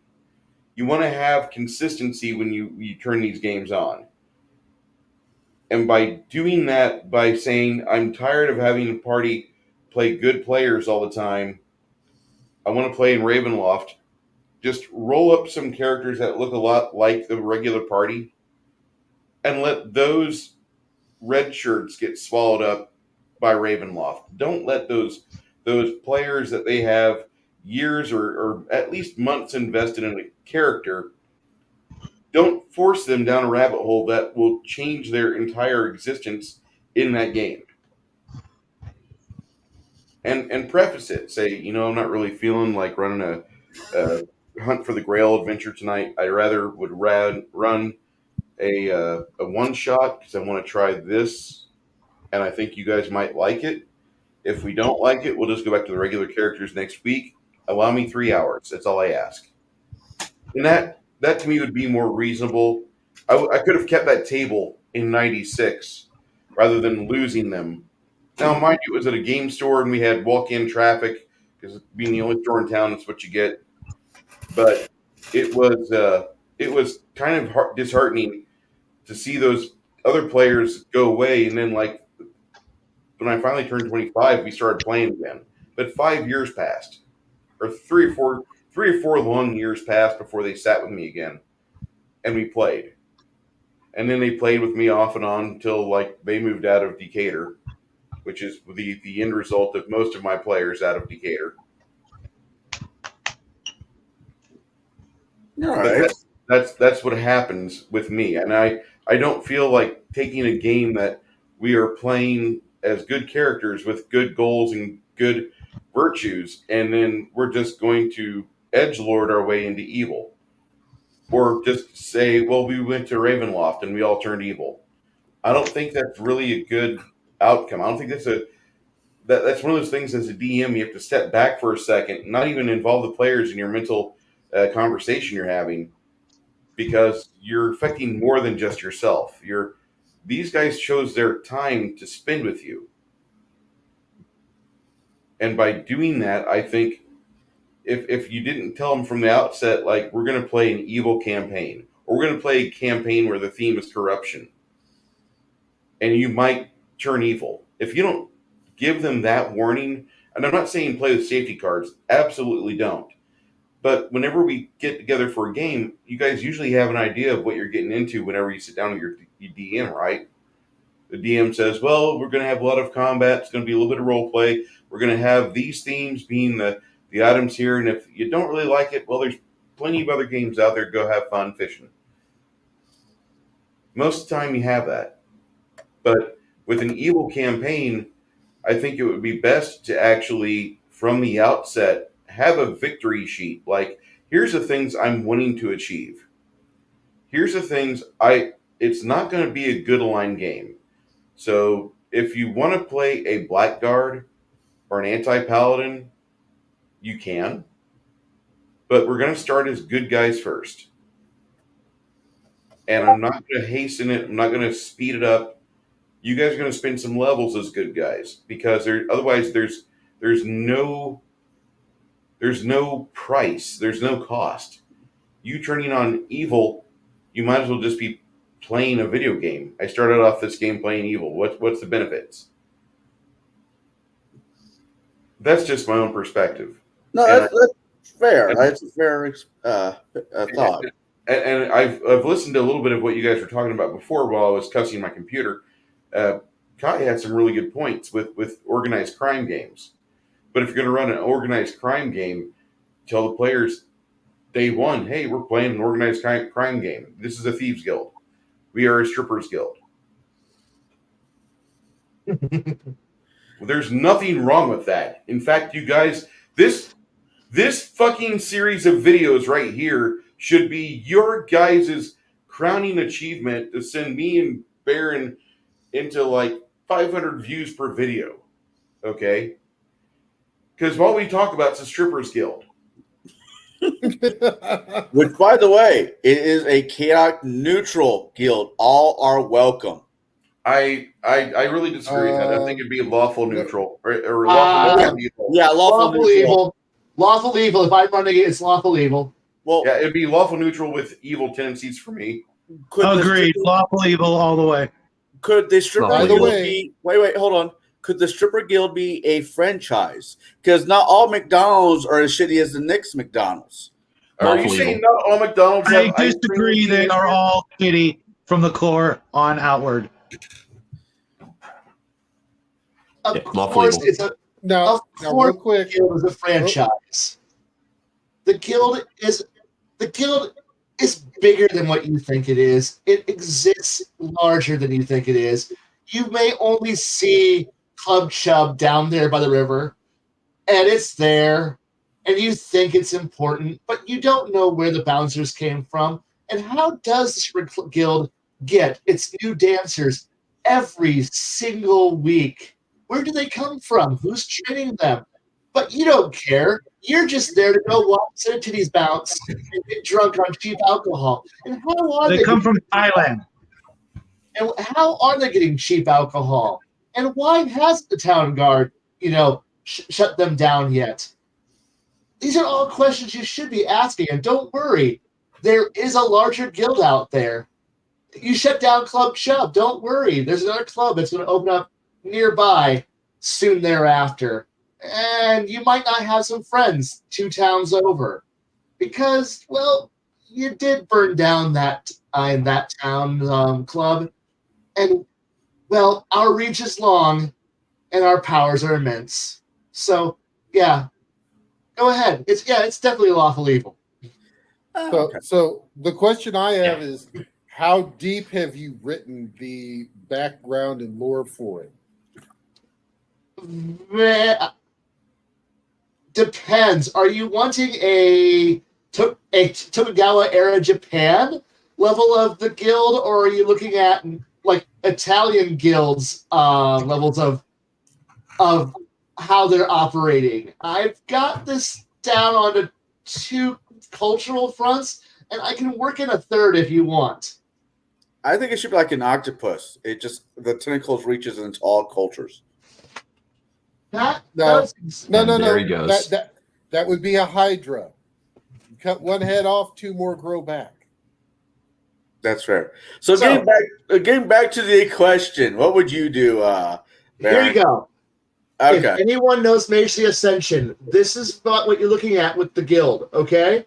You want to have consistency when you turn these games on. And by doing that, by saying, I'm tired of having a party play good players all the time, I want to play in Ravenloft, just roll up some characters that look a lot like the regular party and let those red shirts get swallowed up by Ravenloft. Don't let those players that they have years or at least months invested in a character, don't force them down a rabbit hole that will change their entire existence in that game. And preface it. Say, I'm not really feeling like running a hunt for the Grail adventure tonight. I rather would run a one shot because I want to try this, and I think you guys might like it. If we don't like it, we'll just go back to the regular characters next week. Allow me 3 hours. That's all I ask. And that to me would be more reasonable. I could have kept that table in 96 rather than losing them. Now, mind you, it was at a game store and we had walk-in traffic because being the only store in town, that's what you get. But it was kind of disheartening to see those other players go away, and then like when I finally turned 25, we started playing again. But 5 years passed, or three or four long years passed before they sat with me again, and we played. And then they played with me off and on until like they moved out of Decatur, which is the end result of most of my players out of Decatur. All But right. that's what happens with me, and I don't feel like taking a game that we are playing as good characters with good goals and good virtues, and then we're just going to edgelord our way into evil, or just say, well, we went to Ravenloft and we all turned evil. I don't think that's really a good outcome. I don't think that's one of those things as a DM you have to step back for a second, not even involve the players in your mental conversation you're having, because you're affecting more than just yourself. These guys chose their time to spend with you. And by doing that, I think if you didn't tell them from the outset, like, we're going to play an evil campaign, or we're going to play a campaign where the theme is corruption, and you might turn evil. If you don't give them that warning, and I'm not saying play with safety cards, absolutely don't. But whenever we get together for a game, you guys usually have an idea of what you're getting into whenever you sit down with your DM, right? The DM says, well, we're going to have a lot of combat. It's going to be a little bit of role play. We're going to have these themes being the items here. And if you don't really like it, well, there's plenty of other games out there. Go have fun fishing. Most of the time you have that. But with an evil campaign, I think it would be best to actually, from the outset, have a victory sheet. Like, here's the things I'm wanting to achieve. Here's the things it's not going to be a good aligned game. So if you want to play a blackguard or an anti-paladin, you can. But we're going to start as good guys first. And I'm not going to hasten it. I'm not going to speed it up. You guys are going to spend some levels as good guys, because otherwise there's no price. There's no cost. You turning on evil, you might as well just be playing a video game. I started off this game playing evil. What's the benefits? That's just my own perspective. No, that's fair. That's a fair thought. And I've listened to a little bit of what you guys were talking about before while I was cussing my computer. Kai had some really good points with organized crime games. But if you're going to run an organized crime game, tell the players day one, hey, we're playing an organized crime game. This is a thieves guild. We are a strippers guild. There's nothing wrong with that. In fact, you guys, this fucking series of videos right here should be your guys' crowning achievement to send me and Baron into like 500 views per video. Okay? Because what we talk about is a strippers guild. Which, by the way, it is a chaotic neutral guild. All are welcome. I really disagree with that. I think it'd be lawful neutral or lawful evil. Yeah, lawful evil. Lawful evil. If I'm running it, it's lawful evil. Well, yeah, it'd be lawful neutral with evil tendencies for me. Agreed. Lawful evil all the way. Could the stripper guild be? Wait, hold on. Could the stripper guild be a franchise? Because not all McDonald's are as shitty as the Nick's McDonald's. Are you saying not all McDonald's? I disagree. They are all shitty from the core on outward. Of course, it's a real quick. Guild is a franchise. The guild is bigger than what you think it is. It exists larger than you think it is. You may only see Club Chub down there by the river, and it's there, and you think it's important, but you don't know where the bouncers came from. And how does the Stripper Guild get its new dancers every single week? Where do they come from? Who's training them? But you don't care. You're just there to go watch their titties bounce and get drunk on cheap alcohol. And how are they come from Thailand? And how are they getting cheap alcohol? And why hasn't the town guard, shut them down yet? These are all questions you should be asking. And don't worry, there is a larger guild out there. You shut down Club Chub. Don't worry. There's another club that's going to open up nearby soon thereafter. And you might not have some friends 2 towns over. Because, well, you did burn down that town club. And, well, our reach is long, and our powers are immense. So, yeah, go ahead. It's definitely lawful evil. So the question I have is, how deep have you written the background and lore for it? Depends. Are you wanting a Tokugawa era Japan level of the guild, or are you looking at like Italian guilds levels of how they're operating? I've got this down onto 2 cultural fronts, and I can work in a 3rd if you want. I think it should be like an octopus. It just the tentacles reaches into all cultures. No. There he goes. That would be a Hydra. You cut one head off, 2 more grow back. That's fair. So getting back to the question, what would you do, Here Baron? you go. Okay. If anyone knows Mage the Ascension, this is about what you're looking at with the guild, okay?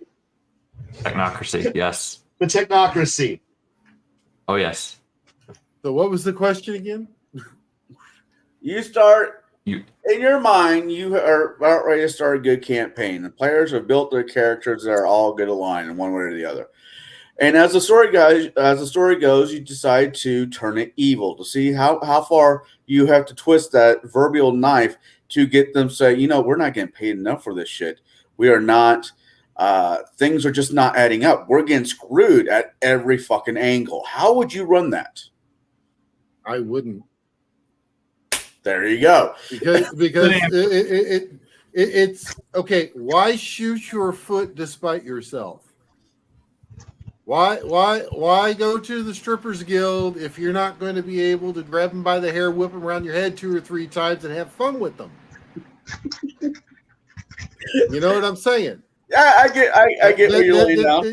Technocracy, yes. The technocracy. Oh, yes. So what was the question again? You start You in your mind. You are about ready to start a good campaign. The players have built their characters that are all good aligned in one way or the other. And as the story goes, you decide to turn it evil to see how far you have to twist that proverbial knife to get them to say, we're not getting paid enough for this shit. We are not. Things are just not adding up. We're getting screwed at every fucking angle. How would you run that? I wouldn't. There you go. Because it's okay. Why shoot your foot despite yourself? Why go to the strippers guild if you're not going to be able to grab them by the hair, whip them around your head 2 or 3 times, and have fun with them? You know what I'm saying? Yeah, I get where you're laying down.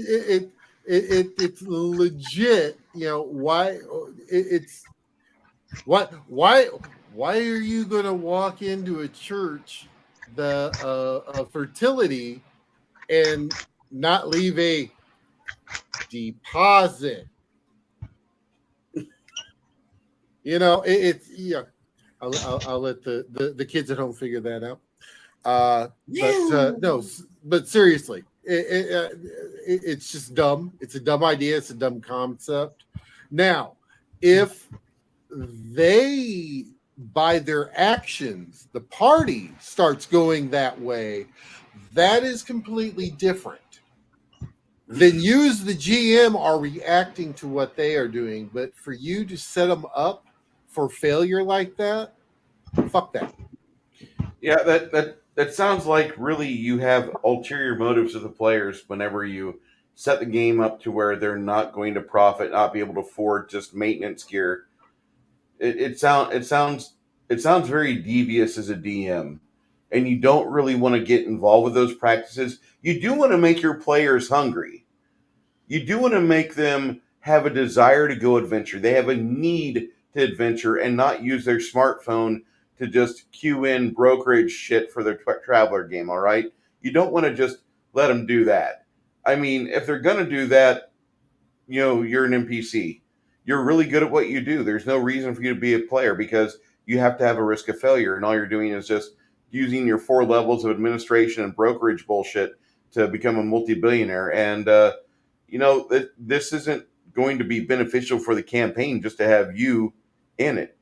It's legit. Why are you going to walk into a church, the fertility, and not leave a deposit? I'll let the kids at home figure that out. But seriously, it's just dumb. It's a dumb idea. It's a dumb concept. Now, if they, by their actions, the party starts going that way, that is completely different. Then use the GM are reacting to what they are doing. But for you to set them up for failure like that, fuck that. Yeah, that sounds like really you have ulterior motives of the players whenever you set the game up to where they're not going to profit, not be able to afford just maintenance gear. It sounds very devious as a DM, and you don't really want to get involved with those practices. You do want to make your players hungry. You do want to make them have a desire to go adventure. They have a need to adventure and not use their smartphone to just queue in brokerage shit for their traveler game, all right? You don't want to just let them do that. I mean, if they're going to do that, you're an NPC. You're really good at what you do. There's no reason for you to be a player because you have to have a risk of failure, and all you're doing is just using your 4 levels of administration and brokerage bullshit to become a multi-billionaire. And, this isn't going to be beneficial for the campaign just to have you in it.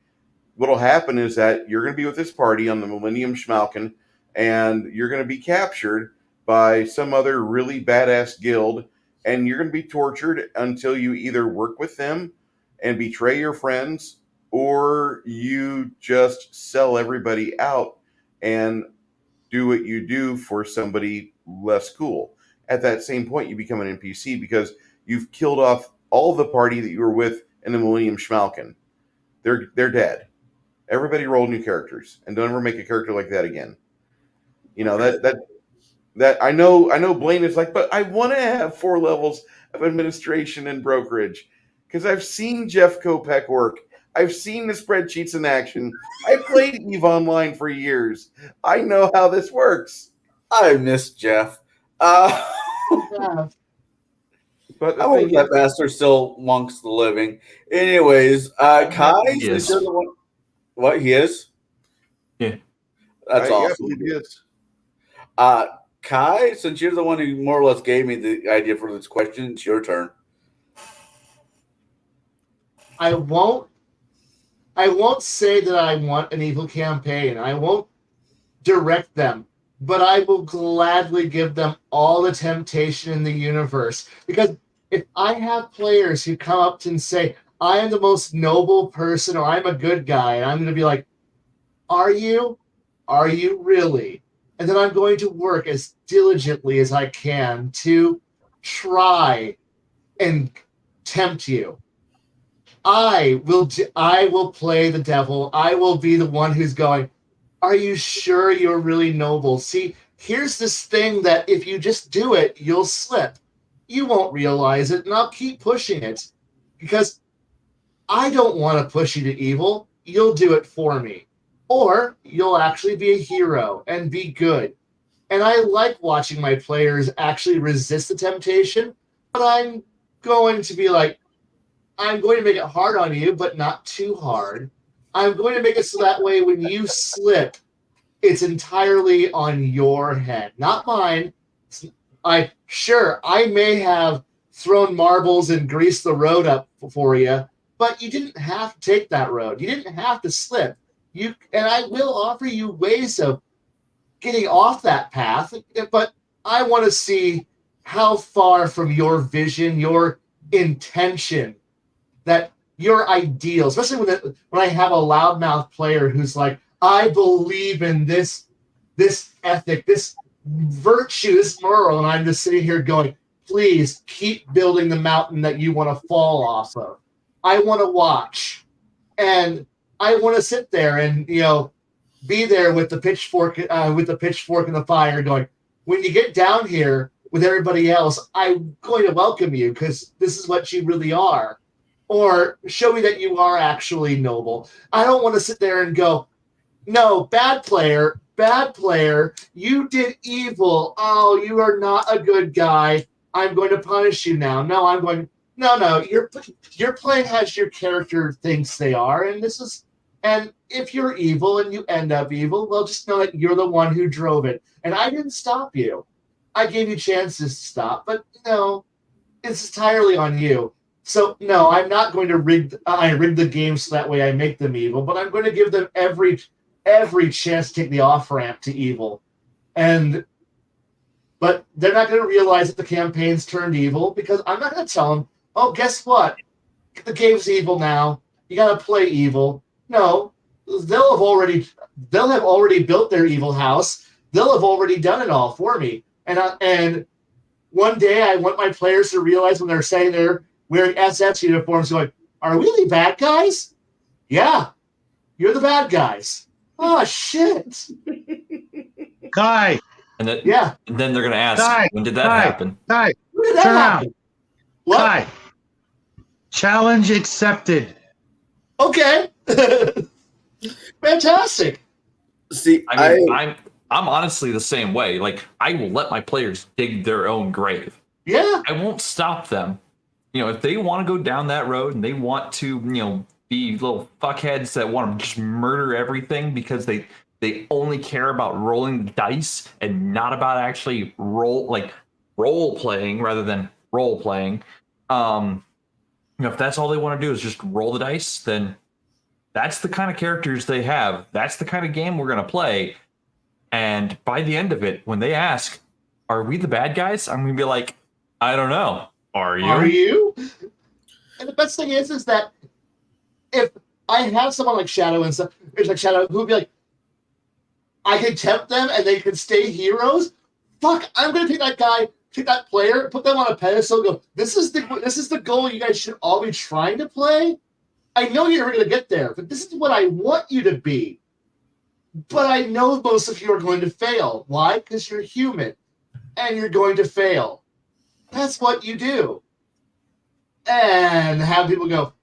What'll happen is that you're going to be with this party on the Millennium Schmalkin, and you're going to be captured by some other really badass guild, and you're going to be tortured until you either work with them and betray your friends, or you just sell everybody out and do what you do for somebody less cool. At that same point, you become an NPC because you've killed off all the party that you were with in the Millennium Schmalkin. They're dead. Everybody roll new characters, and don't ever make a character like that again. That I know Blaine is like, but I want to have 4 levels of administration and brokerage because I've seen Jeff Kopech work. I've seen the spreadsheets in action. I played EVE Online for years. I know how this works. I miss Jeff. Yeah. But I hope that bastard still amongst the living. Anyways, Kai, Yes. since you're the one. What, he is? Yeah. That's I awesome. believe he is. Kai, since you're the one who more or less gave me the idea for this question, it's your turn. I won't say that I want an evil campaign. I won't direct them, but I will gladly give them all the temptation in the universe. Because if I have players who come up and say, I am the most noble person, or I'm a good guy, and I'm going to be like, are you? Are you really? And then I'm going to work as diligently as I can to try and tempt you. I will play the devil. I will be the one who's going, are you sure you're really noble? See, here's this thing that if you just do it, you'll slip. You won't realize it, and I'll keep pushing it because I don't want to push you to evil. You'll do it for me. Or you'll actually be a hero and be good. And I like watching my players actually resist the temptation, but I'm going to be like, I'm going to make it hard on you, but not too hard. I'm going to make it so that way when you slip, it's entirely on your head, not mine. I may have thrown marbles and greased the road up for you, but you didn't have to take that road. You didn't have to slip. And I will offer you ways of getting off that path, but I want to see how far from your vision, your intention, that your ideal, especially when I have a loudmouth player who's like, I believe in this ethic, this virtue, this moral, and I'm just sitting here going, please keep building the mountain that you want to fall off of. I want to watch, and I want to sit there and be there with the pitchfork in the fire, going, when you get down here with everybody else, I'm going to welcome you because this is what you really are, or show me that you are actually noble. I don't want to sit there and go, no, bad player, you did evil. Oh, you are not a good guy. I'm going to punish you now. No, I'm going, no, you're playing as your character thinks they are, and if you're evil and you end up evil, well, just know that you're the one who drove it. And I didn't stop you. I gave you chances to stop, but no, it's entirely on you. So no, I'm not going to rig the game so that way I make them evil, but I'm going to give them every chance to take the off-ramp to evil. But they're not going to realize that the campaign's turned evil because I'm not going to tell them, oh, guess what? The game's evil now. You got to play evil. No, they'll have already built their evil house. They'll have already done it all for me. And one day I want my players to realize when they're saying they're wearing SS uniforms, going, are we the bad guys? Yeah, you're the bad guys. Oh, shit. Kai. And then, yeah. And then they're going to ask, Kai, when did that happen? Kai, When did that turn happen? around. What? Kai. Challenge accepted. Okay. Fantastic. See, I'm honestly the same way. Like, I will let my players dig their own grave. Yeah. I won't stop them. If they want to go down that road and they want to, be little fuckheads that want to just murder everything because they only care about rolling the dice and not about actually role playing rather than role playing. If that's all they want to do is just roll the dice, then that's the kind of characters they have. That's the kind of game we're going to play. And by the end of it, when they ask, are we the bad guys? I'm going to be like, I don't know. Are you? Are you? And the best thing is that if I have someone like Shadow and stuff, like Shadow, who would be like, I can tempt them and they can stay heroes. Fuck, I'm going to take that guy, take that player, put them on a pedestal, and go, this is the goal you guys should all be trying to play. I know you're never going to get there, but this is what I want you to be. But I know most of you are going to fail. Why? Because you're human, and you're going to fail. That's what you do. And have people go,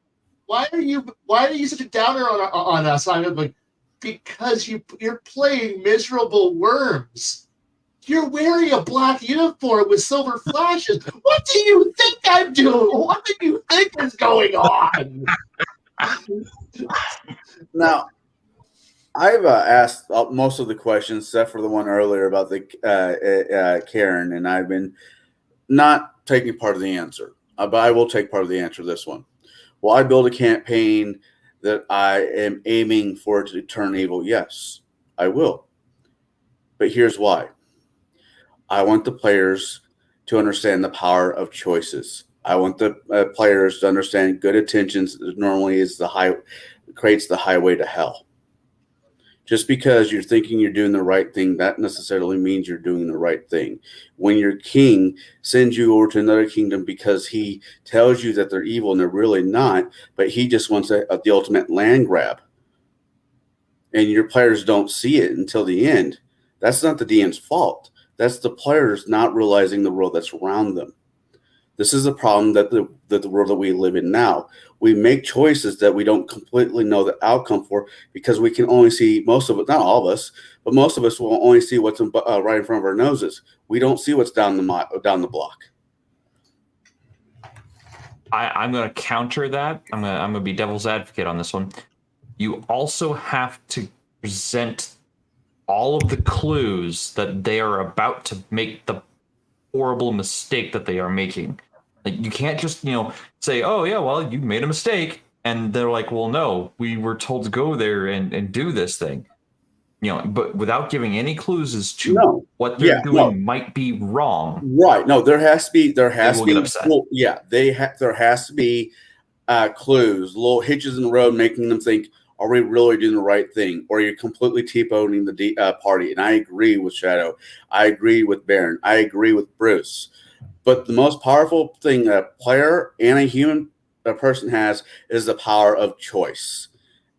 why are you such a downer on us? I'm like, because you're playing miserable worms. You're wearing a black uniform with silver flashes. What do you think I'm doing? What do you think is going on? Now, I've asked most of the questions, except for the one earlier about the Karen, and I've been not taking part of the answer, but I will take part of the answer to this one. Will I build a campaign that I am aiming for it to turn evil? Yes, I will. But here's why. I want the players to understand the power of choices. I want the players to understand good intentions normally creates the highway to hell. Just because you're thinking you're doing the right thing, that necessarily means you're doing the right thing. When your king sends you over to another kingdom because he tells you that they're evil and they're really not, but he just wants the ultimate land grab, and your players don't see it until the end, That's not the DM's fault. That's the players not realizing the world that's around them. This is a problem that the world that we live in now. We make choices that we don't completely know the outcome for because we can only see most of it. Not all of us, but most of us will only see what's right in front of our noses. We don't see what's down the block. I'm going to counter that. I'm going to be devil's advocate on this one. You also have to present all of the clues that they are about to make the horrible mistake that they are making. Like, you can't just, say, oh yeah, well, you made a mistake. And they're like, well, no, we were told to go there and do this thing. But without giving any clues as to what they're doing might be wrong. Right. No, there has to be, get upset. Well, yeah, there has to be clues, little hitches in the road, making them think, are we really doing the right thing? Or you're completely T-boning the party. And I agree with Shadow. I agree with Baron. I agree with Bruce. But the most powerful thing a player and a person has is the power of choice.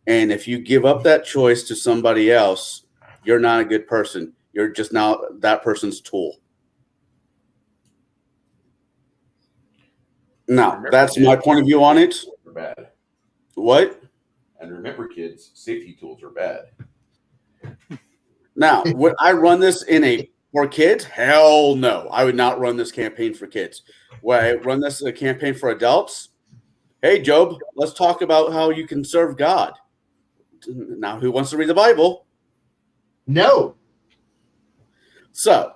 And if you give up that choice to somebody else, you're not a good person. You're just now that person's tool. Now, that's my point of view on it. Are bad. What? And remember, kids, safety tools are bad. Now, would I run this for kids? Hell no. I would not run this campaign for kids. Would I run this as a campaign for adults? Hey, Job, let's talk about how you can serve God. Now, who wants to read the Bible? No. So,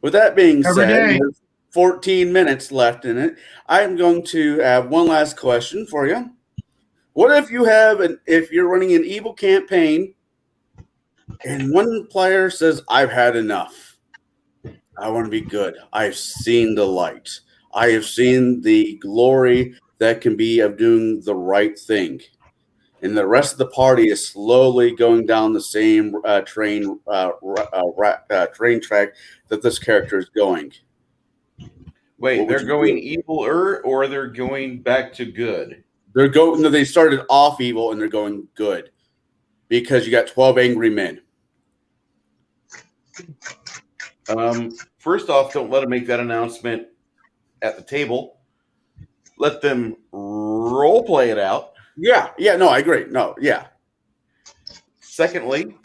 with that being Every said, day. there's 14 minutes left in it. I'm going to have one last question for you. What if if you're running an evil campaign and one player says, I've had enough. I want to be good. I've seen the light. I have seen the glory that can be of doing the right thing. And the rest of the party is slowly going down the same train track that this character is going. Wait, What would they're you going do? evil or they're going back to good? They started off evil and they're going good because you got 12 angry men. First off, don't let them make that announcement at the table. Let them role play it out. Yeah, no, I agree. No, yeah. Secondly,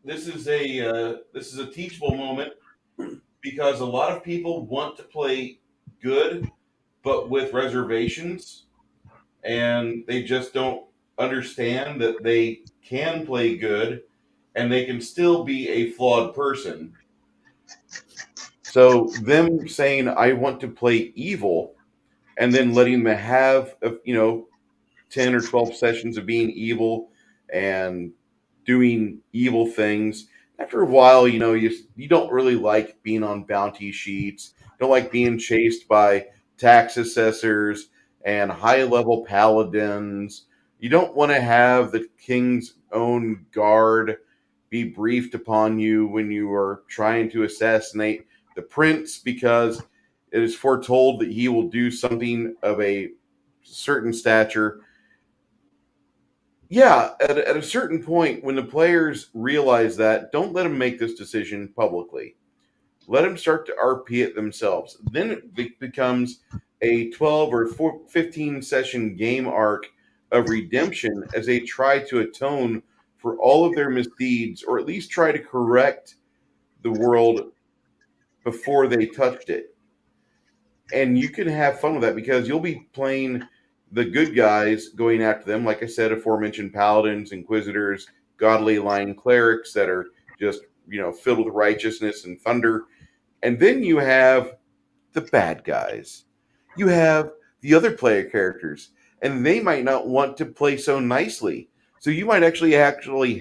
this is a teachable moment because a lot of people want to play good, but with reservations, and they just don't understand that they can play good and they can still be a flawed person. So them saying I want to play evil and then letting them have 10 or 12 sessions of being evil and doing evil things. After a while, you don't really like being on bounty sheets, don't like being chased by tax assessors and high level paladins. You don't want to have the king's own guard be briefed upon you when you are trying to assassinate the prince because it is foretold that he will do something of a certain stature. Yeah, at a certain point, when the players realize that, don't let them make this decision publicly. Let them start to RP it themselves. Then it becomes a 12 or 15 session game arc of redemption as they try to atone for all of their misdeeds, or at least try to correct the world before they touched it. And you can have fun with that because you'll be playing the good guys going after them. Like I said, aforementioned paladins, inquisitors, godly line clerics that are just, filled with righteousness and thunder. And then you have the bad guys. You have the other player characters, and they might not want to play so nicely. So you might actually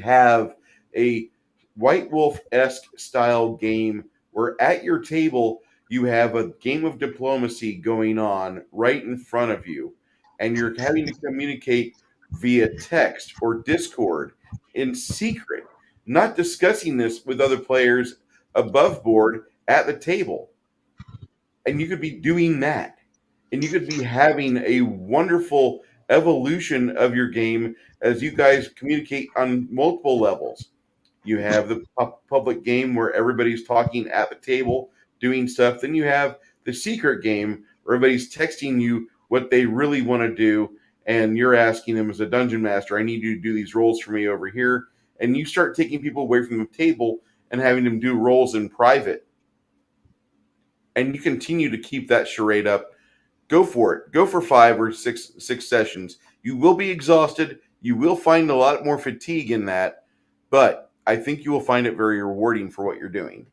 have a White Wolf-esque style game where at your table you have a game of diplomacy going on right in front of you, and you're having to communicate via text or Discord in secret, not discussing this with other players above board at the table. And you could be doing that. And you could be having a wonderful evolution of your game as you guys communicate on multiple levels. You have the public game where everybody's talking at the table, doing stuff. Then you have the secret game where everybody's texting you what they really want to do, and you're asking them as a dungeon master, I need you to do these roles for me over here. And you start taking people away from the table and having them do roles in private. And you continue to keep that charade up. Go for it. Go for 5 or 6 sessions. You will be exhausted. You will find a lot more fatigue in that, but I think you will find it very rewarding for what you're doing.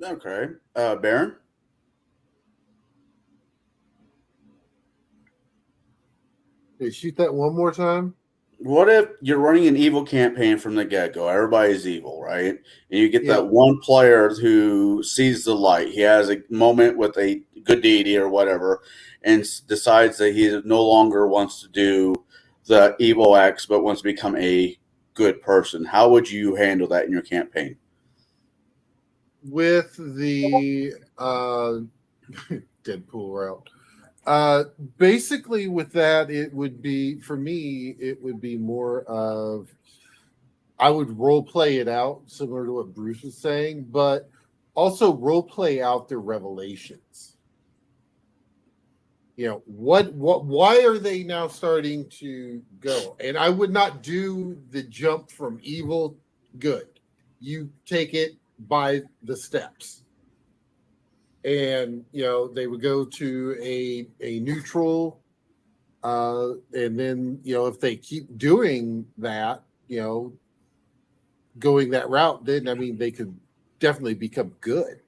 Okay. Baron? Hey, shoot that one more time. What if you're running an evil campaign from the get-go? Everybody's evil, right? And you get Yeah. that one player who sees the light. He has a moment with a good deity or whatever and decides that he no longer wants to do the evil acts but wants to become a good person. How would you handle that in your campaign? With the Deadpool route. Basically, with that, it would be, for me, it would be more of, I would role play it out, similar to what Bruce was saying, but also role play out their revelations. You know, why are they now starting to go? And I would not do the jump from evil good. You take it by the steps. And, you know, they would go to a neutral, and then, you know, if they keep doing that, you know, going that route, then, I mean, they could definitely become good.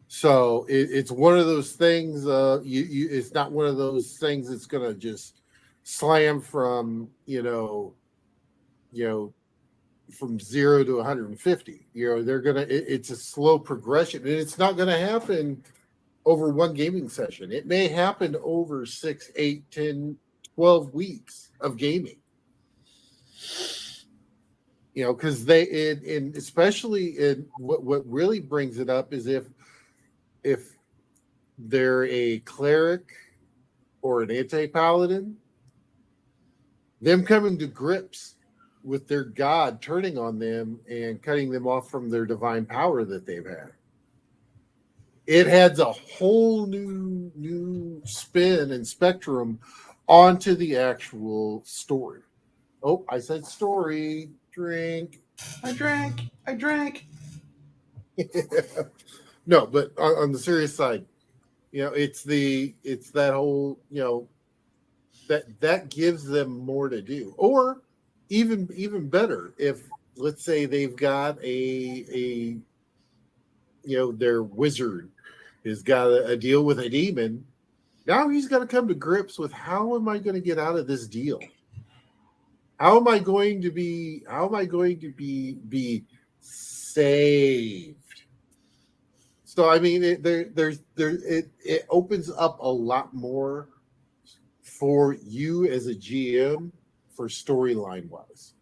So it's one of those things, it's not one of those things that's going to just slam from, from 0 to 150. It's a slow progression, and it's not going to happen over one gaming session. It may happen over 6, 8, 10, 12 weeks of gaming. You know, because and especially in what really brings it up is if they're a cleric or an anti-paladin, them coming to grips with their god turning on them and cutting them off from their divine power that they've had. It adds a whole new spin and spectrum onto the actual story. Oh, I said story. Drink. I drank. No, but on the serious side, you know, it's that whole, you know, that gives them more to do. Or even better, if let's say they've got a you know, their wizard has got a deal with a demon. Now he's got to come to grips with, how am I going to get out of this deal? How am I going to be saved? So I mean, it opens up a lot more for you as a GM for storyline wise.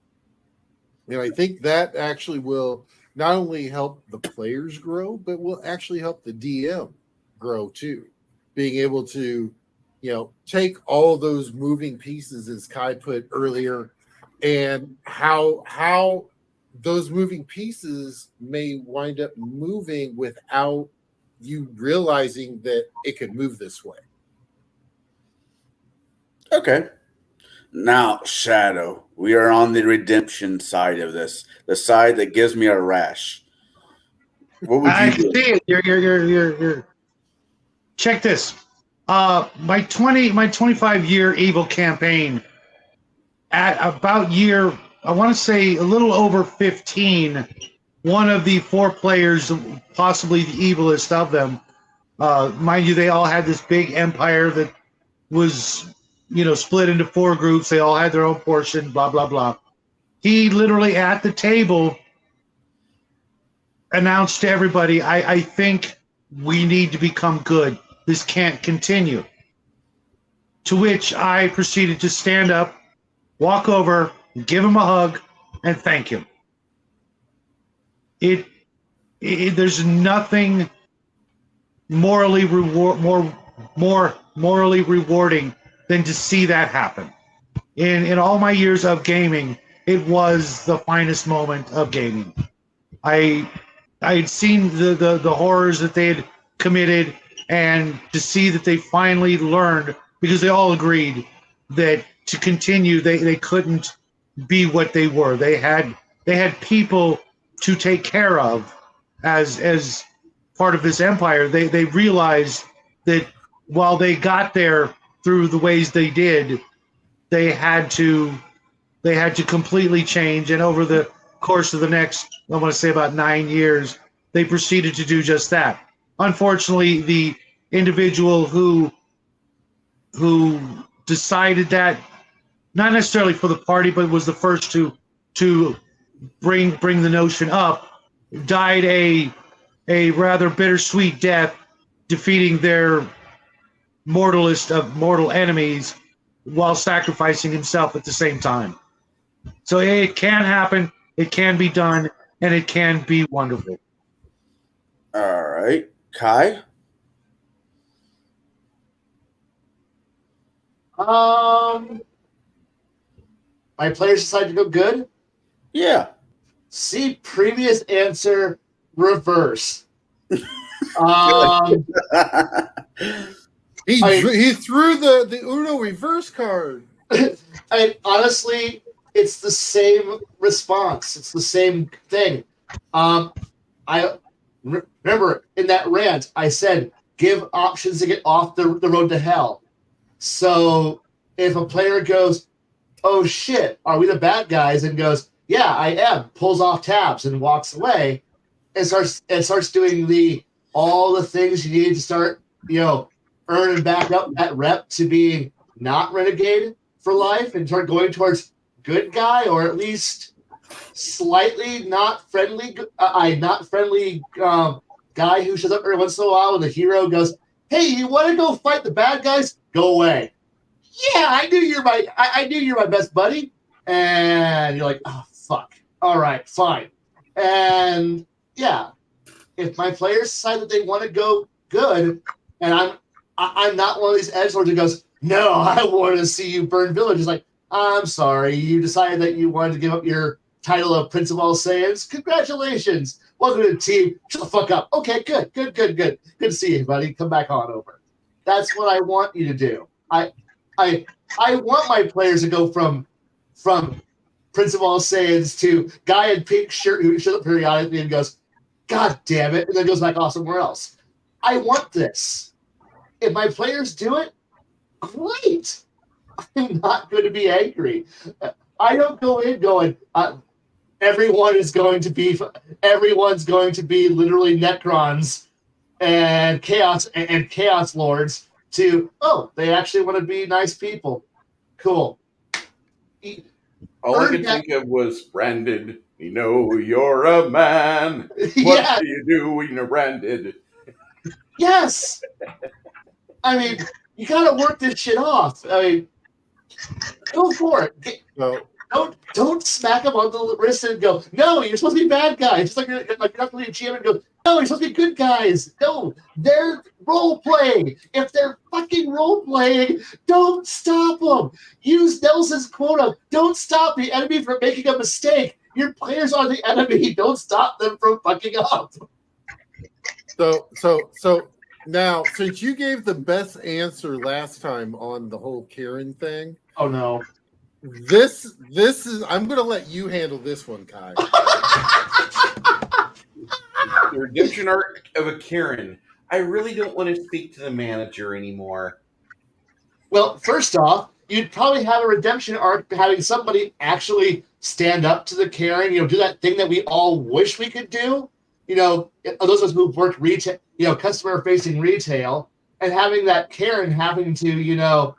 And I think that actually will not only help the players grow, but will actually help the DM grow too. Being able to, you know, take all those moving pieces, as Kai put earlier, and how those moving pieces may wind up moving without you realizing that it could move this way. Okay. Now, Shadow, we are on the redemption side of this, the side that gives me a rash. What would I you do? see it. You're. Check this. My 25-year evil campaign, at about year, I want to say a little over 15, one of the 4 players, possibly the evilest of them, mind you, they all had this big empire that was, you know, split into 4 groups. They all had their own portion, blah, blah, blah. He literally at the table announced to everybody, I think we need to become good. This can't continue. To which I proceeded to stand up, walk over, give him a hug, and thank him. There's nothing morally more morally rewarding than to see that happen. In all my years of gaming, it was the finest moment of gaming. I had seen the horrors that they had committed, and to see that they finally learned, because they all agreed that to continue they couldn't be what they were. They had people to take care of as part of this empire. They realized that while they got there through the ways they did, they had to completely change. And over the course of the next, I want to say about 9 years, they proceeded to do just that. Unfortunately, the individual who decided that, not necessarily for the party, but was the first to bring the notion up, died a rather bittersweet death, defeating their mortalist of mortal enemies while sacrificing himself at the same time. So it can happen, it can be done, and it can be wonderful. All right. Kai? My players decided to go good. Yeah. See previous answer, reverse. He threw the Uno reverse card. Honestly, it's the same response. It's the same thing. I remember in that rant, I said, give options to get off the road to hell. So if a player goes, oh shit, are we the bad guys? And goes, yeah, I am, pulls off tabs and walks away and starts doing all the things you need to start, earning back up that rep to being not renegade for life and start going towards good guy, or at least slightly not friendly guy who shows up every once in a while when the hero goes, hey, you want to go fight the bad guys? Go away. Yeah, I knew you're my best buddy. And you're like, oh fuck. All right, fine. And yeah, if my players decide that they want to go good, and I'm not one of these edgelords who goes, no, I want to see you burn villages. Like, I'm sorry, you decided that you wanted to give up your title of Prince of All Saiyans. Congratulations. Welcome to the team. Shut the fuck up. Okay, good. Good to see you, buddy. Come back on over. That's what I want you to do. I want my players to go from Prince of All Saiyans to guy in pink shirt who shows up periodically and goes, God damn it, and then goes back off somewhere else. I want this. If my players do it, great. I'm not going to be angry. I don't go in going, everyone's going to be literally Necrons and chaos lords to, oh, they actually want to be nice people. Cool. All I could think of was branded. You know you're a man. What do you do when you're branded? Yes. I mean, you gotta work this shit off. I mean, go for it. Don't smack them on the wrist and go, no, you're supposed to be bad guys. Just like you're not going to be a GM and go, no, you're supposed to be good guys. No, they're role playing. If they're fucking role playing, don't stop them. Use Nelson's quota. Don't stop the enemy from making a mistake. Your players are the enemy. Don't stop them from fucking up. So now, since you gave the best answer last time on the whole Karen thing. Oh no. This is, I'm going to let you handle this one, Kai. The redemption arc of a Karen. I really don't want to speak to the manager anymore. Well, first off, you'd probably have a redemption arc having somebody actually stand up to the Karen, do that thing that we all wish we could do. Those of us who've worked retail, customer-facing retail, and having that Karen having to,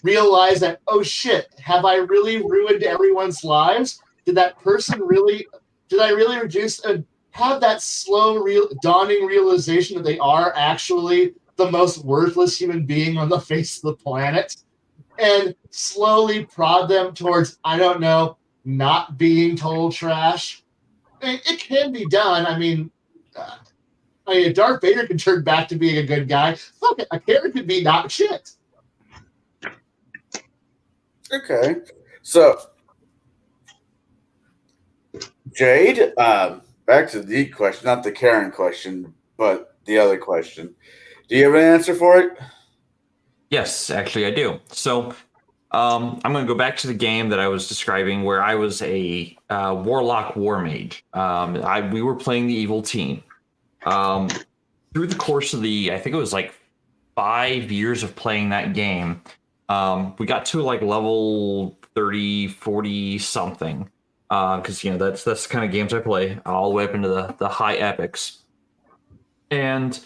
realize that, oh shit, have I really ruined everyone's lives? Did I really reduce and have that slow dawning realization that they are actually the most worthless human being on the face of the planet, and slowly prod them towards, I don't know, not being total trash? I mean, it can be done. I mean, Darth Vader can turn back to being a good guy. Fuck it, a Karen could be not shit. Okay. So, Jade, back to the question, not the Karen question, but the other question. Do you have an answer for it? Yes, actually, I do. So, I'm going to go back to the game that I was describing, where I was a warlock war mage. We were playing the evil team. Through the course of I think it was like 5 years of playing that game, we got to like level 30, 40 something. Because that's the kind of games I play, all the way up into the high epics. And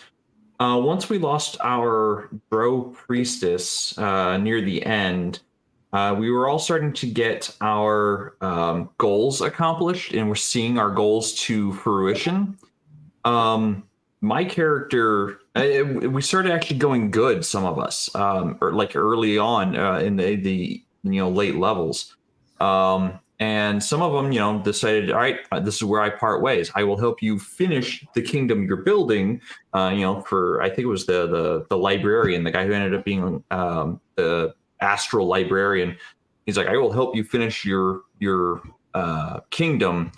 once we lost our Bro Priestess near the end, we were all starting to get our goals accomplished, and we're seeing our goals to fruition. My character, we started actually going good, some of us, or like early on in the late levels. And some of them, decided, all right, this is where I part ways. I will help you finish the kingdom you're building. For I think it was the librarian, the guy who ended up being the astral librarian. He's like, I will help you finish your kingdom,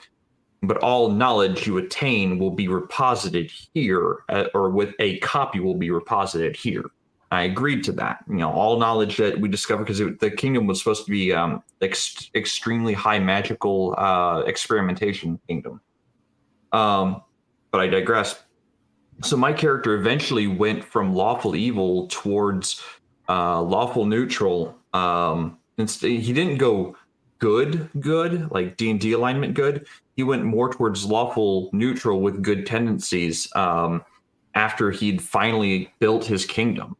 but all knowledge you attain will be reposited here, or with a copy will be reposited here. I agreed to that. All knowledge that we discovered, because the kingdom was supposed to be extremely high magical experimentation kingdom. But I digress. So my character eventually went from lawful evil towards lawful neutral. He didn't go good, like D&D alignment good. He went more towards lawful neutral with good tendencies after he'd finally built his kingdom.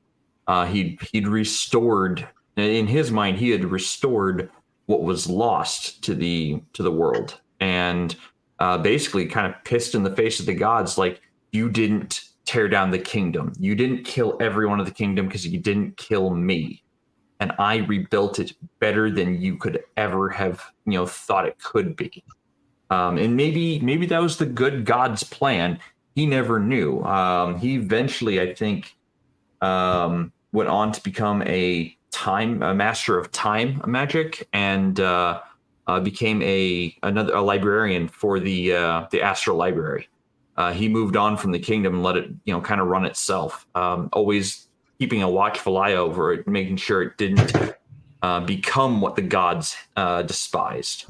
He'd restored, in his mind, he had restored what was lost to the world, and basically kind of pissed in the face of the gods, like, you didn't tear down the kingdom, you didn't kill everyone of the kingdom because you didn't kill me, and I rebuilt it better than you could ever have thought it could be. And maybe that was the good god's plan. He never knew. He eventually, I think, went on to become a master of time magic, and became a librarian for the astral library. He moved on from the kingdom and let it kind of run itself, always keeping a watchful eye over it, making sure it didn't become what the gods despised.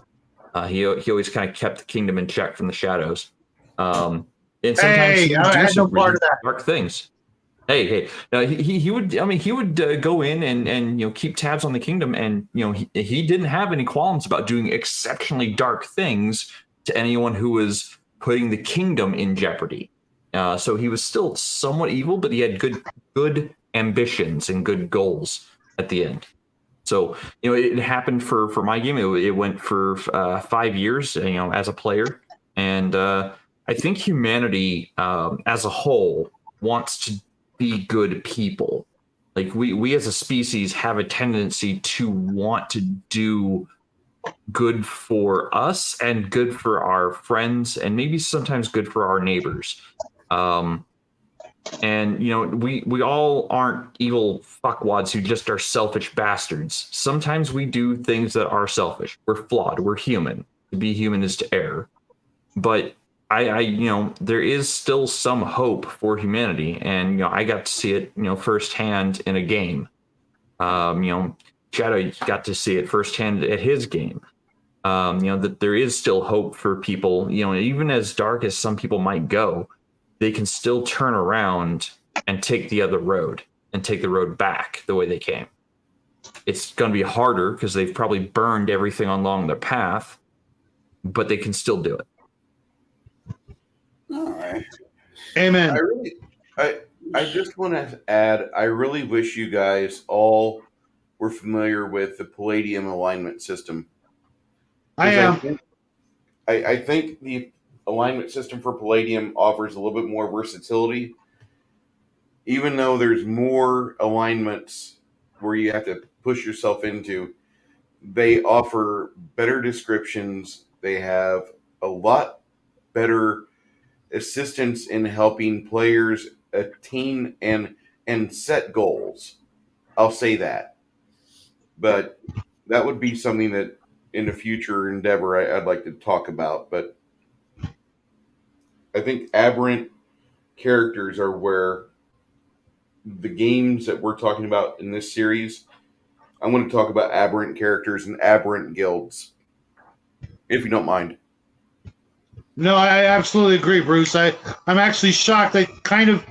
He always kind of kept the kingdom in check from the shadows. And sometimes he would do some really dark things. Hey! He would. I mean, he would go in and keep tabs on the kingdom, and he didn't have any qualms about doing exceptionally dark things to anyone who was putting the kingdom in jeopardy. So he was still somewhat evil, but he had good ambitions and good goals at the end. So it happened for my game. It went for 5 years, as a player, and I think humanity as a whole wants to be good people. Like we as a species have a tendency to want to do good for us and good for our friends, and maybe sometimes good for our neighbors. And we all aren't evil fuckwads who just are selfish bastards. Sometimes we do things that are selfish. We're flawed. We're human. To be human is to err. But I there is still some hope for humanity, and I got to see it firsthand in a game. Shadow got to see it firsthand at his game. That there is still hope for people. Even as dark as some people might go, they can still turn around and take the other road, and take the road back the way they came. It's going to be harder because they've probably burned everything along their path, but they can still do it. All right. Amen. I just want to add, I really wish you guys all were familiar with the Palladium alignment system. I am. I think the alignment system for Palladium offers a little bit more versatility, even though there's more alignments where you have to push yourself into. They offer better descriptions. They have a lot better assistance in helping players attain and set goals. I'll say that. But that would be something that in a future endeavor I'd like to talk about. But I think aberrant characters are where the games that we're talking about in this series, I'm going to talk about aberrant characters and aberrant guilds, if you don't mind. No, I absolutely agree, Bruce. I'm actually shocked. I kind of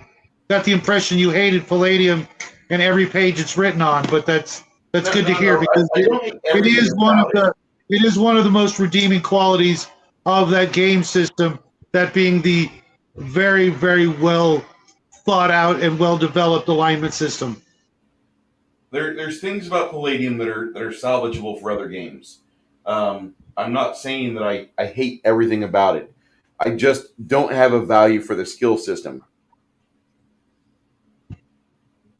got the impression you hated Palladium and every page it's written on, but that's good to hear because I don't hate it everything is one of about it. the most redeeming qualities of that game system. That being the very very well thought out and well developed alignment system. There's things about Palladium that are salvageable for other games. I'm not saying that I hate everything about it. I just don't have a value for the skill system.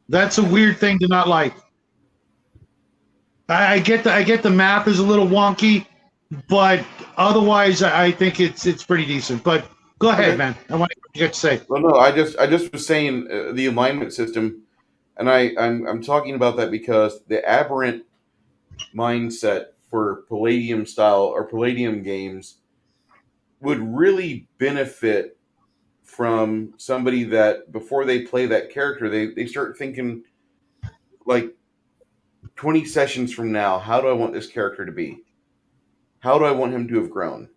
That's a weird thing to not like. I get the math is a little wonky, but otherwise I think it's pretty decent. But go ahead, Okay. man. I want to hear what you got to say. Well, no, I just was saying the alignment system, and I'm talking about that because the aberrant mindset for Palladium style or Palladium games would really benefit from somebody that before they play that character, they start thinking like 20 sessions from now, how do I want this character to be? How do I want him to have grown?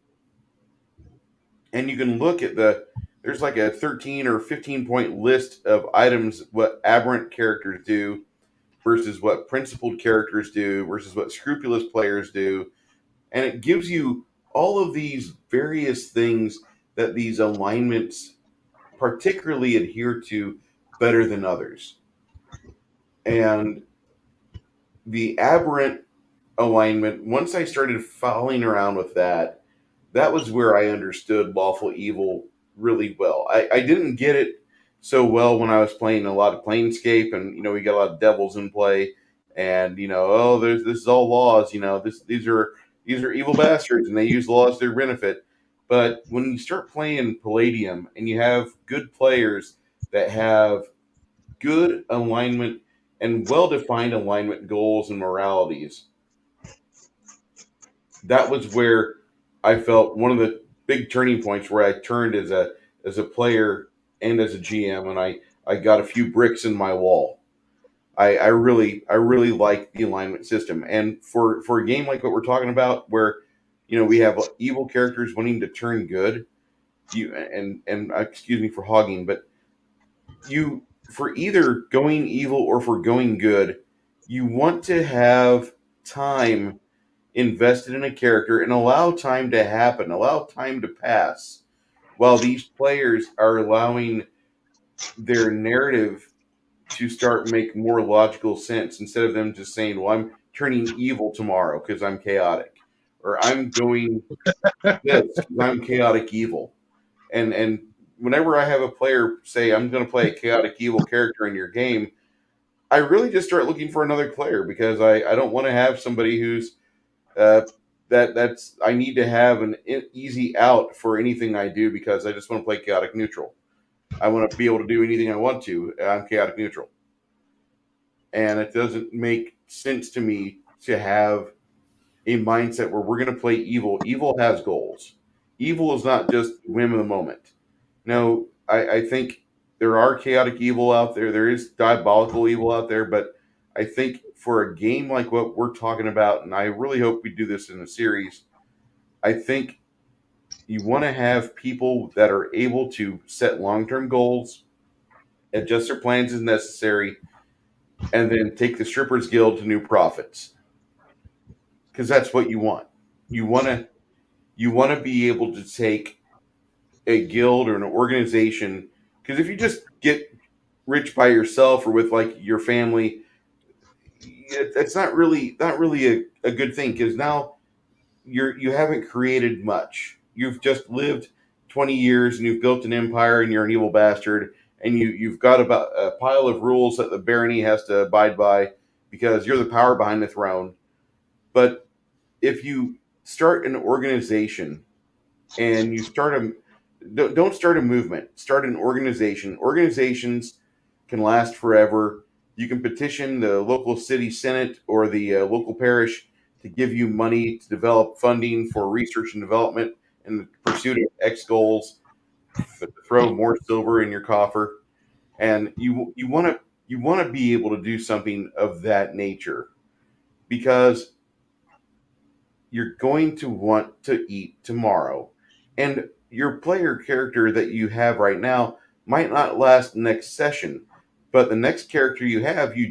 And you can look at there's like a 13 or 15 point list of items, what aberrant characters do versus what principled characters do versus what scrupulous players do. And it gives you all of these various things that these alignments particularly adhere to better than others. And the aberrant alignment, once I started fouling around with that, that was where I understood lawful evil really well. I didn't get it so well when I was playing a lot of Planescape, and we got a lot of devils in play, and oh, this is all laws. These are evil bastards, and they use laws to their benefit. But when you start playing Palladium, and you have good players that have good alignment and well-defined alignment goals and moralities, that was where I felt one of the big turning points where I turned as a player and as a GM, and I got a few bricks in my wall. I really like the alignment system, and for a game like what we're talking about, where we have evil characters wanting to turn good, and excuse me for hogging, but you for either going evil or for going good, you want to have time invested in a character and allow time to happen, allow time to pass while these players are allowing their narrative to start make more logical sense instead of them just saying, well, I'm turning evil tomorrow because I'm chaotic, or I'm doing this because I'm chaotic evil. And whenever I have a player say, I'm going to play a chaotic evil character in your game, I really just start looking for another player because I don't want to have somebody who's uh, that's I need to have an easy out for anything I do because I just want to play chaotic neutral. I want to be able to do anything I want to. I'm chaotic neutral, and it doesn't make sense to me to have a mindset where we're going to play evil. Evil has goals. Evil is not just whim of the moment. No, I think there are chaotic evil out there. There is diabolical evil out there, but I think for a game like what we're talking about, and I really hope we do this in a series, I think you want to have people that are able to set long-term goals, adjust their plans as necessary, and then take the Strippers Guild to new profits. Because that's what you want. You want to be able to take a guild or an organization. Because if you just get rich by yourself or with like your family, it's not really a good thing because now you haven't created much. You've just lived 20 years and you've built an empire and you're an evil bastard and you've got about a pile of rules that the barony has to abide by because you're the power behind the throne. But if you start an organization and you start don't start a movement, start an organization. Organizations can last forever. You can petition the local city senate or the local parish to give you money to develop funding for research and development in the pursuit of X goals. but to throw more silver in your coffer, and you want to be able to do something of that nature because you're going to want to eat tomorrow, and your player character that you have right now might not last next session, but the next character you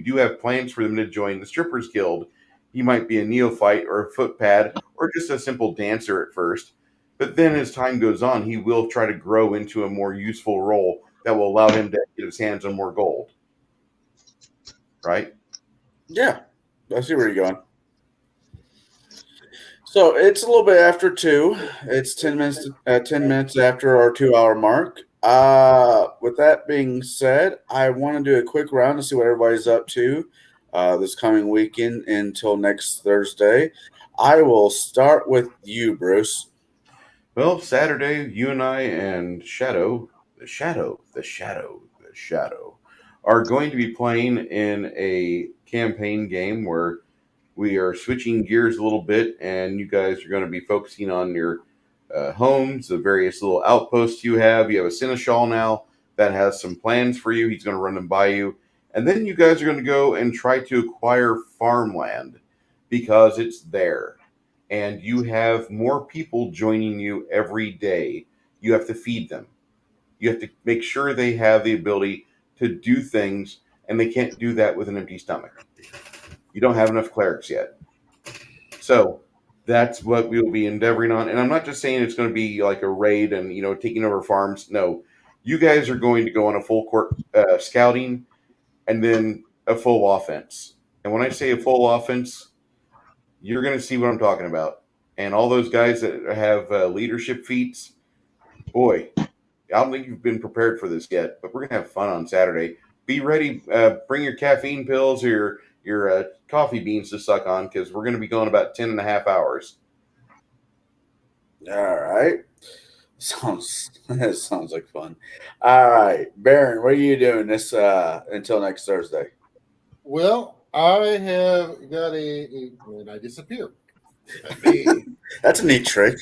do have plans for them to join the strippers guild. He might be a neophyte or a footpad or just a simple dancer at first, but then as time goes on he will try to grow into a more useful role that will allow him to get his hands on more gold, right? Yeah, I see where you're going. So it's a little bit after 2. It's 10 minutes. 10 minutes after our 2-hour mark. With that being said, I want to do a quick round to see what everybody's up to this coming weekend until next Thursday. I will start with you, Bruce. Well, Saturday, you and I and the Shadow, are going to be playing in a campaign game where we are switching gears a little bit, and you guys are going to be focusing on your homes, the various little outposts you have. You have a seneschal now that has some plans for you. He's going to run them by you. And then you guys are going to go and try to acquire farmland because it's there. And you have more people joining you every day. You have to feed them. You have to make sure they have the ability to do things, and they can't do that with an empty stomach. You don't have enough clerics yet. So that's what we'll be endeavoring on. And I'm not just saying it's going to be like a raid and, taking over farms. No, you guys are going to go on a full court scouting and then a full offense. And when I say a full offense, you're going to see what I'm talking about. And all those guys that have leadership feats, boy, I don't think you've been prepared for this yet, but we're going to have fun on Saturday. Be ready. Bring your caffeine pills or your coffee beans to suck on, because we're going to be going about 10 and a half hours. All right. That sounds like fun. All right. Baron, what are you doing this until next Thursday? Well, I have got and I disappeared. That's a neat trick.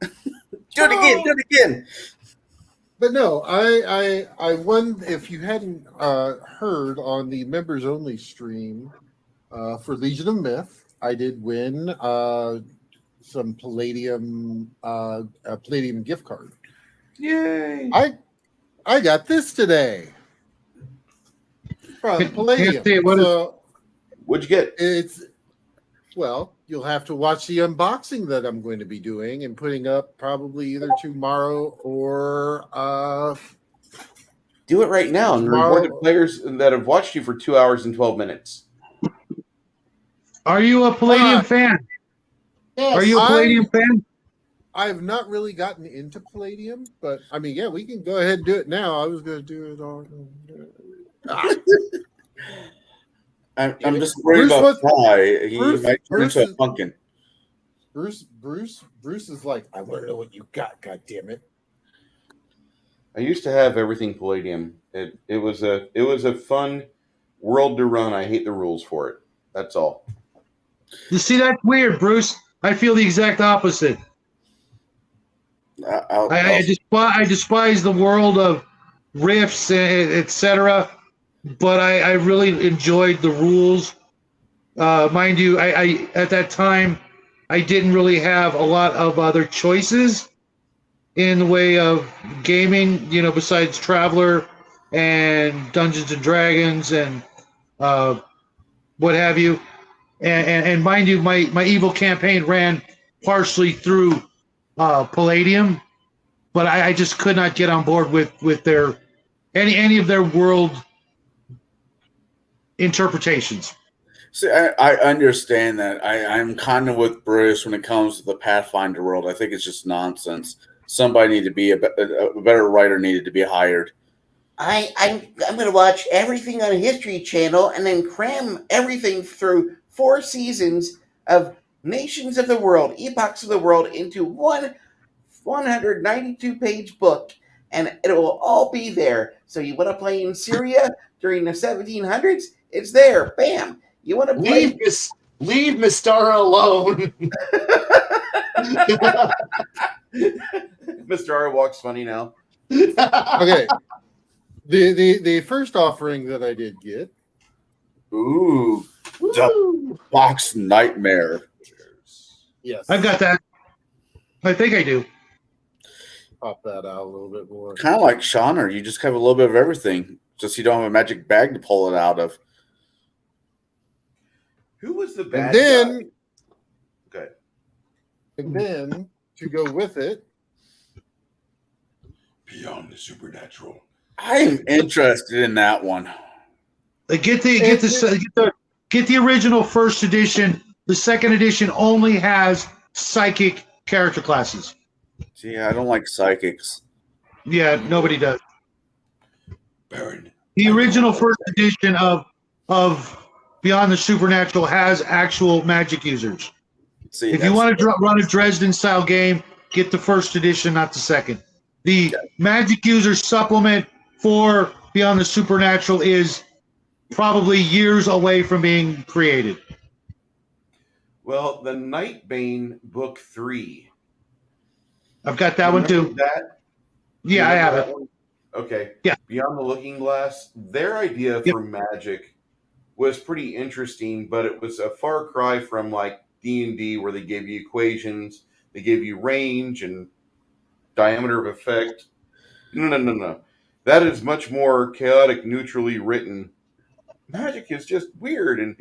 Do it again. But no, I won. If you hadn't heard on the members only stream for Legion of Myth, I did win some Palladium a Palladium gift card. Yay! I got this today from Palladium. What'd you get? You'll have to watch the unboxing that I'm going to be doing and putting up probably either tomorrow or do it right now and reward the players that have watched you for 2 hours and 12 minutes. Are you a Palladium fan? Yes, Are you a Palladium fan? I've not really gotten into Palladium, but I mean, yeah, we can go ahead and do it now. I was going to do it on. I'm just worried about Ty. He might turn into a pumpkin. Bruce is like, I want to know what you got. God damn it! I used to have everything Palladium. It was a fun world to run. I hate the rules for it. That's all. You see, that's weird, Bruce. I feel the exact opposite. I despise the world of rifts, etc. But I really enjoyed the rules. Mind you, I at that time I didn't really have a lot of other choices in the way of gaming, besides Traveler and Dungeons and Dragons and what have you. And mind you, my evil campaign ran partially through Palladium, but I just could not get on board with their any of their world interpretations. See, I understand that. I'm kind of with Bruce when it comes to the Pathfinder world. I think it's just nonsense. Somebody needed to be a better writer needed to be hired. I'm going to watch everything on History Channel and then cram everything through 4 seasons of nations of the world, epochs of the world into one 192-page book, and it will all be there. So you want to play in Syria during the 1700s? It's there. Bam. You want to play? Leave Mystara alone. Mr. R walks funny now. Okay. The first offering that I did get. Ooh, the box nightmare. Yes. I've got that. I think I do. Pop that out a little bit more. Kind of like Shauner. You just have a little bit of everything. Just you don't have a magic bag to pull it out of. Who was the And bad then, guy? Good. and then to go with it, Beyond the supernatural. I am interested in that one. Get the original first edition. The second edition only has psychic character classes. See, I don't like psychics. Yeah, nobody does. Baron. The original first edition of Beyond the Supernatural has actual magic users. See, If you want to run a Dresden style game, get the first edition, not the second. The magic user supplement for Beyond the Supernatural is probably years away from being created. Well, the Nightbane book 3. I've got that one too. That? Yeah, I have it. One? Okay. Yeah. Beyond the Looking Glass. Their idea for magic was pretty interesting, but it was a far cry from like D&D, where they gave you equations, they gave you range and diameter of effect. No. That is much more chaotic, neutrally written. Magic is just weird and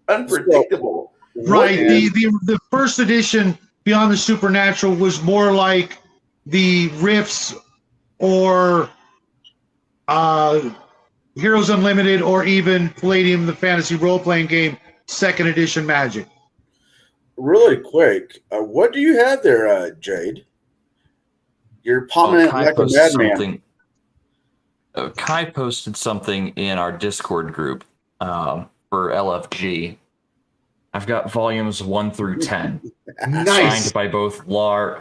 unpredictable. Right. The first edition Beyond the Supernatural was more like the Rifts or Heroes Unlimited or even Palladium, the fantasy role-playing game, second edition Magic. Really quick, what do you have there, Jade? You're palming Kai like a posted madman. something. Kai posted something in our Discord group for LFG. I've got volumes 1 through 10, Nice. signed by both Lar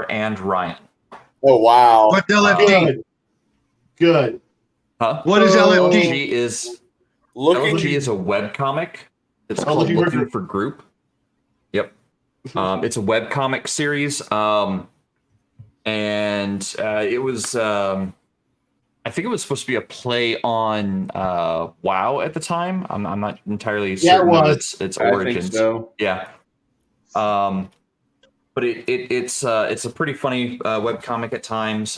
and Ryan. Oh wow! What's LFG? Good. Huh? What is LFG? LFG is a webcomic. It's called Looking for Looking Group. for Group. Yep. It's a webcomic series. And it was I think it was supposed to be a play on WoW at the time. I'm not entirely certain it of was. its I think origins. so. Yeah. But it's a pretty funny webcomic at times.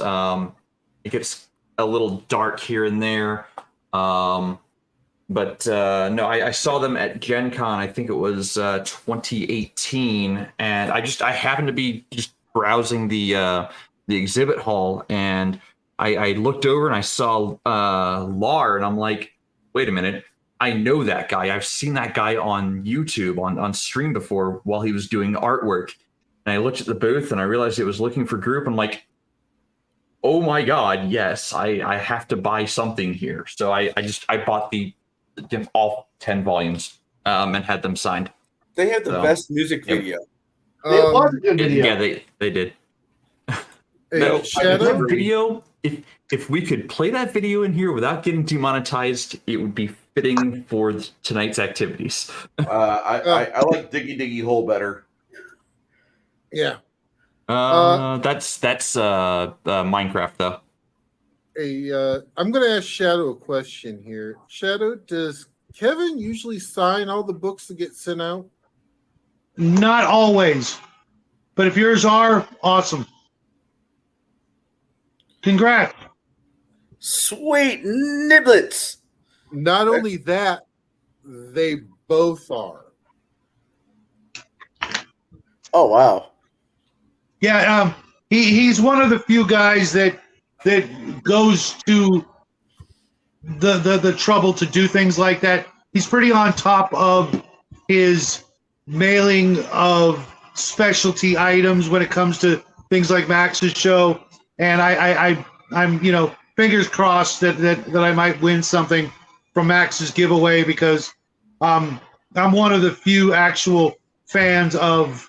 It gets a little dark here and there. But no, I saw them at Gen Con. I think it was 2018, and I happened to be just browsing the exhibit hall, and I looked over and I saw Lar, and I'm like, wait a minute, I know that guy. I've seen that guy on YouTube on stream before while he was doing artwork. And I looked at the booth and I realized it was Looking for Group. I'm like, oh my god, yes, I have to buy something here. So I bought all 10 volumes and had them signed. They have the best music video. It was a good video. Yeah, they did. Hey, Shadow? That video, if we could play that video in here without getting demonetized, it would be fitting for tonight's activities. I like Diggy Diggy Hole better. Yeah. That's Minecraft though. Hey, I'm going to ask Shadow a question here. Shadow, does Kevin usually sign all the books that get sent out? Not always. But if yours are, awesome. Congrats. Sweet niblets. Not only that, they both are. Oh wow. Yeah, he's one of the few guys that goes to the trouble to do things like that. He's pretty on top of his mailing of specialty items when it comes to things like Max's show, and I'm fingers crossed that I might win something from Max's giveaway, because I'm one of the few actual fans of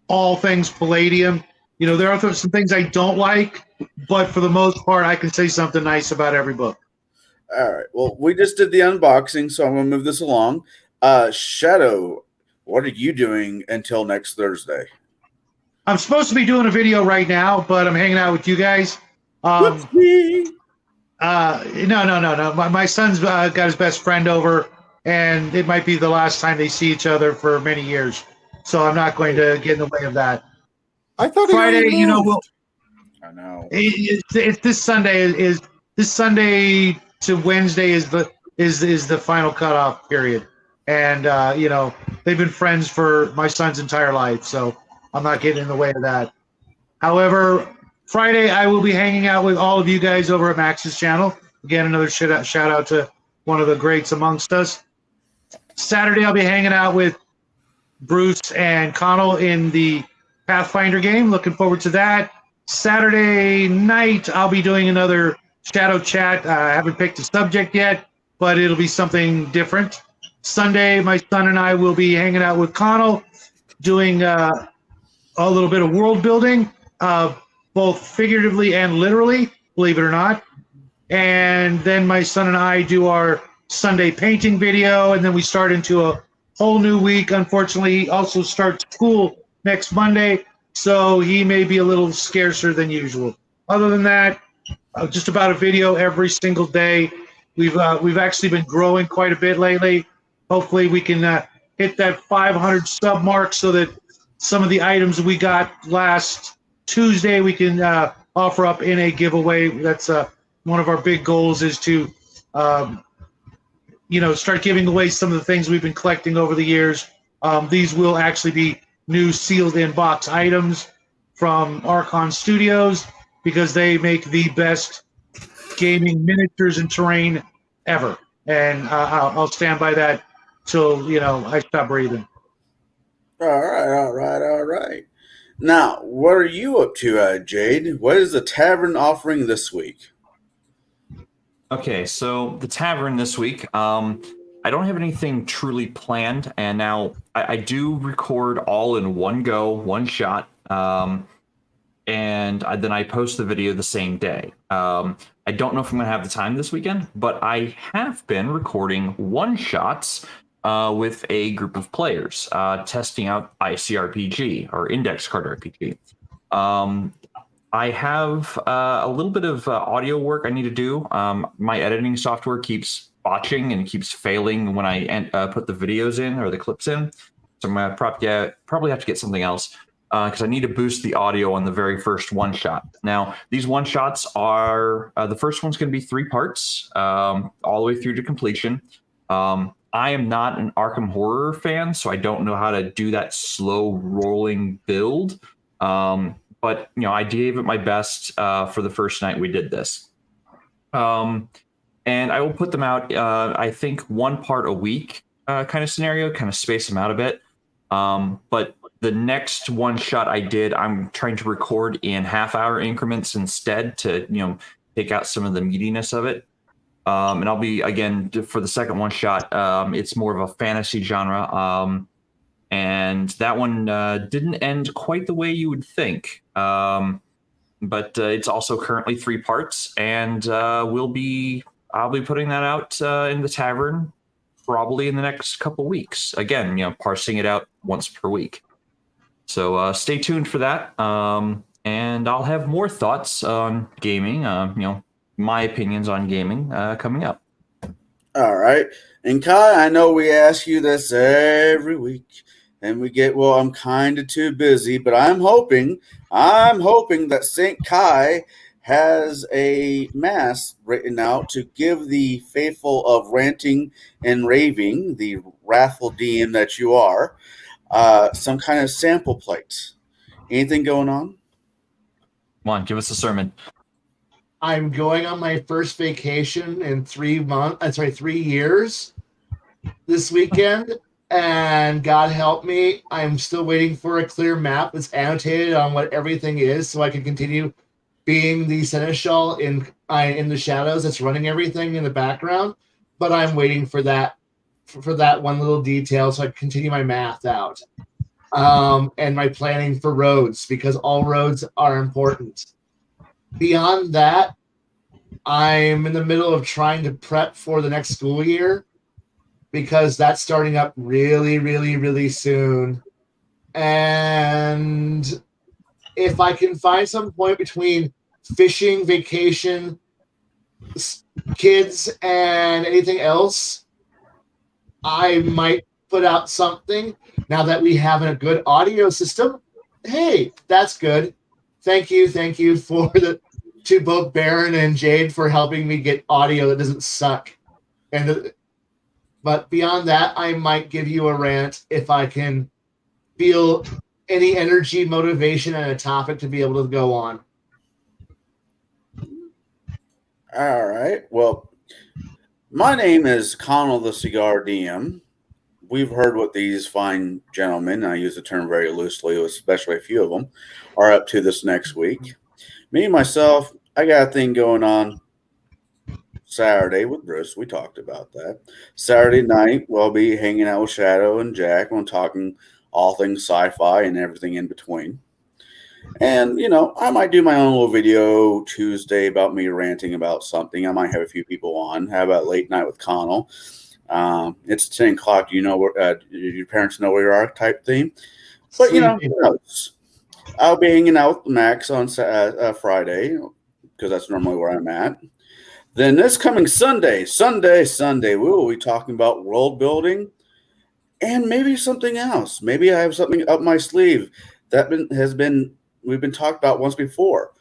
all things Palladium. There are some things I don't like, but for the most part, I can say something nice about every book. All right. Well, we just did the unboxing, so I'm going to move this along. Shadow, what are you doing until next Thursday? I'm supposed to be doing a video right now, but I'm hanging out with you guys. No. My son's got his best friend over, and it might be the last time they see each other for many years. So I'm not going to get in the way of that. I thought Friday, he moved. I know. It's this Sunday is this Sunday to Wednesday is the final cutoff period, and they've been friends for my son's entire life, so I'm not getting in the way of that. However, Friday I will be hanging out with all of you guys over at Max's channel. Again, another shout out to one of the greats amongst us. Saturday I'll be hanging out with Bruce and Connell in the Pathfinder game. Looking forward to that. Saturday night, I'll be doing another shadow chat. I haven't picked a subject yet, but it'll be something different. Sunday, my son and I will be hanging out with Connell, doing a little bit of world building, both figuratively and literally, believe it or not. And then my son and I do our Sunday painting video, and then we start into a whole new week. Unfortunately, he also starts school next Monday, so he may be a little scarcer than usual. Other than that, just about a video every single day. We've actually been growing quite a bit lately. Hopefully we can hit that 500 sub mark so that some of the items we got last Tuesday we can offer up in a giveaway. That's one of our big goals, is to start giving away some of the things we've been collecting over the years. These will actually be new sealed in box items from Archon Studios, because they make the best gaming miniatures and terrain ever. And I'll stand by that till I stop breathing. All right. Now, what are you up to, Jade? What is the tavern offering this week? Okay, so the tavern this week, I don't have anything truly planned, and now I do record all in one go, one shot, and then I post the video the same day. I don't know if I'm going to have the time this weekend, but I have been recording one-shots with a group of players, testing out ICRPG, or Index Card RPG. I have a little bit of audio work I need to do. My editing software keeps botching and keeps failing when I put the videos in or the clips in. So I'm going to probably have to get something else because I need to boost the audio on the very first one shot. Now, these one shots are the first one's going to be 3 parts, all the way through to completion. I am not an Arkham Horror fan, so I don't know how to do that slow rolling build. But I gave it my best for the first night we did this. And I will put them out, I think, 1 part a week kind of scenario, kind of space them out a bit. But the next one shot I did, I'm trying to record in half-hour increments instead to, take out some of the meatiness of it. And I'll be, again, for the second one shot, it's more of a fantasy genre. And that one didn't end quite the way you would think. But it's also currently 3 parts, and I'll be putting that out in the tavern probably in the next couple weeks. Again, parsing it out once per week. So stay tuned for that. And I'll have more thoughts on gaming, my opinions on gaming coming up. All right. And Kai, I know we ask you this every week, and we get, well, I'm kind of too busy, but I'm hoping that St. Kai has a mass written out to give the faithful of ranting and raving, the wrathful DM that you are, some kind of sample plate. Anything going on? Come on, give us a sermon. I'm going on my first vacation in 3 years this weekend. And God help me, I'm still waiting for a clear map that's annotated on what everything is, so I can continue being the seneschal in the shadows that's running everything in the background. But I'm waiting for that one little detail, so I can continue my math out and my planning for roads, because all roads are important. Beyond that, I'm in the middle of trying to prep for the next school year, because that's starting up really, really, really soon. And if I can find some point between fishing, vacation, kids, and anything else, I might put out something. Now that we have a good audio system, hey, that's good. Thank you for to both Baron and Jade for helping me get audio that doesn't suck. But beyond that, I might give you a rant if I can feel any energy, motivation, and a topic to be able to go on. All right. Well, my name is Connell the Cigar DM. We've heard what these fine gentlemen, I use the term very loosely, especially a few of them, are up to this next week. Me, myself, I got a thing going on Saturday with Bruce. We talked about that. Saturday night, we'll be hanging out with Shadow and Jack and talking all things sci-fi and everything in between. And, I might do my own little video Tuesday about me ranting about something. I might have a few people on. How about late night with Connell? It's 10 o'clock. Your parents know where you are type thing. But, who knows? I'll be hanging out with Max on Friday because that's normally where I'm at. Then this coming Sunday, we will be talking about world building and maybe something else. Maybe I have something up my sleeve that we've been talked about once before.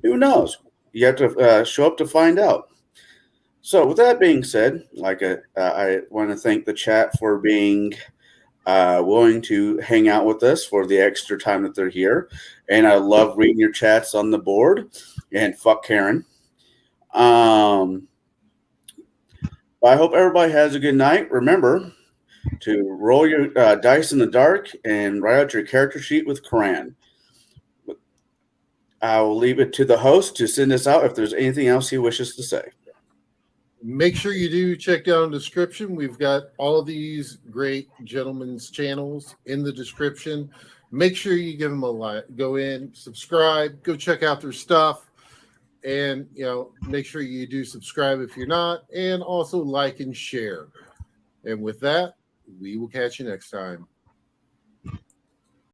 Who knows? You have to show up to find out. So with that being said, I want to thank the chat for being willing to hang out with us for the extra time that they're here. And I love reading your chats on the board. And fuck Karen. I hope everybody has a good night. Remember to roll your dice in the dark and write out your character sheet with Karan. I will leave it to the host to send us out if there's anything else he wishes to say. Make sure you do check down the description. We've got all of these great gentlemen's channels in the description. Make sure you give them a like. Go in, subscribe, go check out their stuff. And, make sure you do subscribe if you're not, and also like and share. And with that, we will catch you next time.